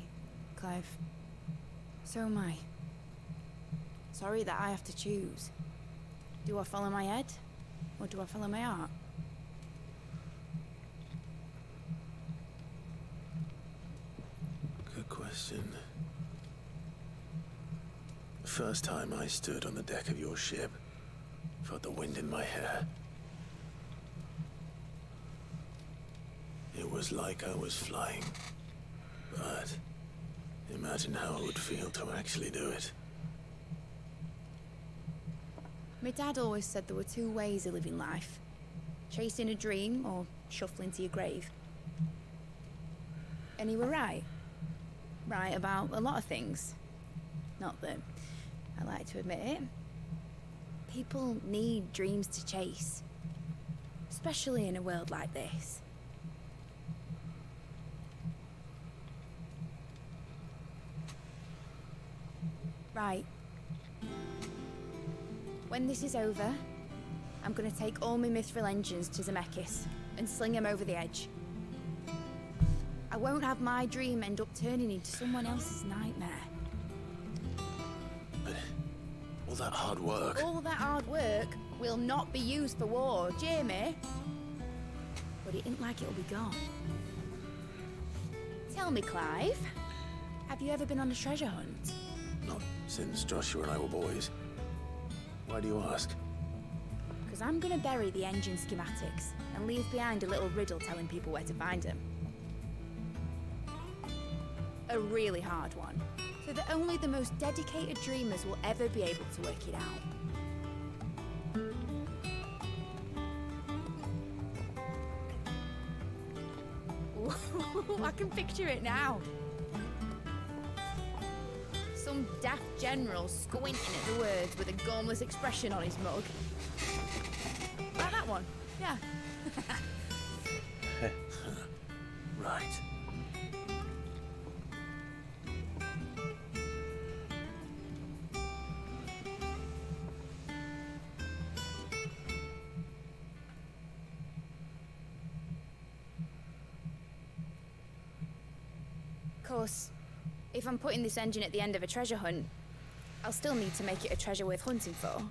Clive. So am I. Sorry that I have to choose. Do I follow my head, or do I follow my heart? Good question. The first time I stood on the deck of your ship, felt the wind in my hair. It was like I was flying. But imagine how it would feel to actually do it. My dad always said there were two ways of living life. Chasing a dream or shuffling to your grave. And he were right. Right about a lot of things. Not that I like to admit it. People need dreams to chase. Especially in a world like this. Right. When this is over, I'm gonna take all my Mithril engines to Zemeckis and sling them over the edge. I won't have my dream end up turning into someone else's nightmare. But all that hard work... All that hard work will not be used for war, Jamie. But it ain't like it'll be gone. Tell me, Clive, have you ever been on a treasure hunt? Not since Joshua and I were boys. Why do you ask? Because I'm gonna bury the engine schematics and leave behind a little riddle telling people where to find them. A really hard one, so that only the most dedicated dreamers will ever be able to work it out. I can picture it now. Some daft general squinting at the words with a gormless expression on his mug. Like that one, yeah. Right. Of course, if I'm putting this engine at the end of a treasure hunt, I'll still need to make it a treasure worth hunting for.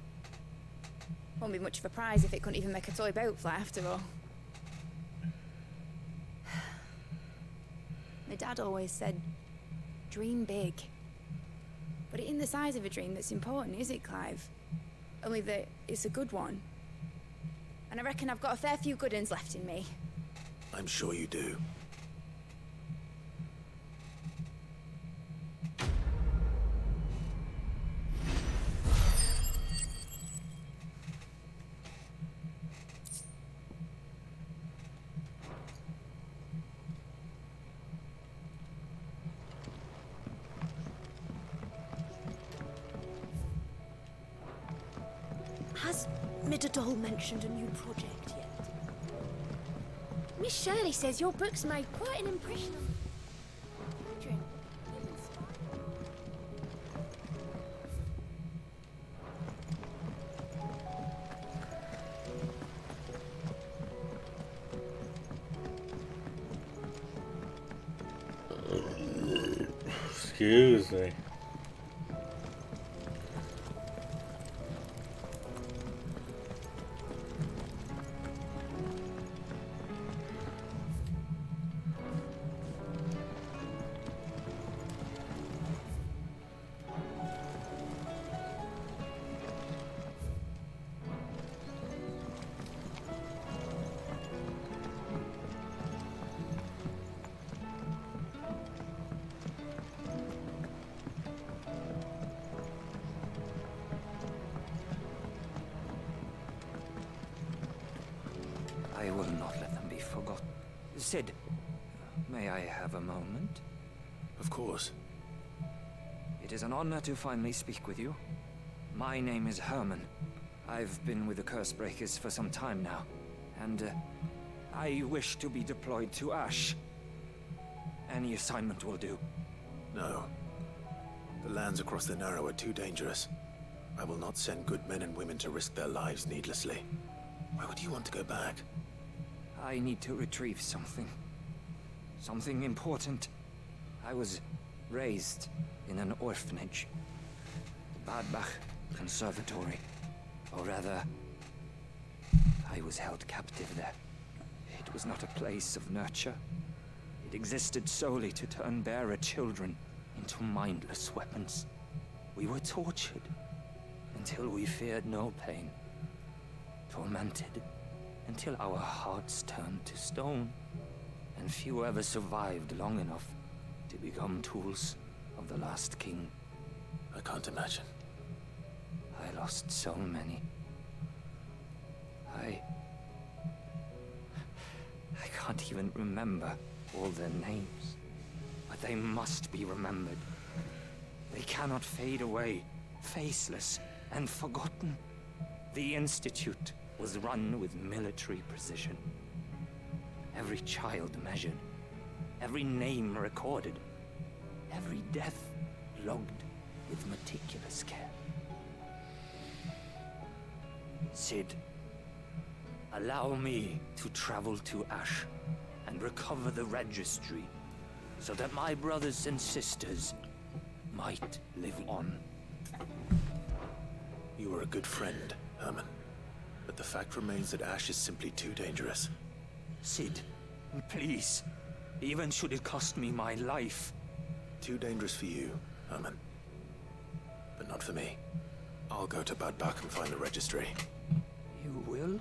Won't be much of a prize if it couldn't even make a toy boat fly after all. My dad always said, dream big. But it ain't the size of a dream that's important, is it, Clive? Only that it's a good one. And I reckon I've got a fair few good uns left in me. I'm sure you do. Has Midadol mentioned a new project yet? Miss Shirley says your books made quite an impression on... Drink. Excuse me. I will not let them be forgotten. Sid, may I have a moment? Of course. It is an honor to finally speak with you. My name is Herman. I've been with the Cursebreakers for some time now, and I wish to be deployed to Ash. Any assignment will do. No. The lands across the Narrow are too dangerous. I will not send good men and women to risk their lives needlessly. Why would you want to go back? I need to retrieve something. Something important. I was raised in an orphanage. The Badbach Conservatory. Or rather, I was held captive there. It was not a place of nurture. It existed solely to turn bearer children into mindless weapons. We were tortured until we feared no pain. Tormented until our hearts turned to stone, and few ever survived long enough to become tools of the last king. I can't imagine. I lost so many. I can't even remember all their names, but they must be remembered. They cannot fade away, faceless and forgotten. The Institute was run with military precision. Every child measured, every name recorded, every death logged with meticulous care. Sid, allow me to travel to Ash and recover the registry so that my brothers and sisters might live on. You were a good friend, Herman. But the fact remains that Ash is simply too dangerous. Sid, please. Even should it cost me my life. Too dangerous for you, Herman. But not for me. I'll go to Badbach and find the registry. You will?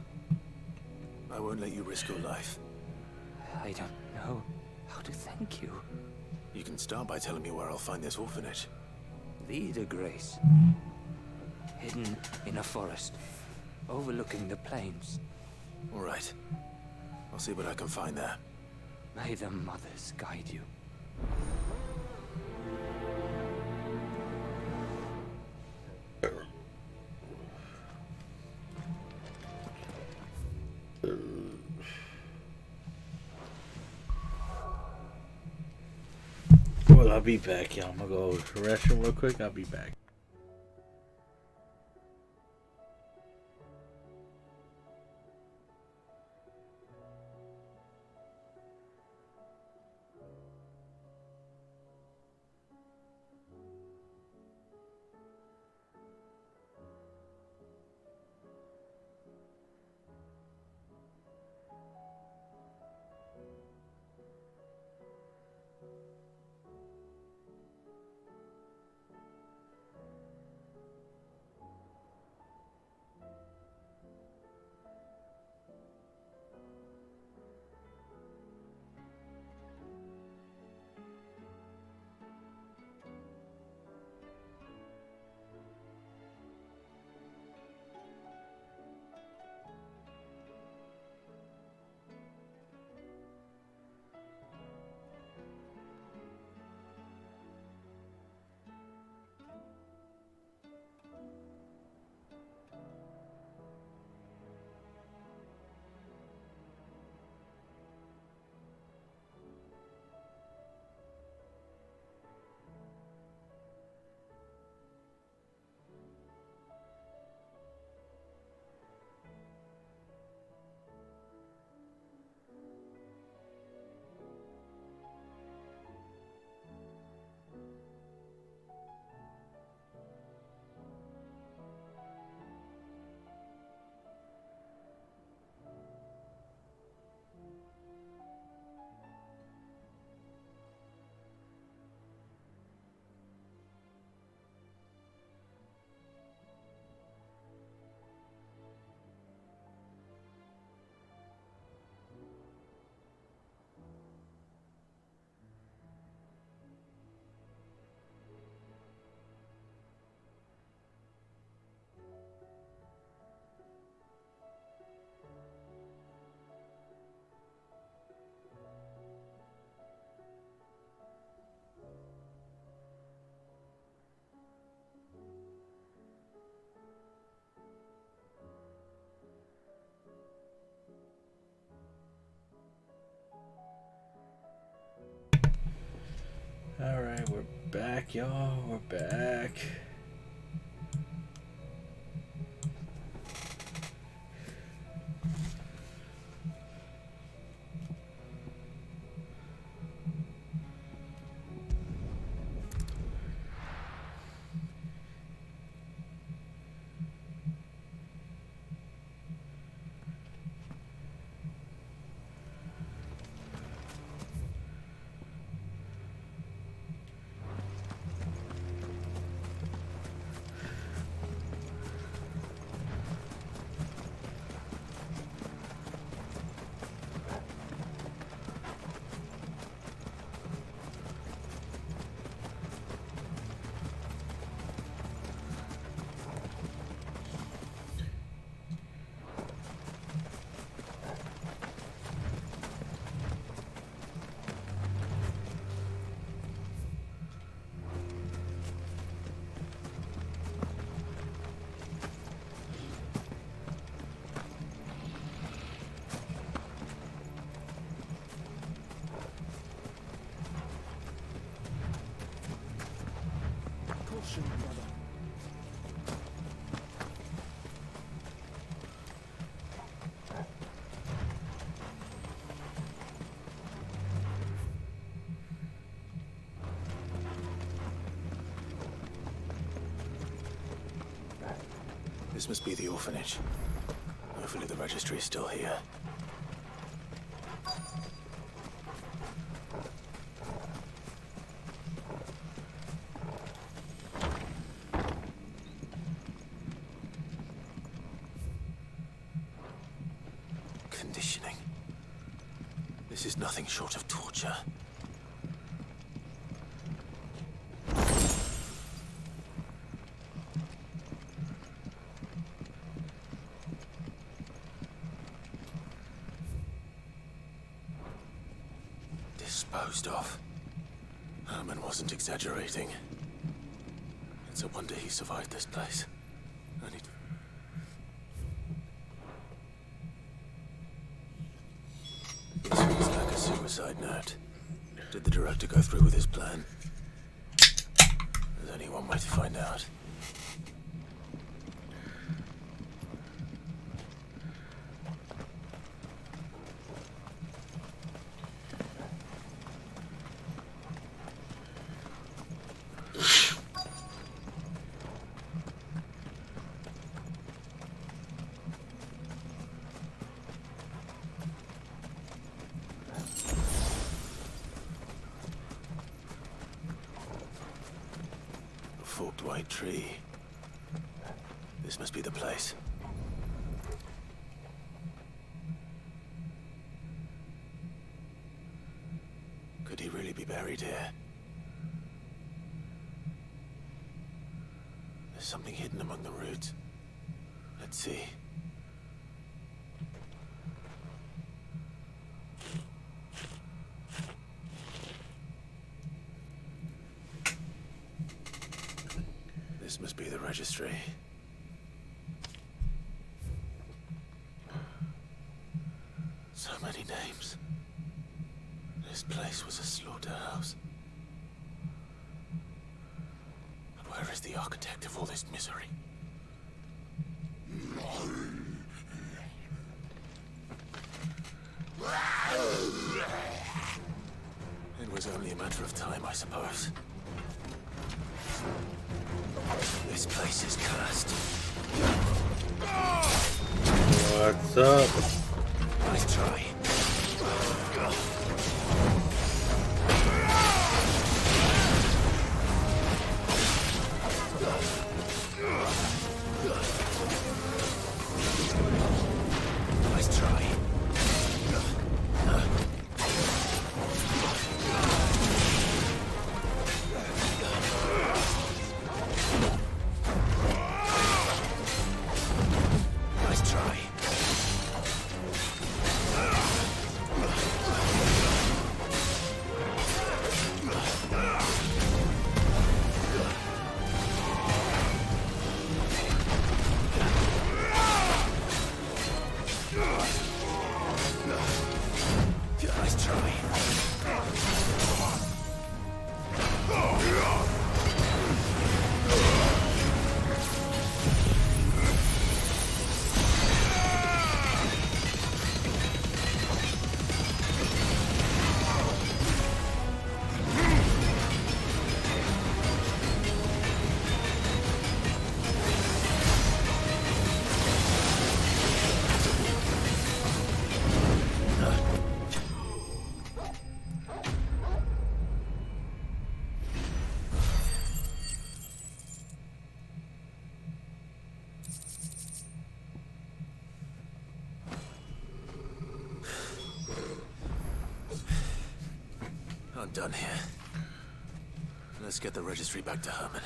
I won't let you risk your life. I don't know how to thank you. You can start by telling me where I'll find this orphanage. The Grace. Hidden in a forest, overlooking the plains. All right. I'll see what I can find there. May the mothers guide you. Well, I'll be back, y'all. I'm gonna go to the restroom real quick. I'll be back. Alright, we're back, y'all. We're back. Caution, brother. This must be the orphanage. Hopefully the registry is still here. Conditioning. This is nothing short of torture. Disposed of. Herman wasn't exaggerating. It's a wonder he survived this place. I need... This reads like a suicide note. Did the director go through with his plan? There's only one way to find out. Forked white tree. This must be the place. Could he really be buried here? There's something hidden among the roots. Let's see. This must be the registry. So many names. This place was a slaughterhouse. But where is the architect of all this misery? It was only a matter of time, I suppose. This place is cursed. What's up? Nice try. Nice try. Nice try. I'm done here. Let's get the registry back to Herman.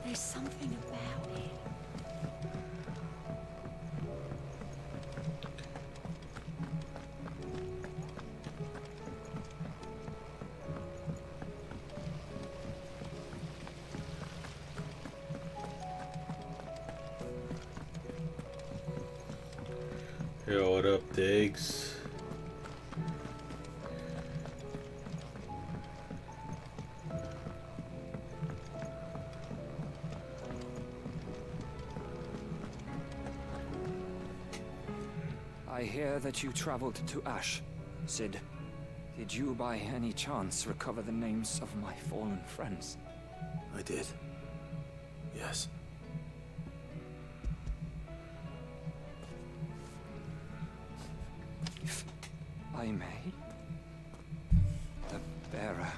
There's something about it. Yo, what up, Diggs? I hear that you traveled to Ash, Sid. Did you by any chance recover the names of my fallen friends? I did. Yes. If I may. The bearer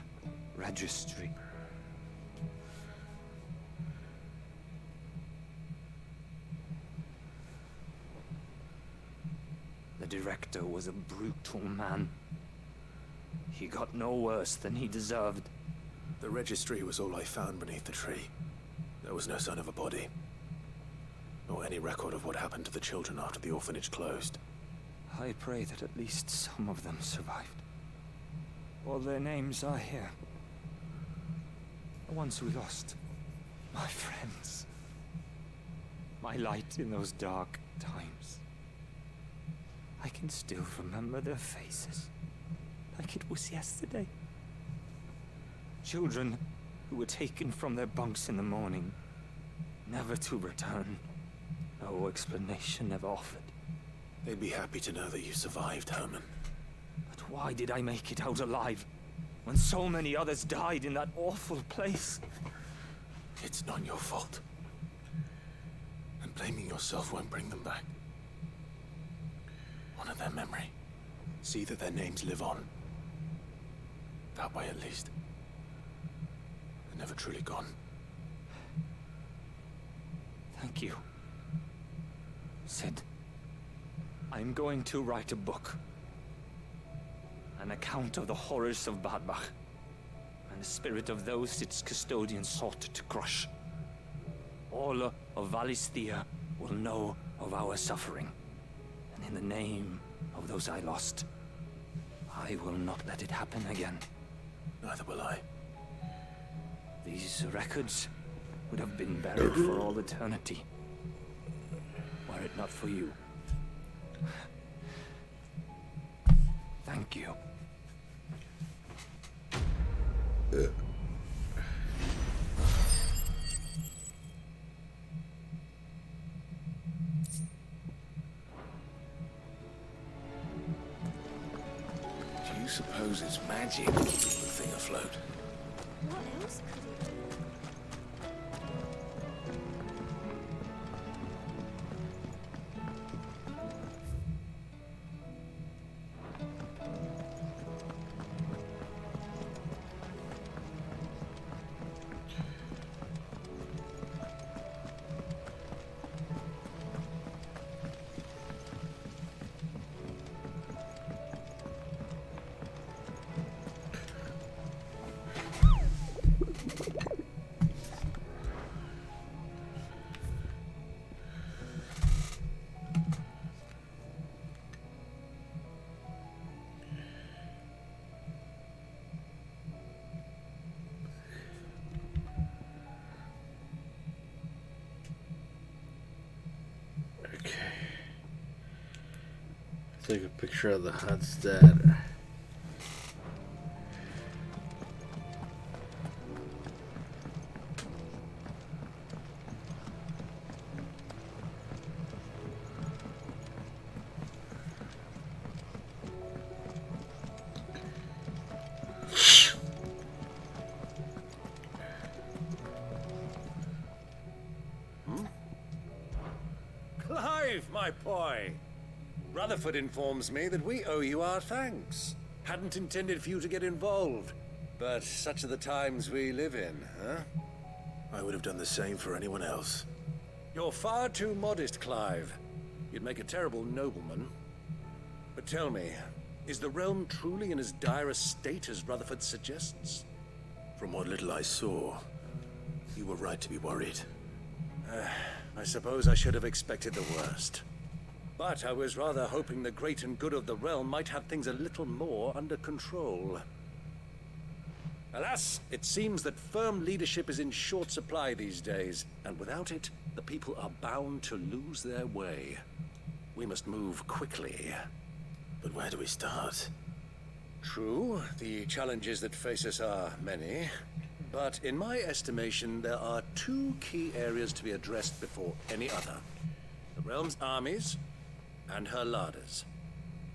registry. The director was a brutal man. He got no worse than he deserved. The registry was all I found beneath the tree. There was no sign of a body. Or any record of what happened to the children after the orphanage closed. I pray that at least some of them survived. All their names are here. The ones we lost. My friends. My light in those dark times. I can still remember their faces. Like it was yesterday. Children who were taken from their bunks in the morning. Never to return. No explanation ever offered. They'd be happy to know that you survived, Herman. But why did I make it out alive? When so many others died in that awful place? It's not your fault. And blaming yourself won't bring them back. Honor their memory. See that their names live on. That way, at least. They're never truly gone. Thank you. Sid, I'm going to write a book. An account of the horrors of Badbach, and the spirit of those its custodians sought to crush. All of Valisthea will know of our suffering, and in the name of those I lost, I will not let it happen again. Neither will I. These records would have been buried for all eternity, were it not for you. Thank you. Do you suppose it's magic keeping the thing afloat? What else could it be? Take a picture of the Hunstead. Clive, my boy. Rutherford informs me that we owe you our thanks. Hadn't intended for you to get involved, but such are the times we live in, huh? I would have done the same for anyone else. You're far too modest, Clive. You'd make a terrible nobleman. But tell me, is the realm truly in as dire a state as Rutherford suggests? From what little I saw, you were right to be worried. I suppose I should have expected the worst. But I was rather hoping the great and good of the realm might have things a little more under control. Alas, it seems that firm leadership is in short supply these days, and without it, the people are bound to lose their way. We must move quickly. But where do we start? True, the challenges that face us are many, but in my estimation, there are two key areas to be addressed before any other. The realm's armies, and her larders.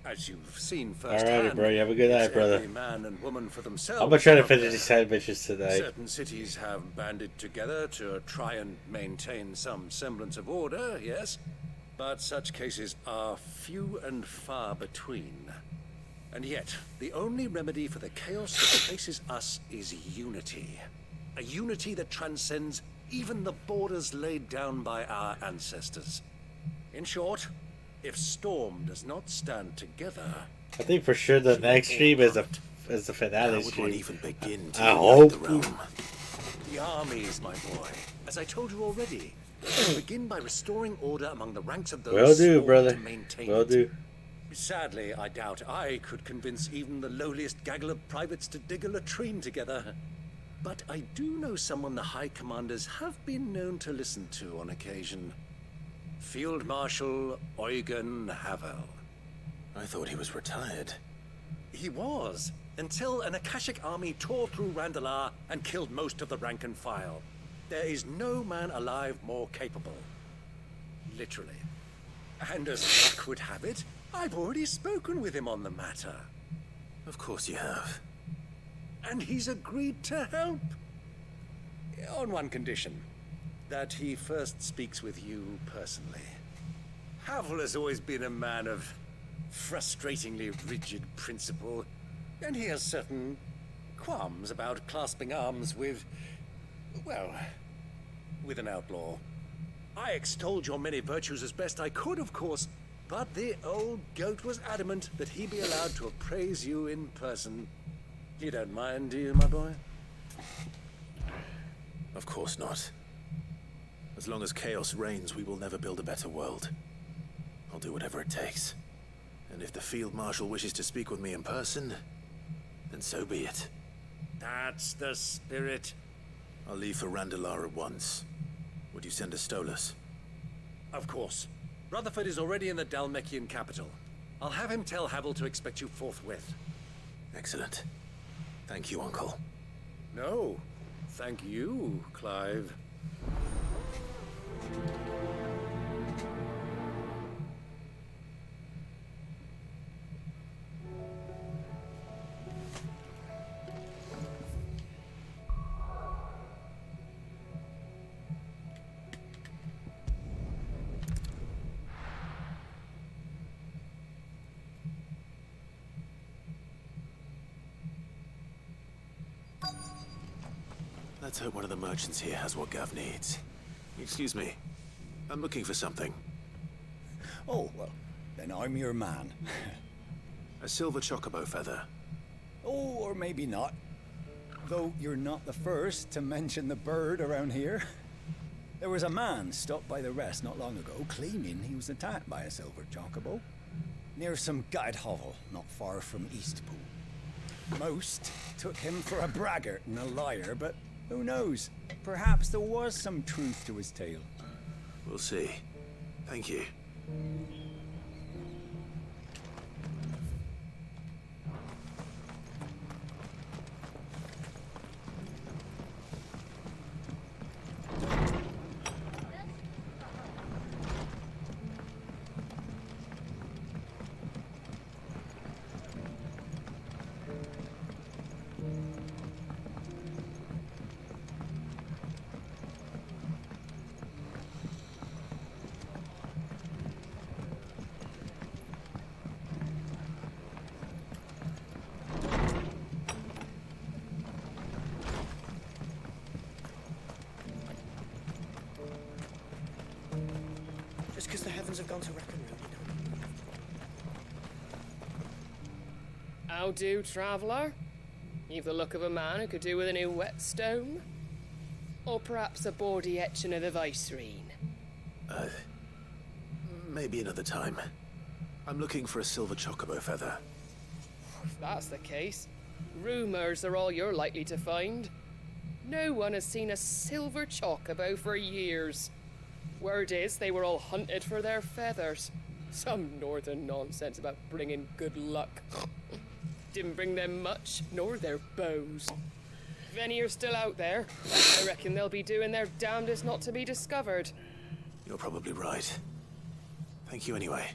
As you've seen firsthand, Alrighty, bro. You have a good night, brother. Every man and woman for themselves. I'm gonna try to finish these side bitches today. Certain cities have banded together to try and maintain some semblance of order, yes, but such cases are few and far between. And yet, the only remedy for the chaos that faces us is unity. A unity that transcends even the borders laid down by our ancestors. In short, if Storm does not stand together, I think for sure the next stream is the finale How would stream. one even begin to I unite hope. the realm? the armies, my boy, as I told you already, will begin by restoring order among the ranks of those Will do, sworn brother. to maintain Will it. do. Sadly, I doubt I could convince even the lowliest gaggle of privates to dig a latrine together. But I do know someone the High Commanders have been known to listen to on occasion. Field Marshal Eugen Havel. I thought he was retired. He was, until an Akashic army tore through Randalar and killed most of the rank and file. There is no man alive more capable. Literally. And as luck would have it, I've already spoken with him on the matter. Of course you have. And he's agreed to help. On one condition. That he first speaks with you personally. Havel has always been a man of frustratingly rigid principle, and he has certain qualms about clasping arms with, well, with an outlaw. I extolled your many virtues as best I could, of course, but the old goat was adamant that he be allowed to appraise you in person. You don't mind, do you, my boy? Of course not. As long as chaos reigns, we will never build a better world. I'll do whatever it takes. And if the Field Marshal wishes to speak with me in person, then so be it. That's the spirit. I'll leave for Randalar at once. Would you send a Stolas? Of course. Rutherford is already in the Dalmekian capital. I'll have him tell Havel to expect you forthwith. Excellent. Thank you, Uncle. No, thank you, Clive. Let's hope one of the merchants here has what Gav needs. Excuse me. I'm looking for something. Oh, well, then I'm your man. A silver chocobo feather. Oh, or maybe not. Though you're not the first to mention the bird around here. There was a man stopped by the rest not long ago, claiming he was attacked by a silver chocobo. Near some gutted hovel, not far from Eastpool. Most took him for a braggart and a liar, but who knows? Perhaps there was some truth to his tale. We'll see. Thank you. It's because the heavens have gone to wreck and ruin, you know. How do, traveller? You've the look of a man who could do with a new whetstone? Or perhaps a bawdy etching of the Vicerine? Maybe another time. I'm looking for a silver chocobo feather. If that's the case, rumours are all you're likely to find. No one has seen a silver chocobo for years. Word is they were all hunted for their feathers. Some northern nonsense about bringing good luck. Didn't bring them much, nor their bows. If any are still out there, I reckon they'll be doing their damnedest not to be discovered. You're probably right. Thank you anyway.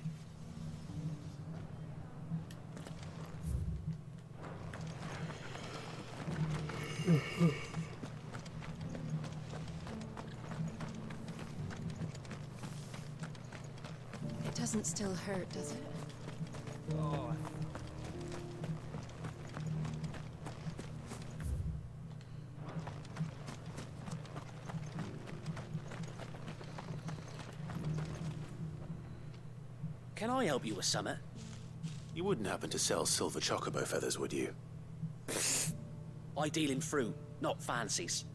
It doesn't still hurt, does it? Oh. Can I help you with something? You wouldn't happen to sell silver chocobo feathers, would you? I deal in fruit, not fancies.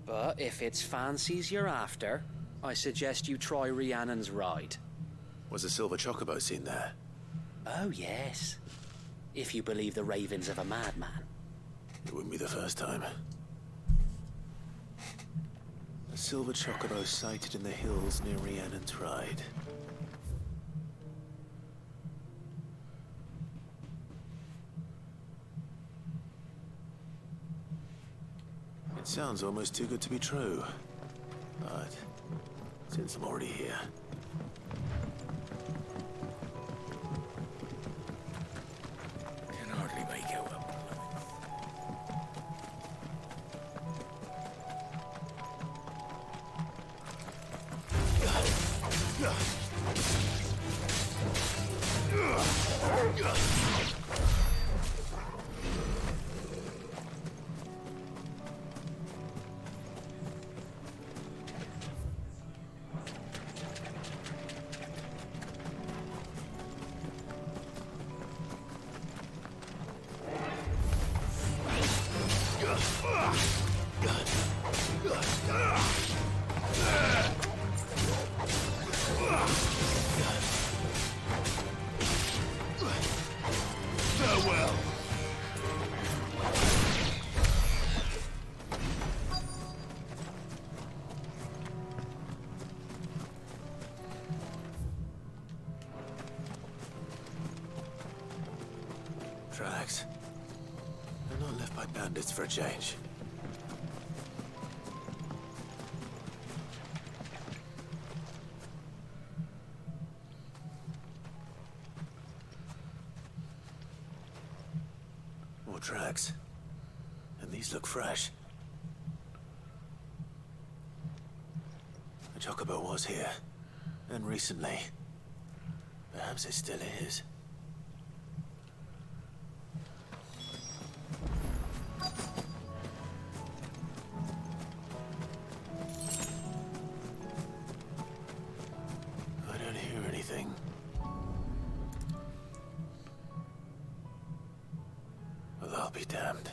But if it's fancies you're after, I suggest you try Rhiannon's ride. Was a silver chocobo seen there? Oh, yes. If you believe the ravings of a madman. It wouldn't be the first time. A silver chocobo sighted in the hills near Rhiannon's ride. It sounds almost too good to be true. But since I'm already here... Can hardly make out what Farewell. Tracks. They're not left by bandits for a change. More tracks. And these look fresh. The chocobo was here. And recently. Perhaps it still is. I don't hear anything. Well, I'll be damned.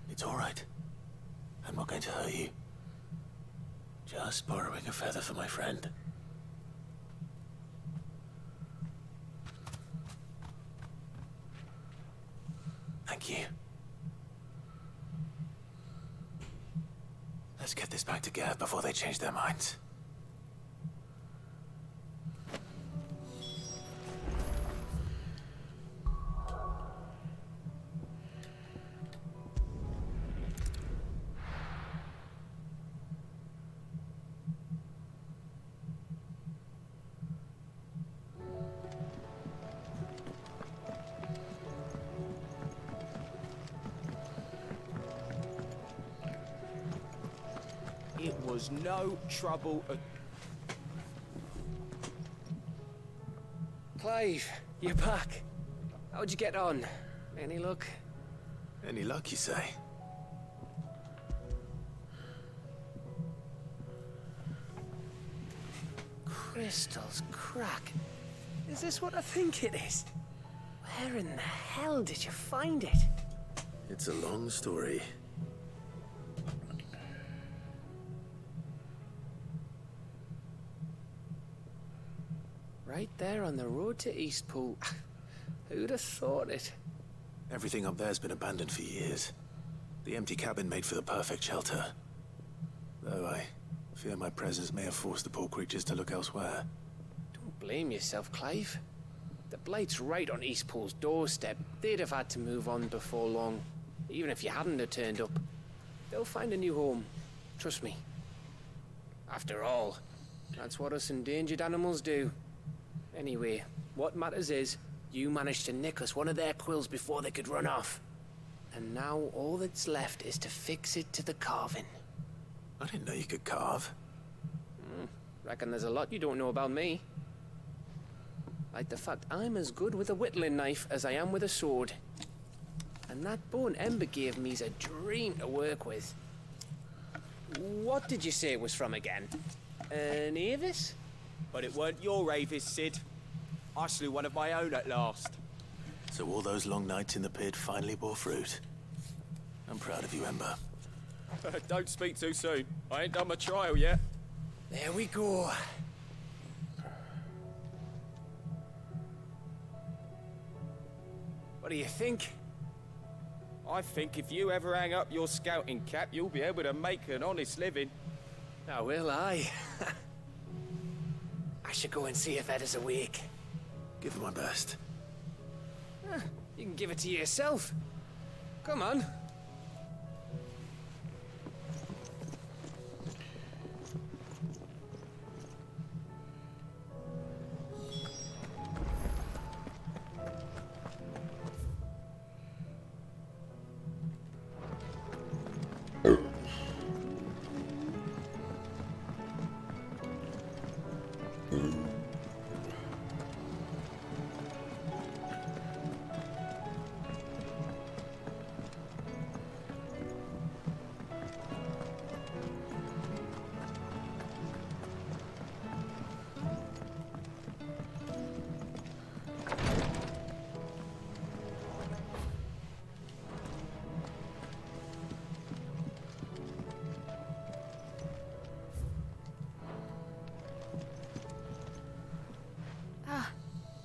It's all right. I'm not going to hurt you. Just borrowing a feather for my friend. Thank you. Let's get this back to Gav before they change their minds. It was no trouble at... Clive, you're back. How'd you get on? Any luck? Any luck, you say? Crystal's crack. Is this what I think it is? Where in the hell did you find it? It's a long story. Right there on the road to Eastpool. Who'd have thought it? Everything up there's been abandoned for years. The empty cabin made for the perfect shelter. Though I fear my presence may have forced the poor creatures to look elsewhere. Don't blame yourself, Clive. The Blight's right on Eastpool's doorstep. They'd have had to move on before long, even if you hadn't have turned up. They'll find a new home. Trust me. After all, that's what us endangered animals do. Anyway, what matters is, you managed to nick us one of their quills before they could run off. And now all that's left is to fix it to the carving. I didn't know you could carve. Reckon there's a lot you don't know about me. Like the fact I'm as good with a whittling knife as I am with a sword. And that bone Ember gave me's a dream to work with. What did you say it was from again? An Avis? But it weren't your Avis, Sid. I slew one of my own at last. So all those long nights in the pit finally bore fruit. I'm proud of you, Ember. Don't speak too soon. I ain't done my trial yet. There we go. What do you think? I think if you ever hang up your scouting cap, you'll be able to make an honest living. Now will I? I should go and see if Ed is awake. Give it my best. You can give it to yourself. Come on.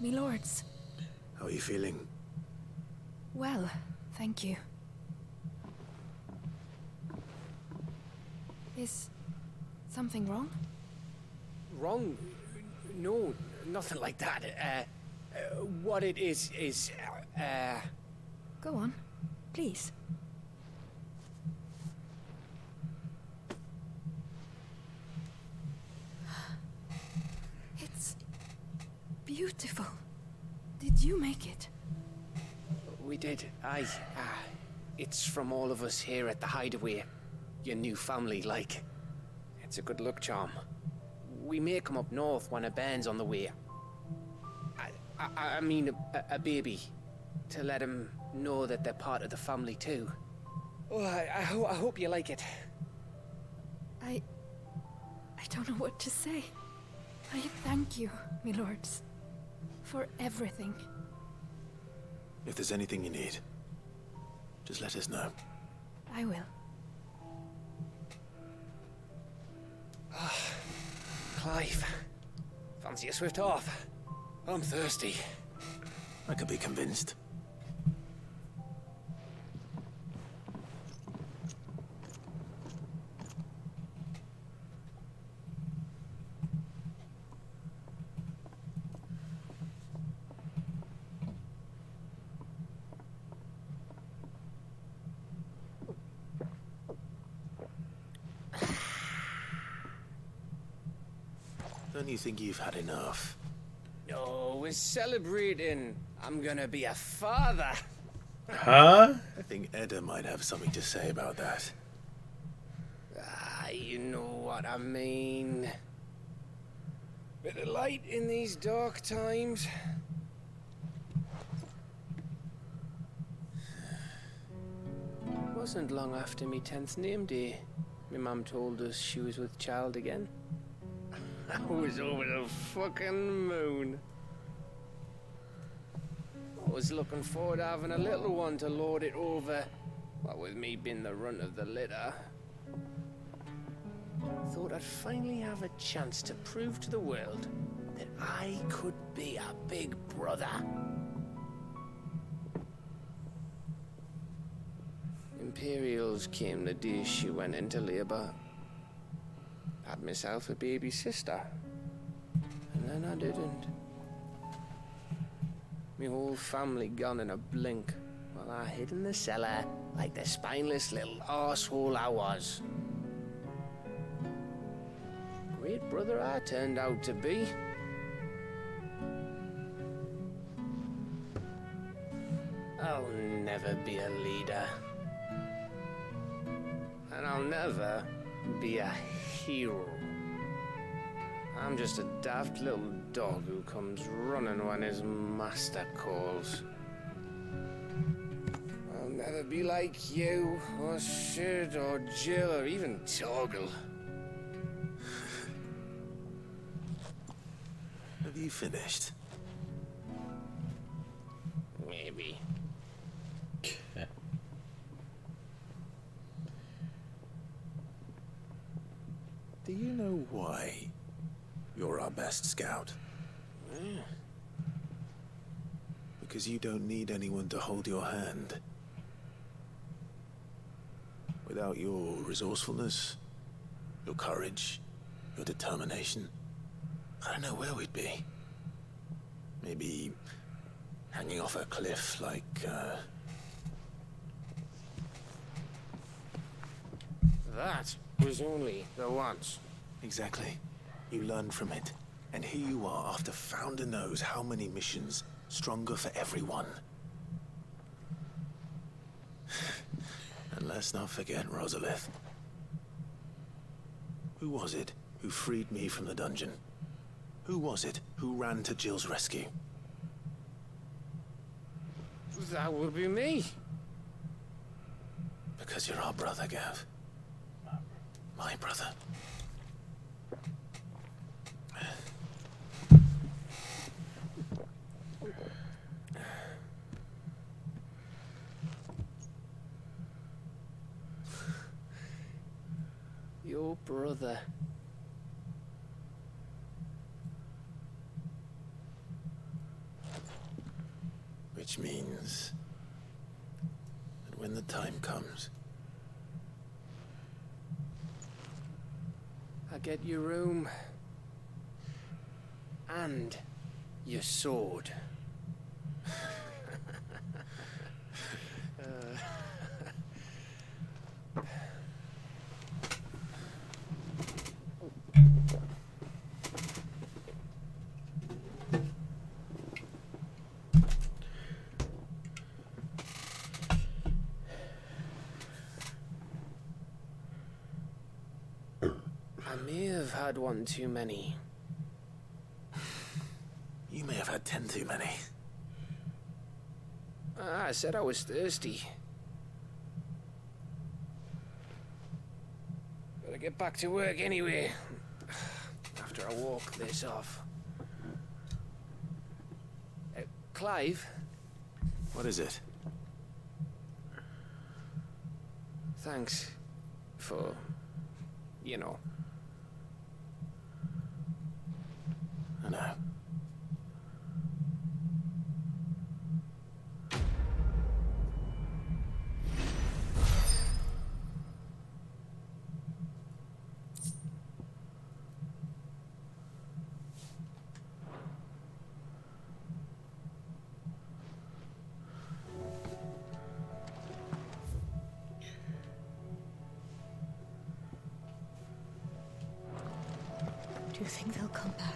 Me lords. How are you feeling? Well, thank you. Is something wrong? Wrong? No, nothing like that. What it is... Go on, please. It's beautiful. Did you make it? We did. It's from all of us here at the Hideaway. Your new family, like. It's a good luck charm. We may come up north when a band's on the way. I mean a baby. To let him know that they're part of the family too. Oh, I hope you like it. I don't know what to say. I thank you, me lords, for everything. If there's anything you need, just let us know. I will. Clive, fancy a swift off? I'm thirsty. I could be convinced. Don't you think you've had enough? No, we're celebrating. I'm gonna be a father. I think Edda might have something to say about that. You know, what I mean. Bit of light in these dark times. Wasn't long after me 10th name day. My mum told us she was with child again. I was over the fucking moon. I was looking forward to having a little one to lord it over. What with me being the runt of the litter. Thought I'd finally have a chance to prove to the world that I could be a big brother. Imperials came the day she went into labour. Had myself a baby sister. And then I didn't. My whole family gone in a blink, while I hid in the cellar like the spineless little arsehole I was. Great brother I turned out to be. I'll never be a leader. And I'll never be a hero. I'm just a daft little dog who comes running when his master calls. I'll never be like you, or Sid, or Jill, or even Torgal. Have you finished? Maybe. Do you know why you're our best scout? Yeah. Because you don't need anyone to hold your hand. Without your resourcefulness, your courage, your determination, I don't know where we'd be. Maybe hanging off a cliff like, That was only the once. Exactly. You learned from it. And here you are after Founder knows how many missions. Stronger for everyone. And let's not forget Rosalith. Who was it who freed me from the dungeon? Who was it who ran to Jill's rescue? That would be me. Because you're our brother, Gav. My brother. Your brother. Which means that when the time comes, I get your room. And your sword. I may have had one too many. You may have had 10 too many. I said I was thirsty. Gotta get back to work anyway. After I walk this off. Clive? What is it? Thanks for, you know. I know. Do you think they'll come back?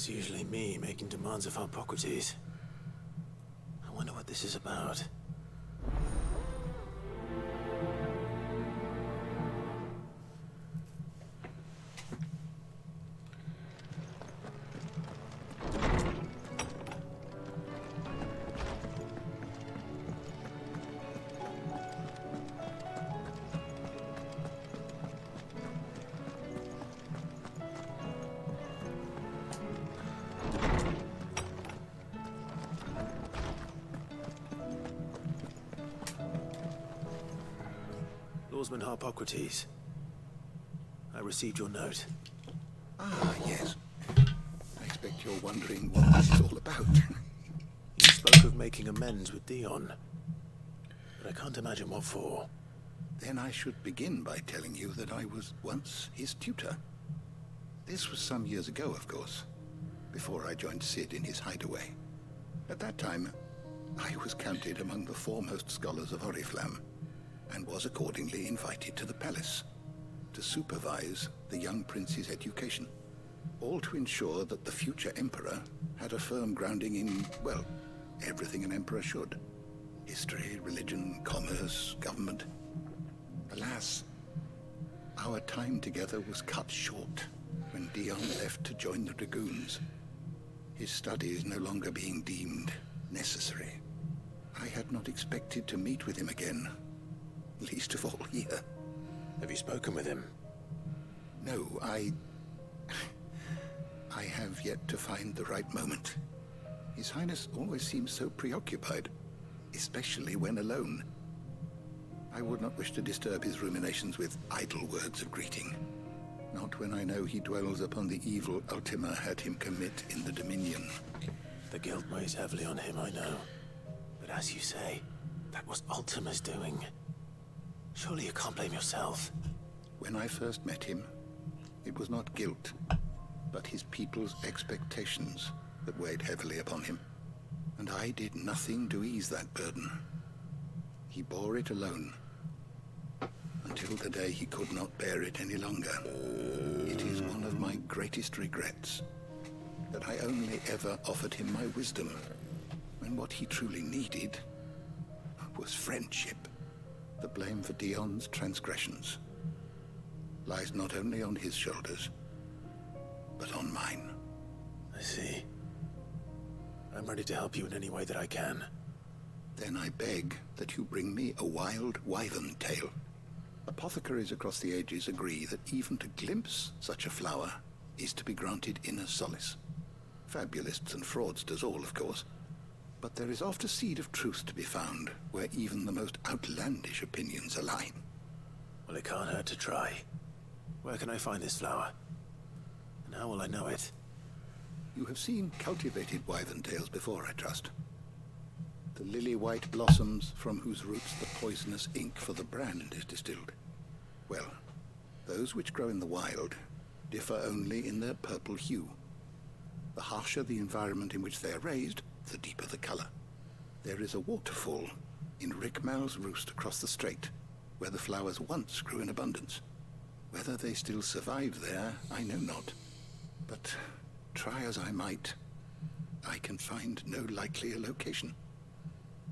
It's usually me making demands of Hippocrates. I wonder what this is about. Lawsman Hippocrates. I received your note. Ah, yes. I expect you're wondering what this is all about. You spoke of making amends with Dion, but I can't imagine what for. Then I should begin by telling you that I was once his tutor. This was some years ago, of course, before I joined Sid in his hideaway. At that time, I was counted among the foremost scholars of Oriflamme, and was accordingly invited to the palace to supervise the young prince's education, all to ensure that the future emperor had a firm grounding in, well, everything an emperor should. History, religion, commerce, government. Alas, our time together was cut short when Dion left to join the Dragoons, his studies no longer being deemed necessary. I had not expected to meet with him again, least of all here. Have you spoken with him? No, I have yet to find the right moment. His Highness always seems so preoccupied, especially when alone. I would not wish to disturb his ruminations with idle words of greeting. Not when I know he dwells upon the evil Ultima had him commit in the Dominion. The guilt weighs heavily on him, I know. But as you say, that was Ultima's doing. Surely you can't blame yourself. When I first met him, it was not guilt, but his people's expectations that weighed heavily upon him. And I did nothing to ease that burden. He bore it alone, until the day he could not bear it any longer. It is one of my greatest regrets that I only ever offered him my wisdom, when what he truly needed was friendship. The blame for Dion's transgressions lies not only on his shoulders, but on mine. I see. I'm ready to help you in any way that I can. Then I beg that you bring me a wild wyvern tail. Apothecaries across the ages agree that even to glimpse such a flower is to be granted inner solace. Fabulists and fraudsters all, of course. But there is oft a seed of truth to be found where even the most outlandish opinions align. Well, it can't hurt to try. Where can I find this flower? And how will I know it? You have seen cultivated wyvern tails before, I trust. The lily-white blossoms from whose roots the poisonous ink for the brand is distilled. Well, those which grow in the wild differ only in their purple hue. The harsher the environment in which they are raised, the deeper the color. There is a waterfall in Rickmal's roost across the strait, where the flowers once grew in abundance. Whether they still survive there, I know not. But try as I might, I can find no likelier location.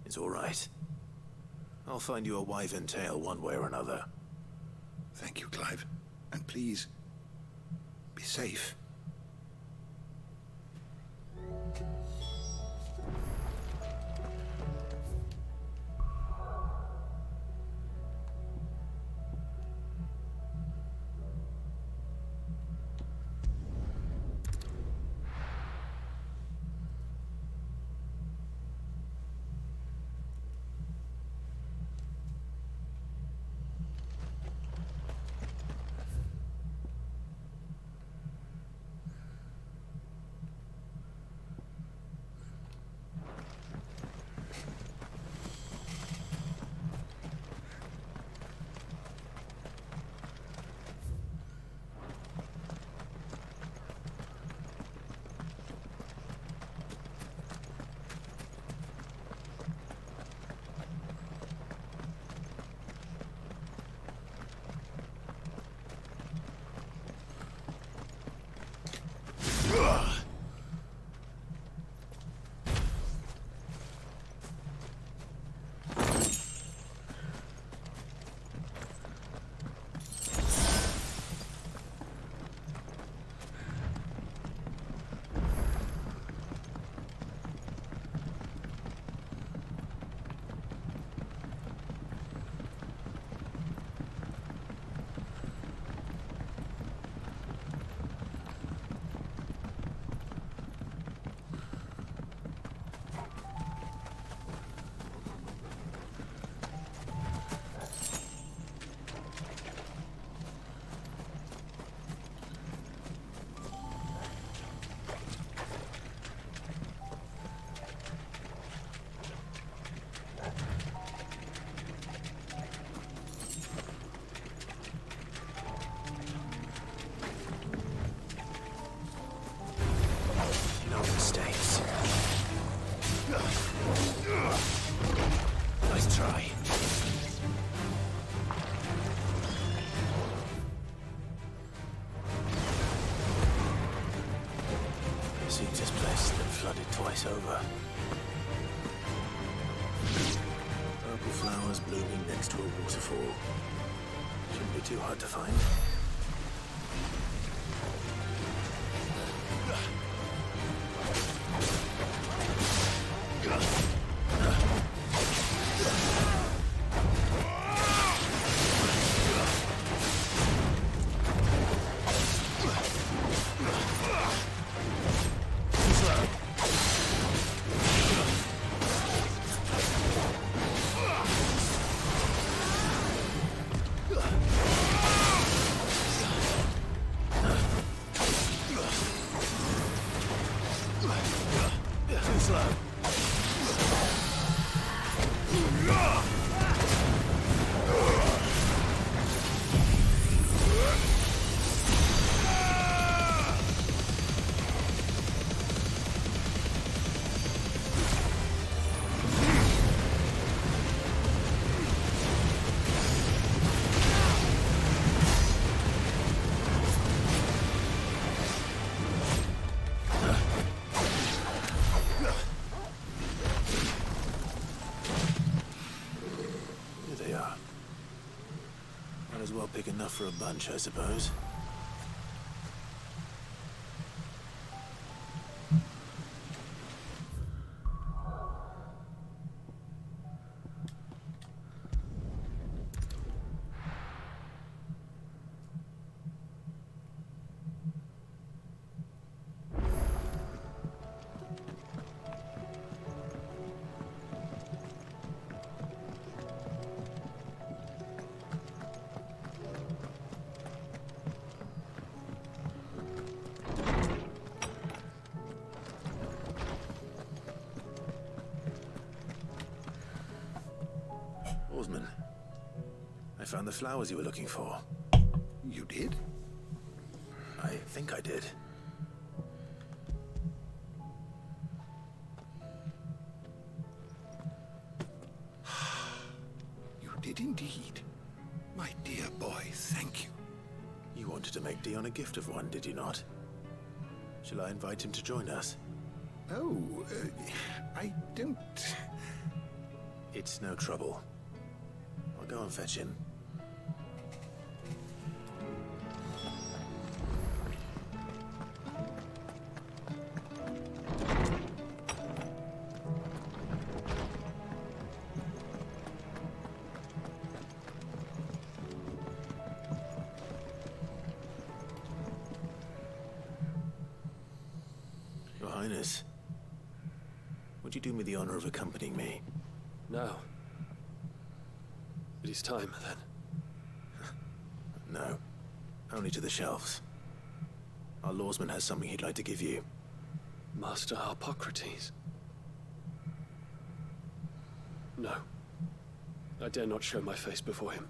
It's all right. I'll find you a wyvern tail one way or another. Thank you, Clive. And please, be safe. Seems this place has been flooded twice over. Purple flowers blooming next to a waterfall. Shouldn't be too hard to find. Big enough for a bunch, I suppose. Oarsman, I found the flowers you were looking for. You did? I think I did. You did indeed. My dear boy, thank you. You wanted to make Dion a gift of one, did you not? Shall I invite him to join us? Oh, I don't... It's no trouble. I'll go and fetch him. Your Highness, would you do me the honor of accompanying me? No. It is time, then. No. Only to the shelves. Our lawsman has something he'd like to give you. Master Harpocrates. No. I dare not show my face before him.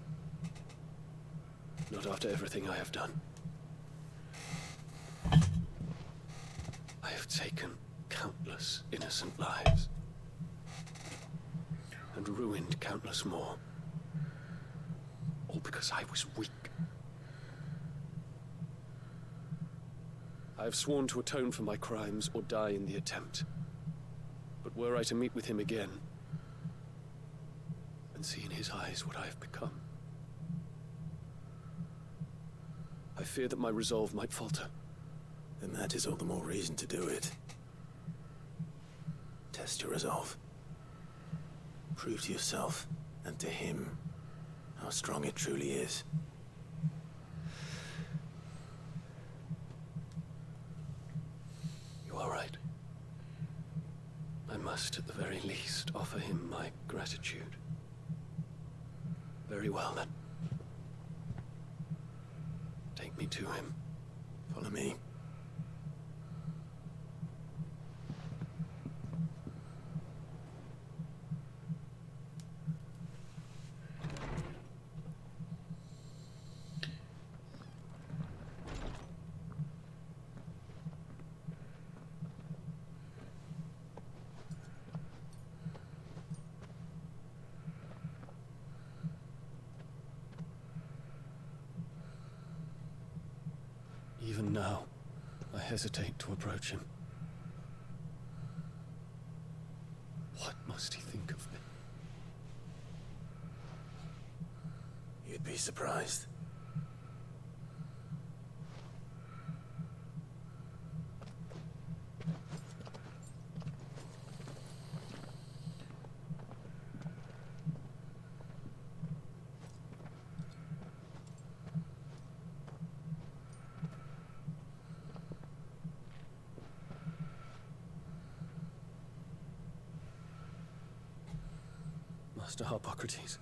Not after everything I have done. I have taken countless innocent lives. And ruined countless more. All because I was weak. I have sworn to atone for my crimes or die in the attempt. But were I to meet with him again, and see in his eyes what I have become, I fear that my resolve might falter. Then that is all the more reason to do it. Test your resolve. Prove to yourself, and to him, how strong it truly is. You are right. I must, at the very least, offer him my gratitude. Very well, then. Take me to him. Follow me. Even now, I hesitate to approach him. be surprised. Master Harpocrates,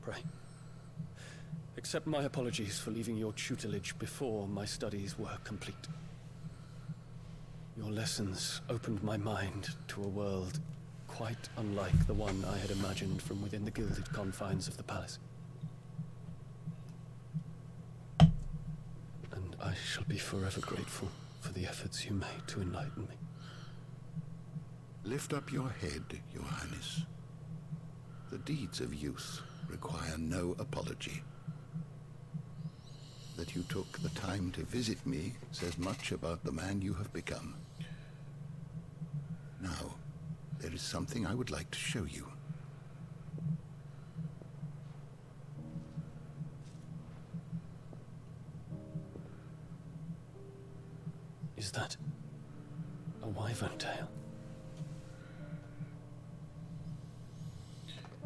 pray. Accept my apologies for leaving your tutelage before my studies were complete. Your lessons opened my mind to a world quite unlike the one I had imagined from within the gilded confines of the palace. And I shall be forever grateful for the efforts you made to enlighten me. Lift up your head, Your Highness. The deeds of youth require no apology. That you took the time to visit me says much about the man you have become. Now, there is something I would like to show you. Is that a wyvern tail?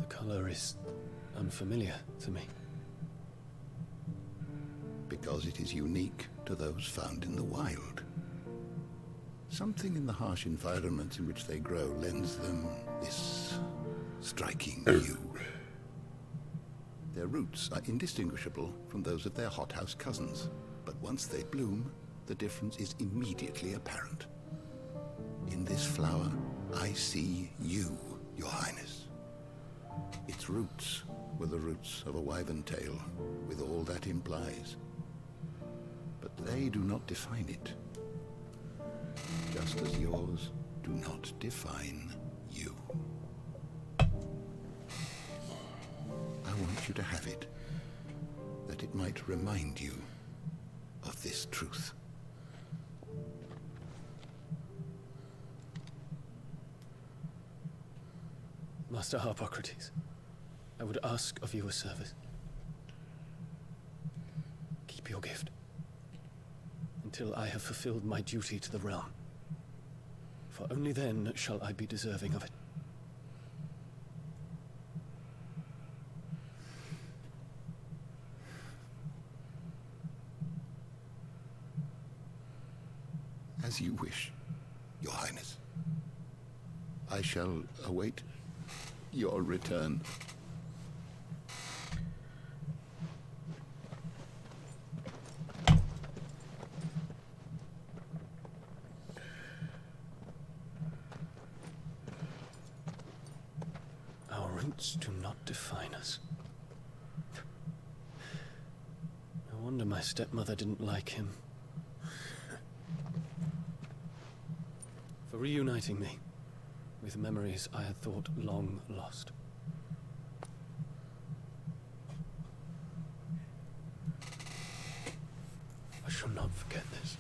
The color is unfamiliar to me. Because it is unique to those found in the wild. Something in the harsh environments in which they grow lends them this striking hue. Their roots are indistinguishable from those of their hothouse cousins, but once they bloom, the difference is immediately apparent. In this flower, I see you, Your Highness. Its roots were the roots of a wyvern tail, with all that implies. But they do not define it. Just as yours do not define you. I want you to have it, that it might remind you of this truth. Master Harpocrates, I would ask of you a service. Keep your gift until I have fulfilled my duty to the realm, for only then shall I be deserving of it. As you wish, Your Highness. I shall await your return. Our roots do not define us. No wonder my stepmother didn't like him. For reuniting me with memories I had thought long lost. I shall not forget this.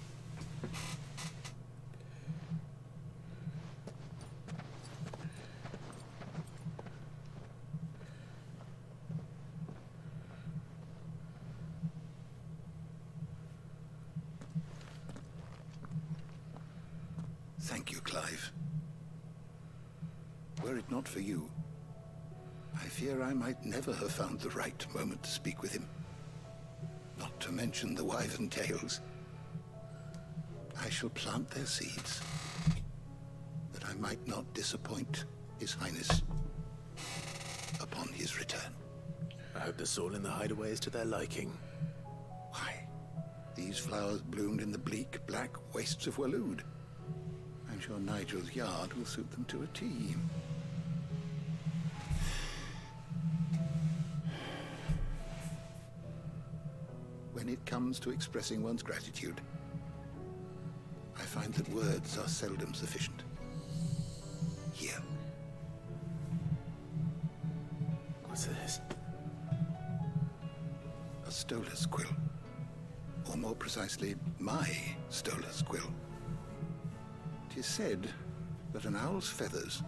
Thank you, Clive. Were it not for you, I fear I might never have found the right moment to speak with him. Not to mention the wyvern tails. I shall plant their seeds, that I might not disappoint His Highness upon his return. I hope the soil in the hideaway is to their liking. Why, these flowers bloomed in the bleak, black wastes of Waloed. I'm sure Nigel's yard will suit them to a T. When it comes to expressing one's gratitude, I find that words are seldom sufficient. Here. What's this? A stolas quill. Or more precisely, my stolas quill. 'Tis said that an owl's feathers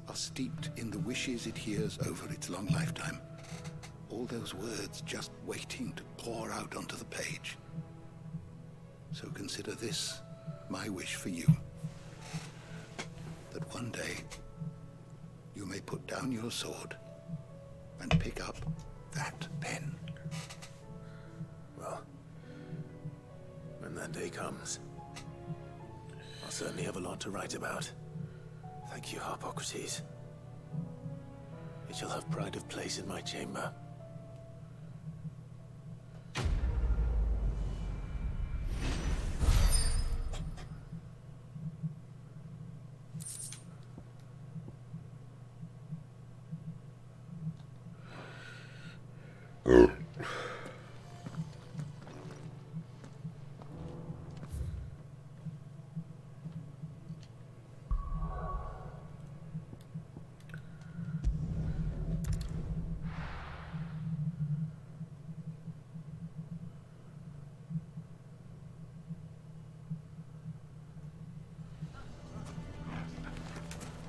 are steeped in the wishes it hears over its long lifetime. All those words just waiting to pour out onto the page. So consider this my wish for you. That one day you may put down your sword and pick up that pen. Well, when that day comes, I'll certainly have a lot to write about. Thank you, Harpocrates. It shall have pride of place in my chamber.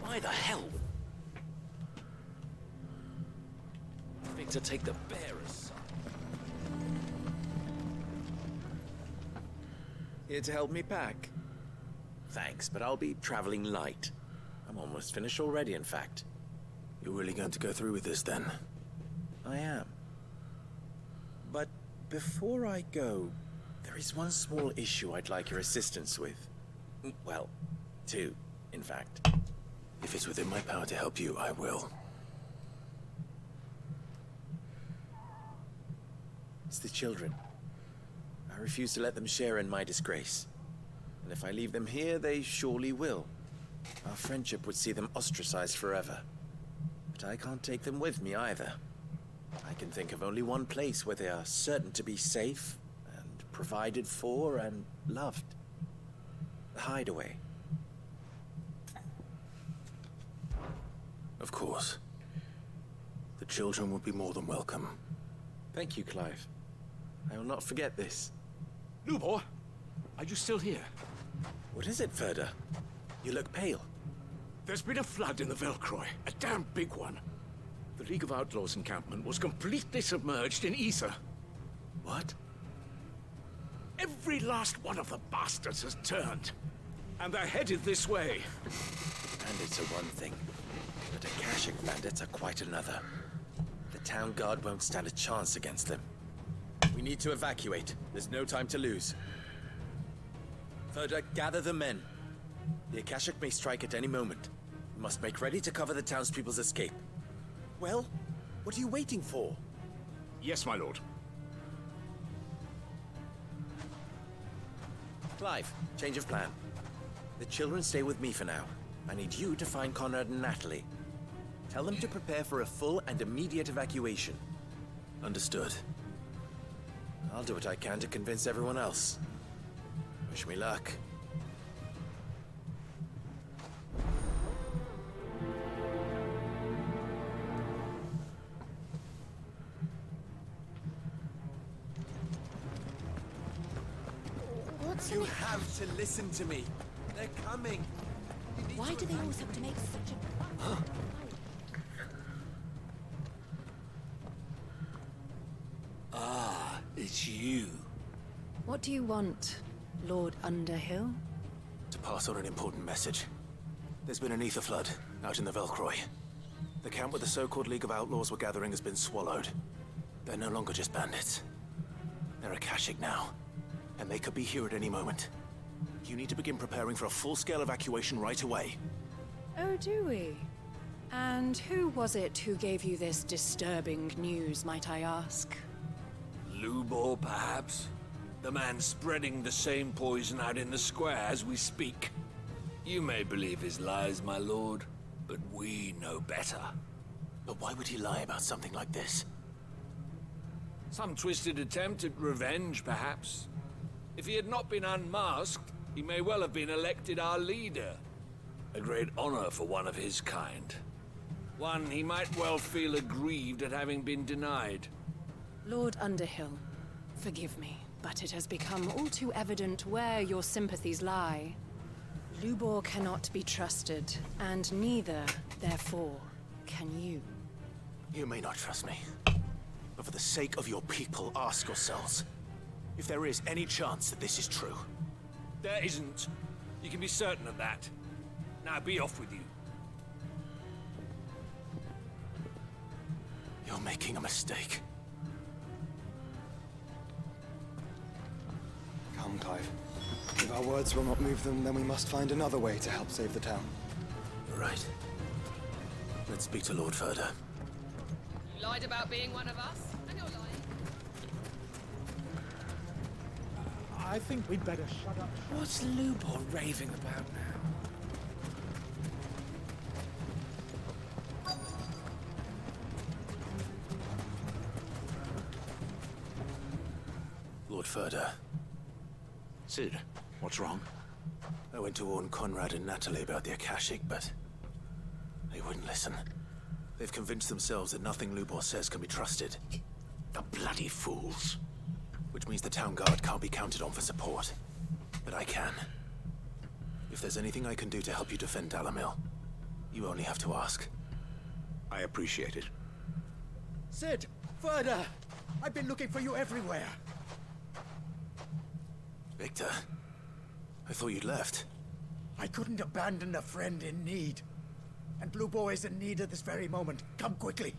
Why the hell? Victor, take the bearers. Here to help me pack. Thanks, but I'll be traveling light. I'm almost finished already, in fact. You're really going to go through with this, then? I am. But before I go, there is one small issue I'd like your assistance with. Well, two, in fact. If it's within my power to help you, I will. It's the children. I refuse to let them share in my disgrace. And if I leave them here, they surely will. Our friendship would see them ostracized forever. But I can't take them with me either. I can think of only one place where they are certain to be safe, and provided for, and loved. The Hideaway. Of course. The children would be more than welcome. Thank you, Clive. I will not forget this. Lubor, are you still here? What is it, Ferda? You look pale. There's been a flood in the Velcroy, a damn big one. The League of Outlaws encampment was completely submerged in ether. What? Every last one of the bastards has turned. And they're headed this way. Bandits are one thing, but Akashic bandits are quite another. The town guard won't stand a chance against them. We need to evacuate. There's no time to lose. Ferda, gather the men. The Akashic may strike at any moment. We must make ready to cover the townspeople's escape. Well, what are you waiting for? Yes, my lord. Clive, change of plan. The children stay with me for now. I need you to find Conrad and Natalie. Tell them to prepare for a full and immediate evacuation. Understood. I'll do what I can to convince everyone else. Wish me luck. What's You in it? have to listen to me. They're coming. Why do they always have to make such a... Ah, it's you. What do you want, Lord Underhill? To pass on an important message. There's been an ether flood out in the Velcroy. The camp where the so-called League of Outlaws were gathering has been swallowed. They're no longer just bandits. They're Akashic now, and they could be here at any moment. You need to begin preparing for a full-scale evacuation right away. Oh, do we? And who was it who gave you this disturbing news, might I ask? Lubor, perhaps? The man spreading the same poison out in the square as we speak. You may believe his lies, my lord, but we know better. But why would he lie about something like this? Some twisted attempt at revenge, perhaps. If he had not been unmasked, he may well have been elected our leader. A great honor for one of his kind. One he might well feel aggrieved at having been denied. Lord Underhill, forgive me, but it has become all too evident where your sympathies lie. Lubor cannot be trusted, and neither, therefore, can you. You may not trust me, But for the sake of your people, ask yourselves if there is any chance that this is true. There isn't. You can be certain of that. Now be off with you. You're making a mistake. Come, Clive. If our words will not move them, then we must find another way to help save the town. You're right. Let's speak to Lord Furder. You lied about being one of us, and you're lying. I think we'd better shut up. What's Lubor raving about now? Lord Furder. Sid, what's wrong? I went to warn Conrad and Natalie about the Akashic, but they wouldn't listen. They've convinced themselves that nothing Lubor says can be trusted. The bloody fools. Which means the town guard can't be counted on for support. But I can. If there's anything I can do to help you defend Dalamil, you only have to ask. I appreciate it. Sid! Further! I've been looking for you everywhere. Victor, I thought you'd left. I couldn't abandon a friend in need. And Blue Boy is in need at this very moment. Come quickly.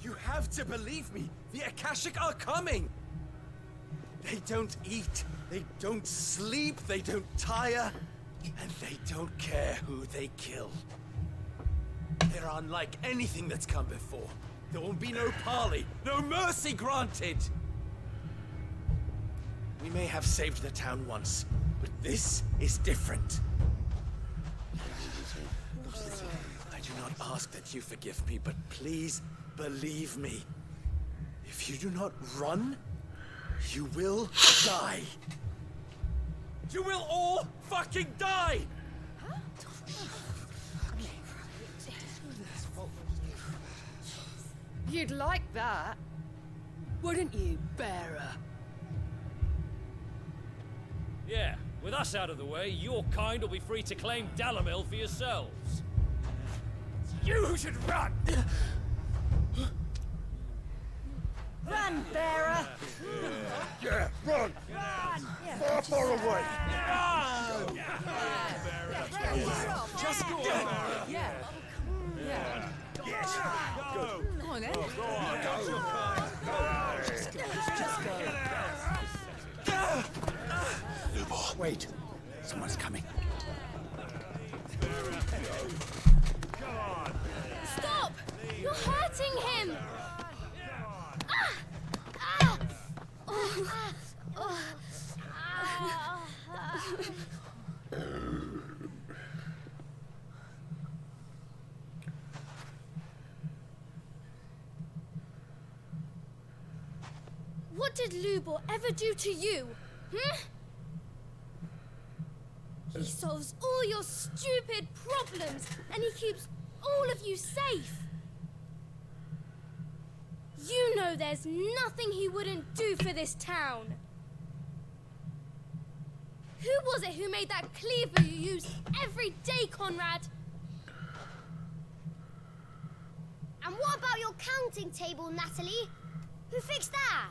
You have to believe me. The Akashic are coming. They don't eat, they don't sleep, they don't tire, and they don't care who they kill. They're unlike anything that's come before. There won't be no parley, no mercy granted. We may have saved the town once, but this is different. I do not ask that you forgive me, but please believe me. If you do not run, you will die. You will all fucking die! You'd like that, wouldn't you, bearer? Yeah, with us out of the way, your kind will be free to claim Dalamil for yourselves. You should run! Run, bearer! Yeah, run! Far, far away! Just go, bearer! Yeah. Yes! Go! Come on, then. Lubor. Wait. Someone's coming. Stop! You're hurting him! What did Lubor ever do to you? He solves all your stupid problems, and he keeps all of you safe. You know there's nothing he wouldn't do for this town. Who was it who made that cleaver you use every day, Conrad? And what about your counting table, Natalie? Who fixed that?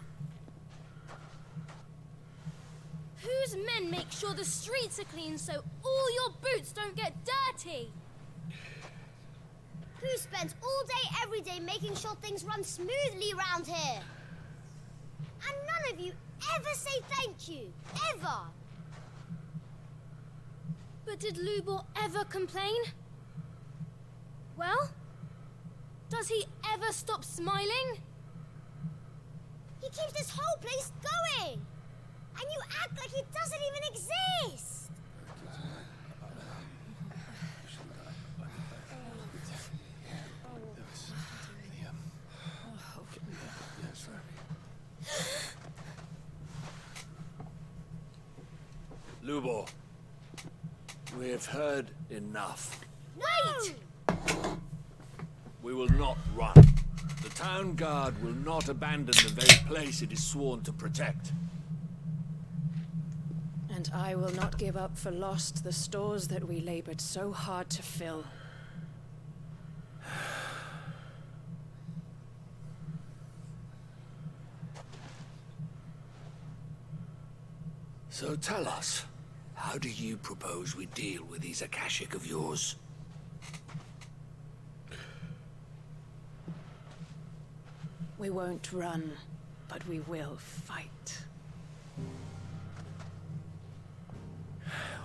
Whose men make sure the streets are clean so all your boots don't get dirty? Who spends all day, every day making sure things run smoothly around here? And none of you ever say thank you, ever. But did Lubor ever complain? Well, does he ever stop smiling? He keeps this whole place going. And you act like it doesn't even exist. Lubor, we have heard enough. Wait! We will not run. The town guard will not abandon the very place it is sworn to protect. And I will not give up for lost the stores that we labored so hard to fill. So tell us, how do you propose we deal with these Akashic of yours? We won't run, but we will fight.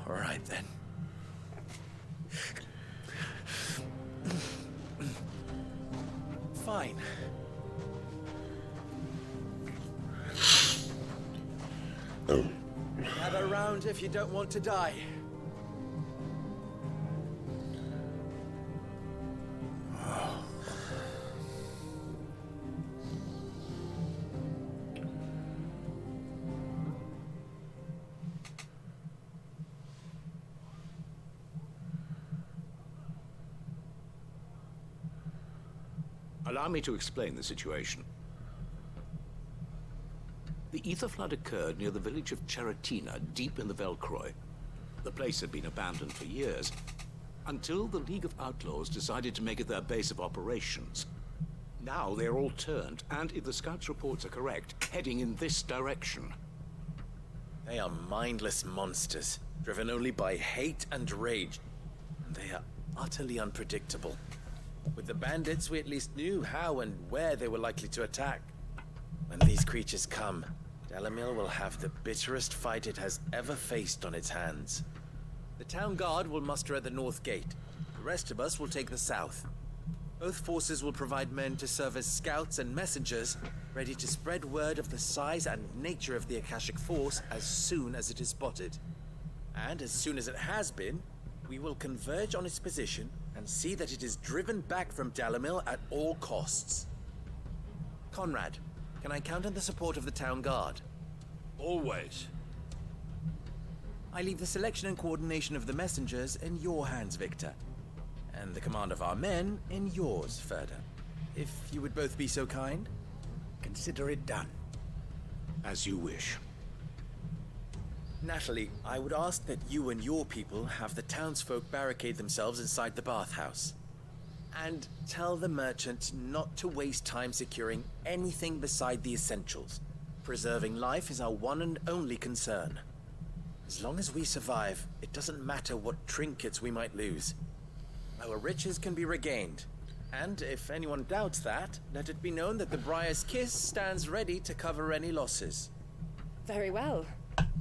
All right, then. Fine. Gather around if you don't want to die. Allow me to explain the situation. The ether flood occurred near the village of Cheratina, deep in the Velcroy. The place had been abandoned for years, until the League of Outlaws decided to make it their base of operations. Now they're all turned, and if the scouts' reports are correct, heading in this direction. They are mindless monsters, driven only by hate and rage. They are utterly unpredictable. With the bandits, we at least knew how and where they were likely to attack. When these creatures come, Dalamil will have the bitterest fight it has ever faced on its hands. The town guard will muster at the north gate. The rest of us will take the south. Both forces will provide men to serve as scouts and messengers, ready to spread word of the size and nature of the Akashic force as soon as it is spotted. And as soon as it has been, we will converge on its position and see that it is driven back from Dalamil at all costs. Conrad, can I count on the support of the town guard? Always. I leave the selection and coordination of the messengers in your hands, Victor. And the command of our men in yours, Ferda. If you would both be so kind. Consider it done. As you wish. Natalie, I would ask that you and your people have the townsfolk barricade themselves inside the bathhouse. And tell the merchant not to waste time securing anything beside the essentials. Preserving life is our one and only concern. As long as we survive, it doesn't matter what trinkets we might lose. Our riches can be regained. And if anyone doubts that, let it be known that the Briar's Kiss stands ready to cover any losses. Very well.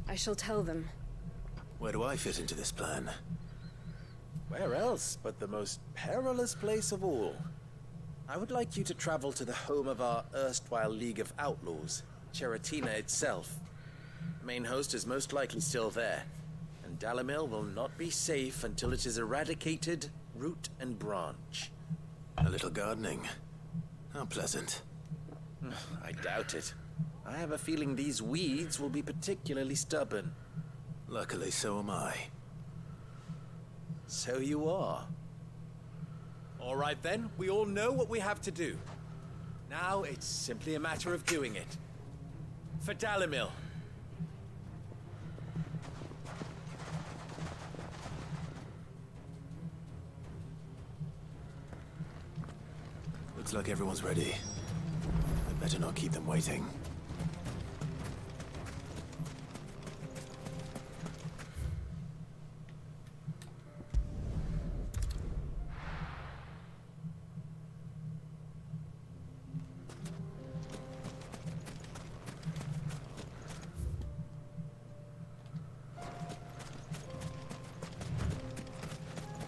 I shall tell them. Where do I fit into this plan? Where else but the most perilous place of all? I would like you to travel to the home of our erstwhile League of Outlaws, Cheratina itself. The main host is most likely still there, and Dalamil will not be safe until it is eradicated, root and branch. A little gardening. How pleasant. I doubt it. I have a feeling these weeds will be particularly stubborn. Luckily, so am I. So you are. All right then, we all know what we have to do. Now it's simply a matter of doing it. For Dalamil. Looks like everyone's ready. I'd better not keep them waiting.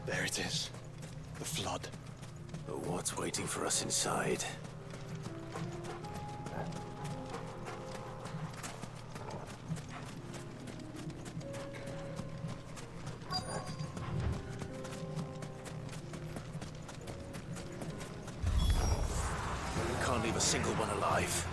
There it is. The flood. But what's waiting for us inside? We can't leave a single one alive.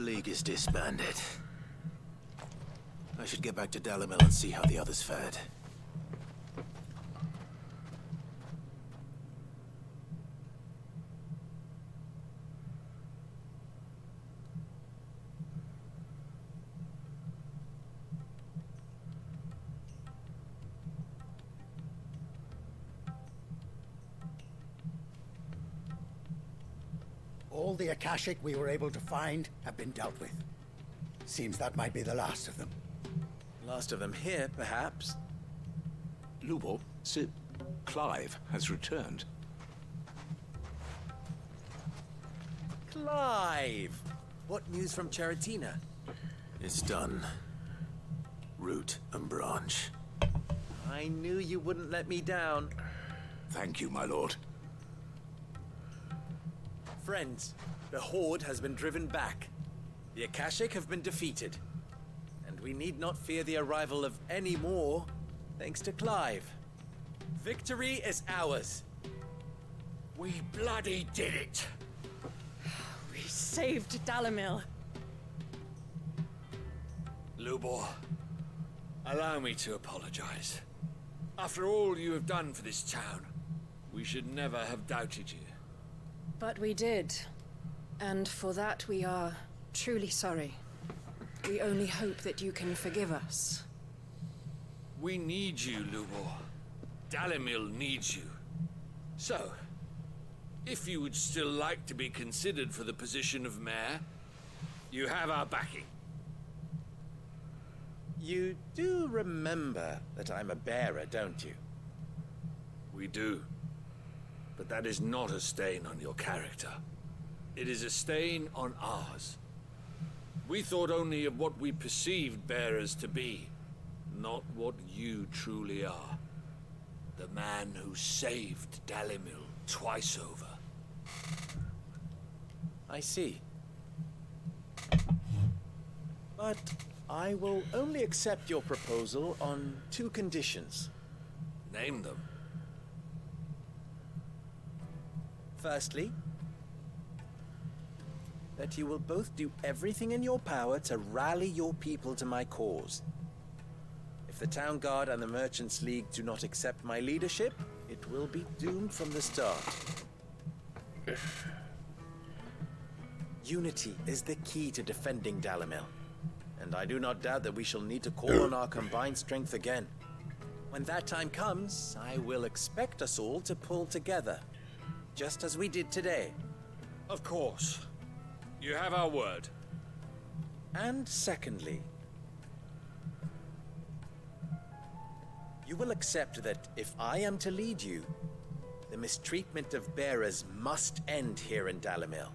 League is disbanded. I should get back to Dalimil and see how the others fared. All the Akashic we were able to find have been dealt with. Seems that might be the last of them. Last of them here, perhaps. Lubo, Sir Clive has returned. Clive! What news from Charatina? It's done. Root and branch. I knew you wouldn't let me down. Thank you, my lord. Friends, the Horde has been driven back. The Akashic have been defeated. And we need not fear the arrival of any more, thanks to Clive. Victory is ours. We bloody did it! We saved Dalimil. Lubor, allow me to apologize. After all you have done for this town, we should never have doubted you. But we did. And for that we are truly sorry. We only hope that you can forgive us. We need you, Lubor. Dalimil needs you. So, if you would still like to be considered for the position of mayor, you have our backing. You do remember that I'm a bearer, don't you? We do. But that is not a stain on your character. It is a stain on ours. We thought only of what we perceived bearers to be, not what you truly are. The man who saved Dalimil twice over. I see. But I will only accept your proposal on 2 conditions. Name them. Firstly, that you will both do everything in your power to rally your people to my cause. If the Town Guard and the Merchants League do not accept my leadership, it will be doomed from the start. Unity is the key to defending Dalimil, and I do not doubt that we shall need to call on our combined strength again. When that time comes, I will expect us all to pull together, just as we did today. Of course. You have our word. And secondly, you will accept that if I am to lead you, the mistreatment of bearers must end here in Dalimil.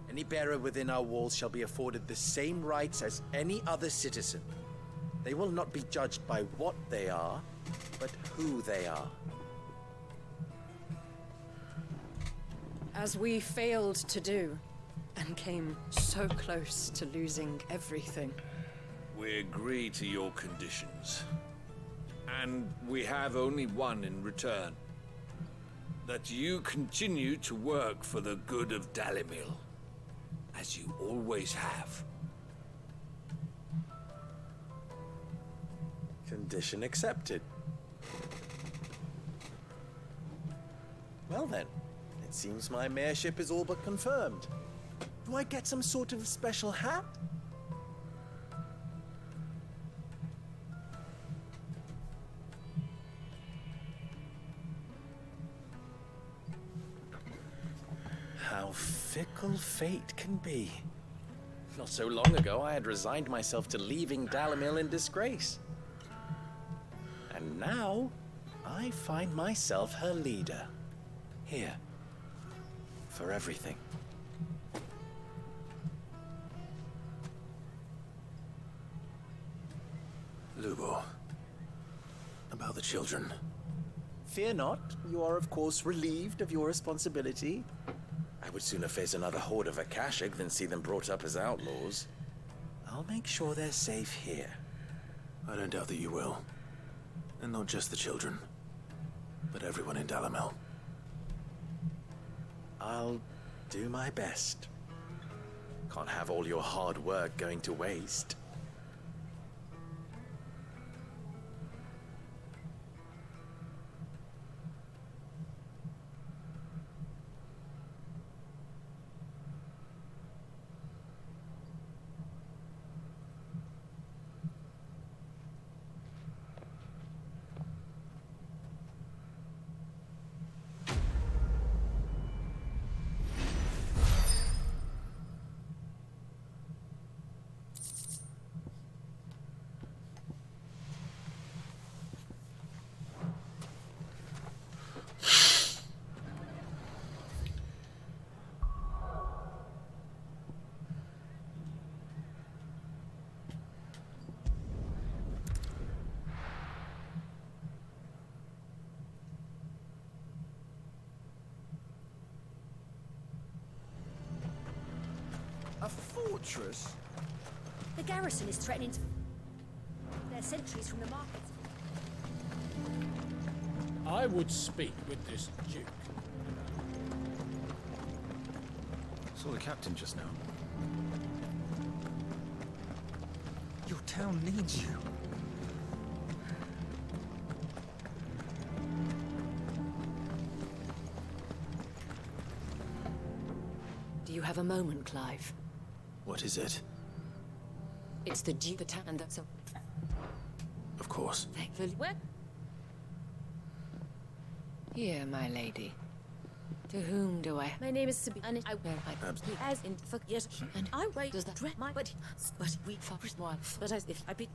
Any bearer within our walls shall be afforded the same rights as any other citizen. They will not be judged by what they are, but who they are. As we failed to do, and came so close to losing everything. We agree to your conditions. And we have only one in return. That you continue to work for the good of Dalimil, as you always have. Condition accepted. Well then, it seems my mayorship is all but confirmed. Do I get some sort of special hat? How fickle fate can be. Not so long ago, I had resigned myself to leaving Dalimil in disgrace. And now, I find myself her leader. Here. For everything. Lubo. About the children. Fear not. You are, of course, relieved of your responsibility. I would sooner face another horde of Akashic than see them brought up as outlaws. I'll make sure they're safe here. I don't doubt that you will. And not just the children, but everyone in I'll do my best. Can't have all your hard work going to waste. A fortress? The garrison is threatening to... They're sentries from the markets. I would speak with this duke. Saw the captain just now. Your town needs you. Do you have a moment, Clive? What is it? It's the Duke, the town, and the... So... Of course. Thankfully... Where? Here, my lady. To whom do I... My name is Sabine, and I wear my Absolutely. as in for yes, and I wait does that dread my but we for one, but as if I be.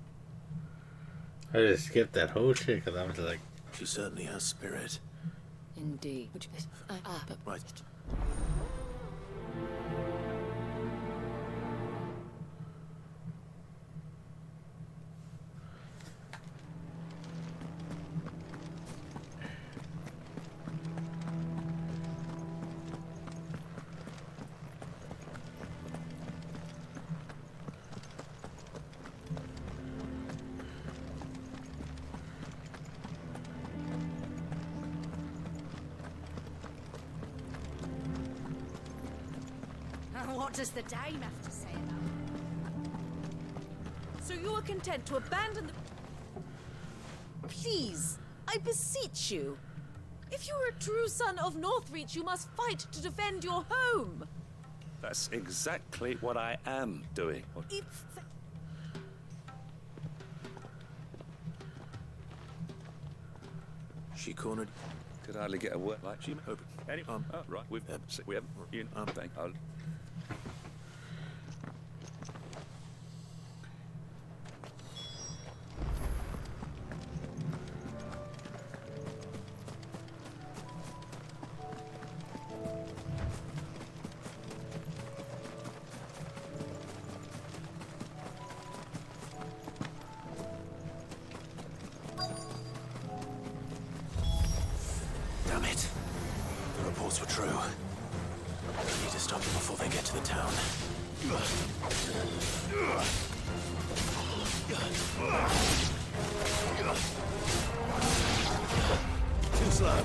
I just skipped that whole shit because I was like, She certainly has spirit. Indeed. But Right. What does the dame have to say about it? So you are content to abandon the... Please, I beseech you. If you are a true son of Northreach, you must fight to defend your home. That's exactly what I am doing. It's... She cornered. Could hardly get a word like she hoping. Any right, we haven't you thank. Damn it. The reports were true. We need to stop them before they get to the town. Too slow.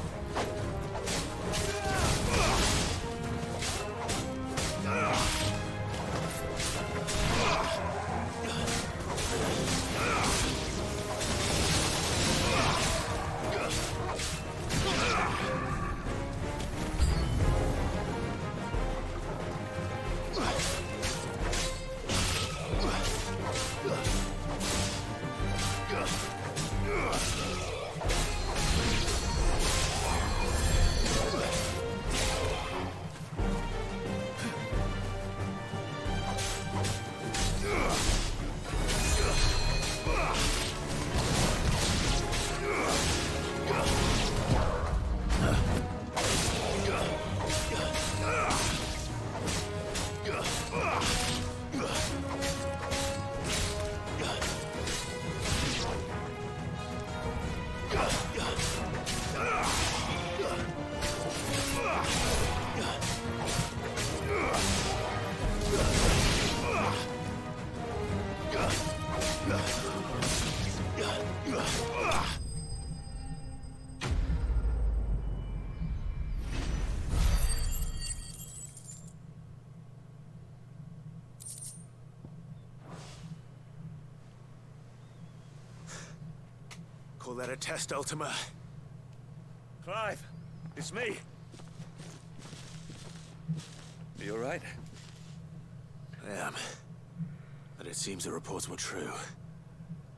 Call that a test, Ultima? Clive, it's me. Are you alright? I am. But it seems the reports were true.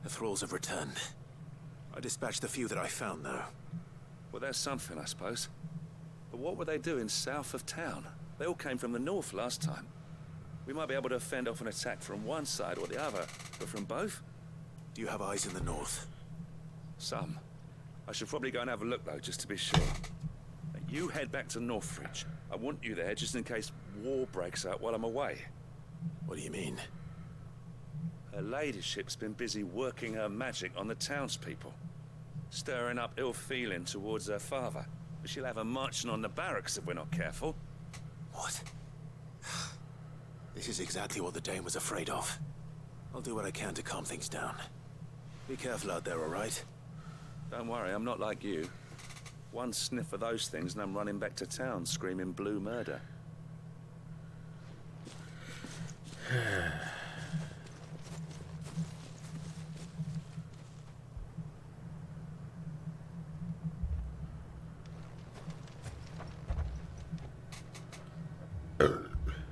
The thralls have returned. I dispatched the few that I found, though. Well, there's something, I suppose. But what were they doing south of town? They all came from the north last time. We might be able to fend off an attack from one side or the other, but from both? Do you have eyes in the north? Some. I should probably go and have a look, though, just to be sure. You head back to Northridge. I want you there just in case war breaks out while I'm away. What do you mean? Her ladyship's been busy working her magic on the townspeople, stirring up ill feeling towards her father. But she'll have her marching on the barracks if we're not careful. What? This is exactly what the Dane was afraid of. I'll do what I can to calm things down. Be careful out there, all right? Don't worry, I'm not like you. One sniff of those things and I'm running back to town screaming blue murder.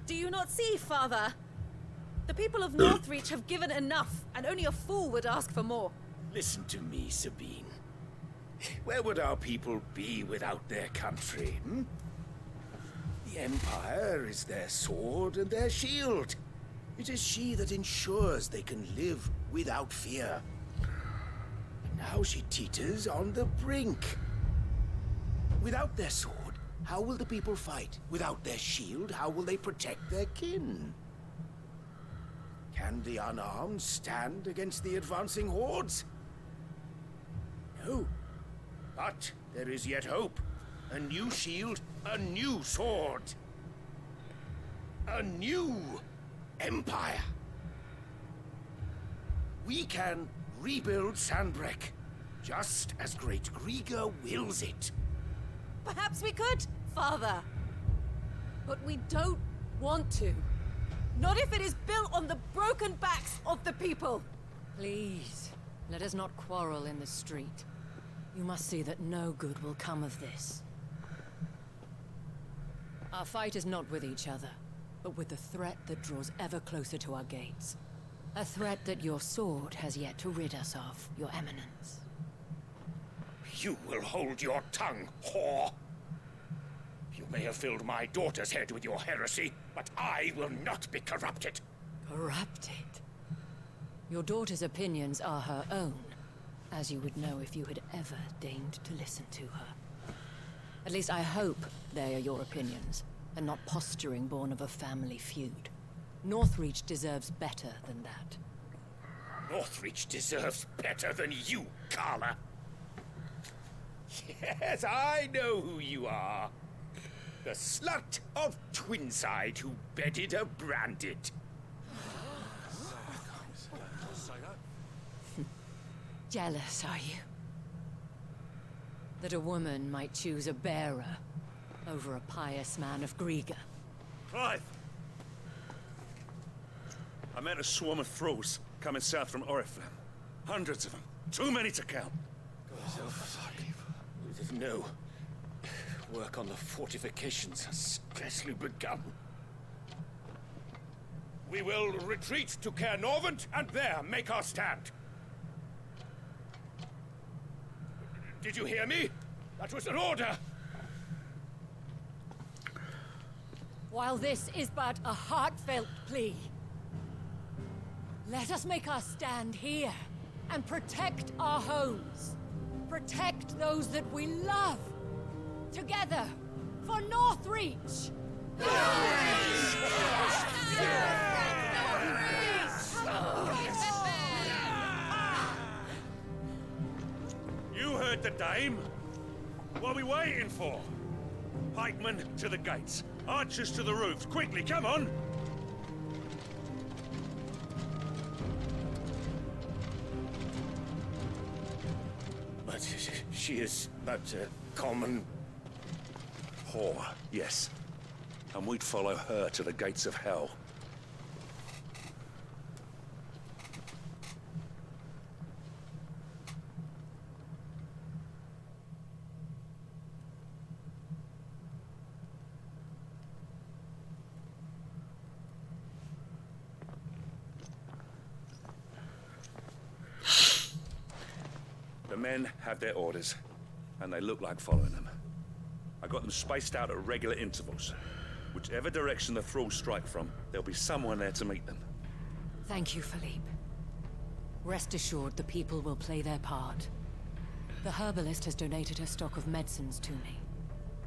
Do you not see, Father? The people of Northreach have given enough, and only a fool would ask for more. Listen to me, Sabine. Where would our people be without their country, hmm? The Empire is their sword and their shield. It is she that ensures they can live without fear. And now she teeters on the brink. Without their sword, how will the people fight? Without their shield, how will they protect their kin? Can the unarmed stand against the advancing hordes? No. But there is yet hope. A new shield, a new sword. A new empire. We can rebuild Sandbreck, just as Great Grieger wills it. Perhaps we could, Father. But we don't want to. Not if it is built on the broken backs of the people. Please, let us not quarrel in the street. You must see that no good will come of this. Our fight is not with each other, but with the threat that draws ever closer to our gates. A threat that your sword has yet to rid us of, Your Eminence. You will hold your tongue, whore. You may have filled my daughter's head with your heresy, but I will not be corrupted. Corrupted? Your daughter's opinions are her own, as you would know if you had ever deigned to listen to her. At least I hope they are your opinions, and not posturing born of a family feud. Northreach deserves better than that. Northreach deserves better than you, Carla. Yes, I know who you are. The slut of Twinside who bedded a branded. Jealous, are you? That a woman might choose a bearer over a pious man of Grieger. Clive! I met a swarm of thralls coming south from Oriflamme. Hundreds of them. Too many to count. No. Work on the fortifications has scarcely begun. We will retreat to Caer Norvent and there make our stand. Did you hear me? That was an order. While this is but a heartfelt plea, let us make our stand here and protect our homes. Protect those that we love. Together, for Northreach! You heard the dame. What are we waiting for? Pikemen to the gates. Archers to the roofs. Quickly, come on! But she is but a common whore, yes. And we'd follow her to the gates of hell. men have their orders, and they look like following them. I got them spaced out at regular intervals. Whichever direction the thralls strike from, there'll be someone there to meet them. Thank you, Philippe. Rest assured, the people will play their part. The herbalist has donated her stock of medicines to me.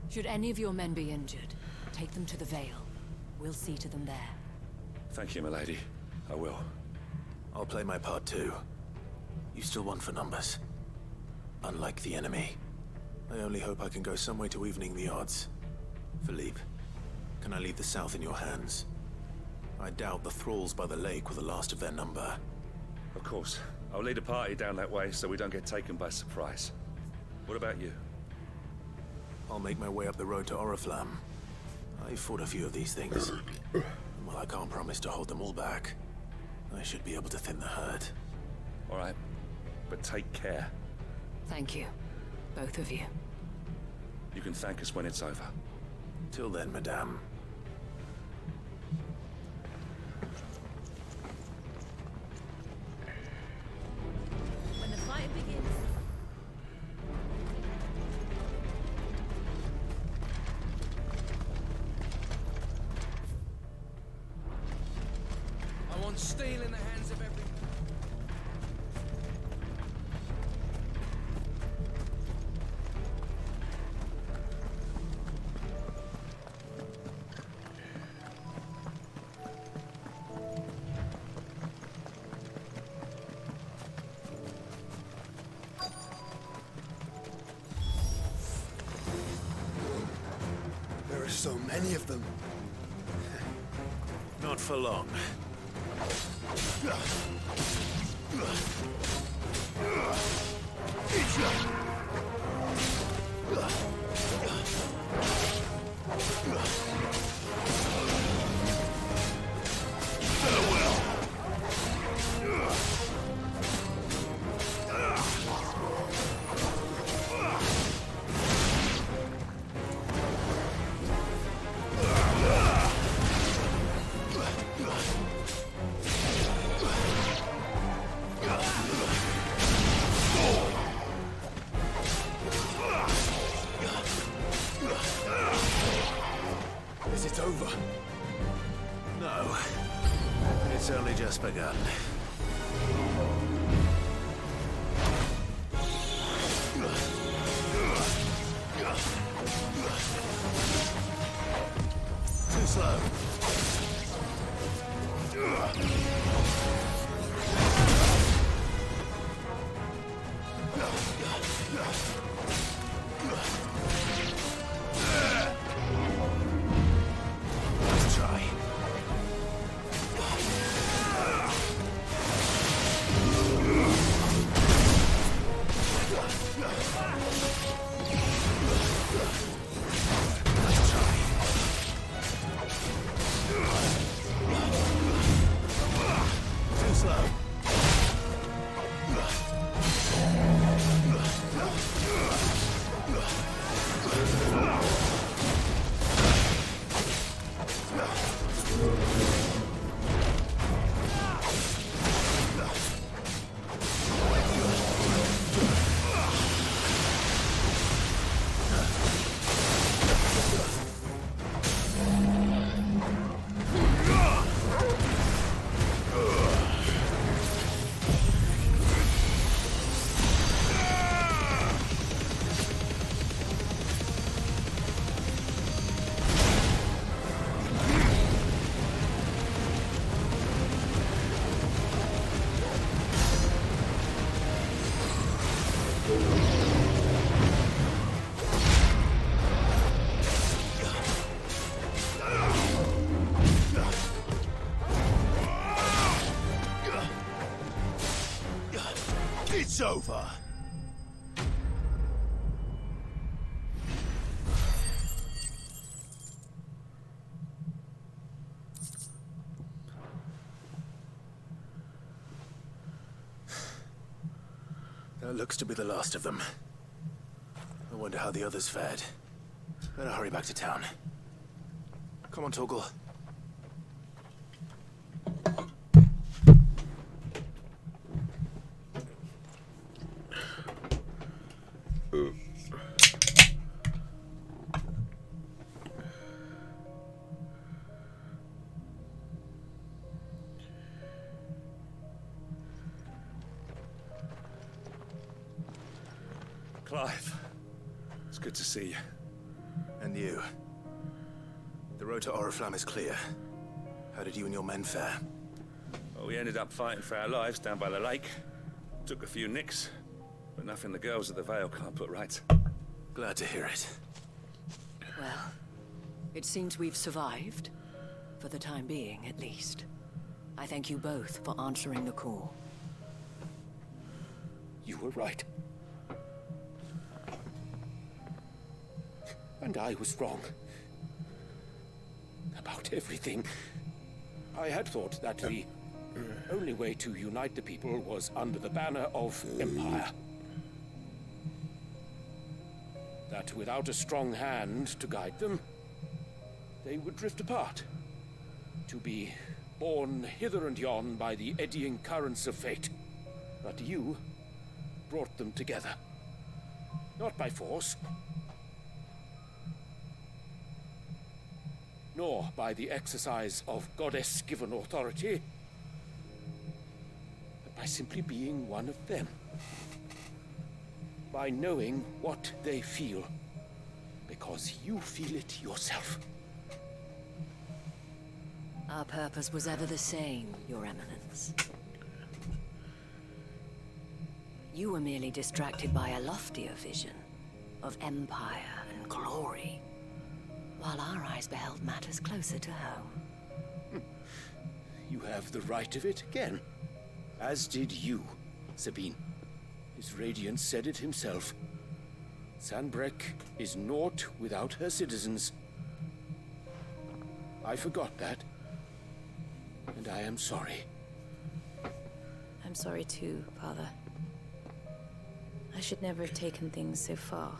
Should any of your men be injured, take them to the Vale. We'll see to them there. Thank you, milady. I will. I'll play my part too. You still won for numbers. Unlike the enemy. I only hope I can go some way to evening the odds. Philippe, can I leave the south in your hands? I doubt the thralls by the lake were the last of their number. Of course. I'll lead a party down that way so we don't get taken by surprise. What about you? I'll make my way up the road to Oriflamme. I fought a few of these things. And while I can't promise to hold them all back, I should be able to thin the herd. All right. But take care. Thank you. Both of you. You can thank us when it's over. Till then, madame. When the fight begins. I want steel in the hands of everyone. There are so many of them. Not for long. Is it over? No. It's only just begun. Too slow. Let's try. Let's try. Too slow. It's over. That looks to be the last of them. I wonder how the others fared. Better hurry back to town. Come on, Torgal. Clive, it's good to see you. And you. The road to Oriflamme is clear. How did you and your men fare? Well, we ended up fighting for our lives down by the lake. Took a few nicks, but nothing the girls of the Vale can't put right. Glad to hear it. Well, it seems we've survived. For the time being, at least. I thank you both for answering the call. You were right. And I was wrong. About everything. I had thought that the only way to unite the people was under the banner of Empire. That without a strong hand to guide them, they would drift apart. To be borne hither and yon by the eddying currents of fate. But you brought them together. Not by force, nor by the exercise of goddess-given authority, but by simply being one of them. By knowing what they feel, because you feel it yourself. Our purpose was ever the same, Your Eminence. You were merely distracted by a loftier vision of empire and glory, while our eyes beheld matters closer to home. You have the right of it again. As did you, Sabine. His Radiance said it himself. Sanbreque is naught without her citizens. I forgot that. And I am sorry. I'm sorry too, Father. I should never have taken things so far.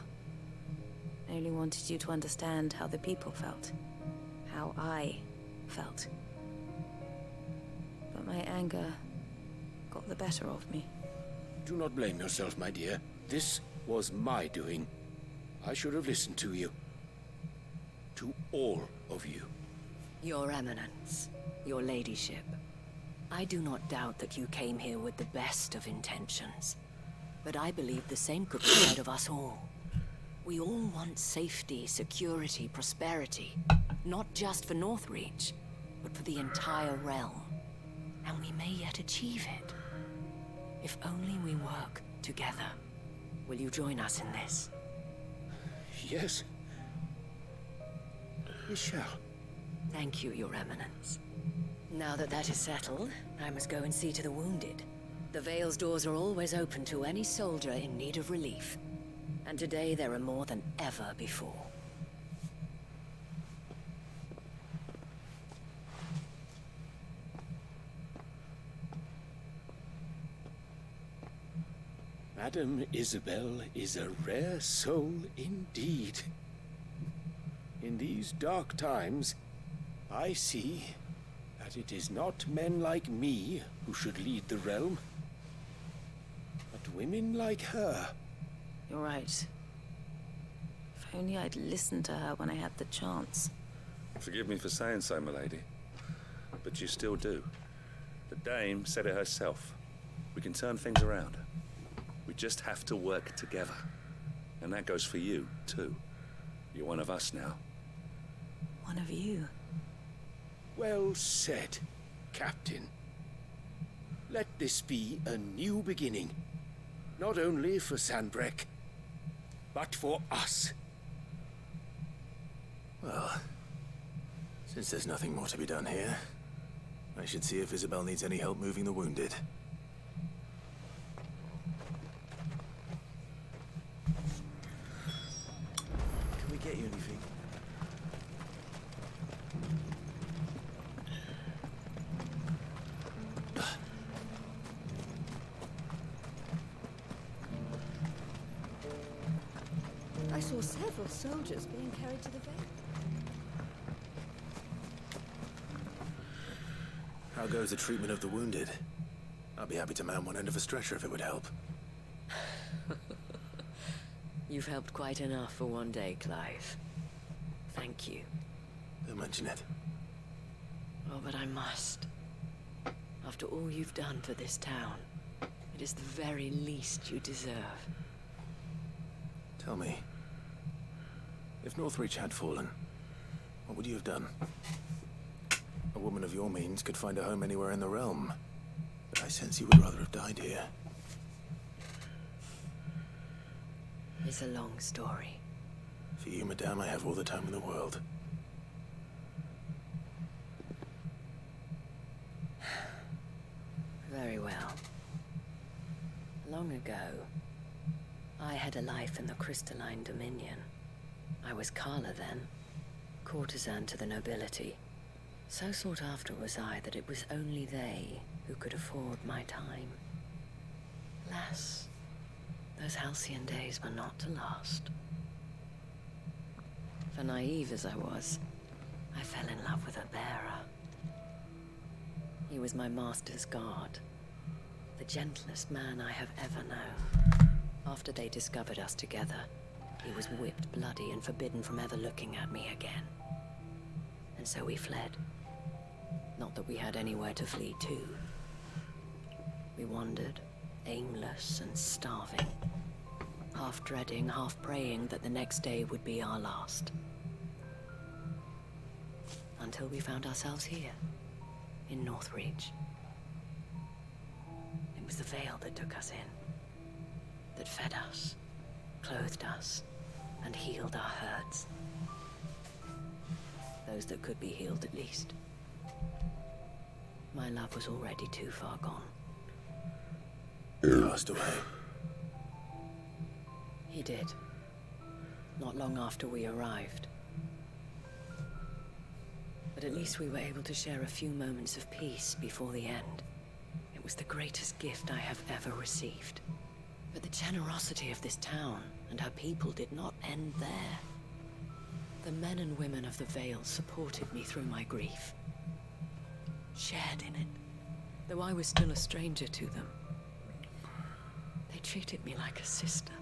I only wanted you to understand how the people felt. How I felt. But my anger got the better of me. Do not blame yourself, my dear. This was my doing. I should have listened to you. To all of you. Your Eminence, your Ladyship, I do not doubt that you came here with the best of intentions. But I believe the same could be said of us all. We all want safety, security, prosperity. Not just for Northreach, but for the entire realm. And we may yet achieve it. If only we work together. Will you join us in this? Yes. We shall. Thank you, Your Eminence. Now that that is settled, I must go and see to the wounded. The Vale's doors are always open to any soldier in need of relief. And today there are more than ever before. Madame Isabel is a rare soul indeed. In these dark times, I see that it is not men like me who should lead the realm, but women like her. You're right. If only I'd listened to her when I had the chance. Forgive me for saying so, milady, but you still do. The Dame said it herself. We can turn things around. We just have to work together. And that goes for you, too. You're one of us now. One of you? Well said, Captain. Let this be a new beginning. Not only for Sanbreque, but for us. Well, since there's nothing more to be done here, I should see if Isabel needs any help moving the wounded. Can we get you anything? I saw several soldiers being carried to the Vale. How goes the treatment of the wounded? I'd be happy to man one end of a stretcher if it would help. You've helped quite enough for one day, Clive. Thank you. Don't mention it. Oh, but I must. After all you've done for this town, it is the very least you deserve. Tell me, if Northreach had fallen, what would you have done? A woman of your means could find a home anywhere in the realm, but I sense you would rather have died here. It's a long story. For you, madame, I have all the time in the world. Very well. Long ago, I had a life in the Crystalline Dominion. I was Carla then, courtesan to the nobility. So sought after was I that it was only they who could afford my time. Alas, those halcyon days were not to last. For naive as I was, I fell in love with a bearer. He was my master's guard, the gentlest man I have ever known. After they discovered us together, he was whipped bloody and forbidden from ever looking at me again. And so we fled. Not that we had anywhere to flee to. We wandered, aimless and starving, half dreading, half praying that the next day would be our last. Until we found ourselves here, in Northreach. It was the Veil that took us in, that fed us, clothed us, and healed our hurts. Those that could be healed, at least. My love was already too far gone. He passed away. He did. Not long after we arrived. But at least we were able to share a few moments of peace before the end. It was the greatest gift I have ever received. But the generosity of this town and her people did not end there. The men and women of the Vale supported me through my grief. Shared in it, though I was still a stranger to them. They treated me like a sister.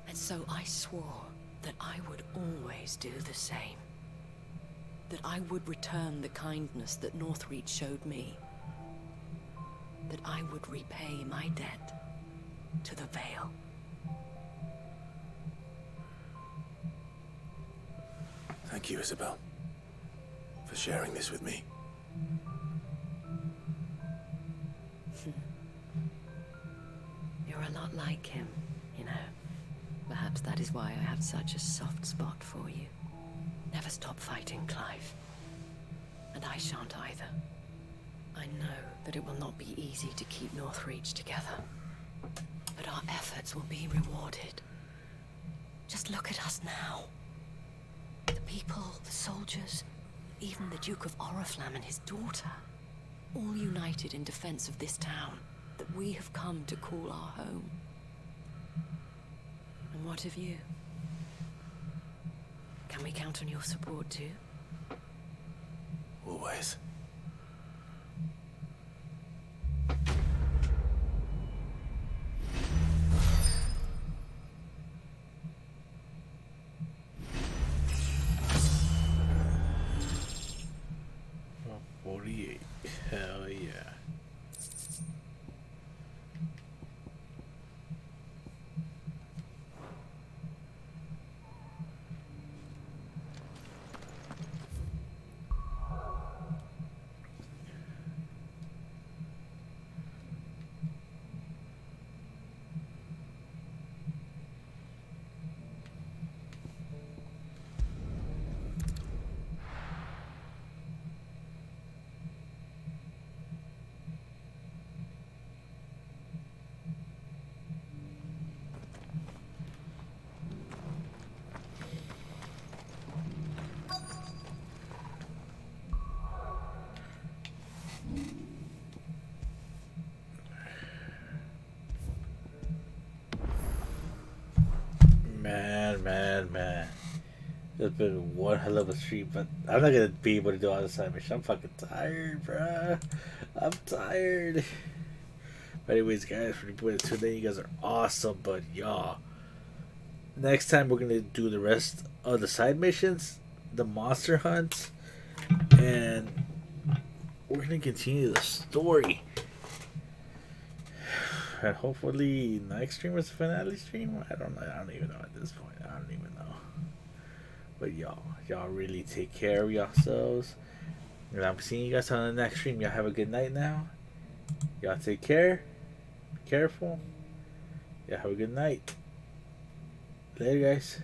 And so I swore that I would always do the same. That I would return the kindness that Northreach showed me. That I would repay my debt to the Vale. Thank you, Isabel, for sharing this with me. You're a lot like him, you know. Perhaps that is why I have such a soft spot for you. Never stop fighting, Clive. And I shan't either. I know that it will not be easy to keep Northreach together. But our efforts will be rewarded. Just look at us now. The people, the soldiers, even the Duke of Oriflamme and his daughter. All united in defense of this town that we have come to call our home. And what of you? Can we count on your support too? Always. Oh, 48. Hell yeah. Man. It's been one hell of a stream, but I'm not gonna be able to do all this side mission. I'm fucking tired, bruh. I'm tired. But anyways, guys, for the today, you guys are awesome, but y'all. Next time we're gonna do the rest of the side missions, the monster hunts, and we're gonna continue the story. And hopefully next stream is a finale stream. I don't know. I don't even know at this point. I don't even know. But y'all really take care of yourselves. And I'm seeing you guys on the next stream. Y'all have a good night now. Y'all take care. Be careful. Y'all have a good night. Later, guys.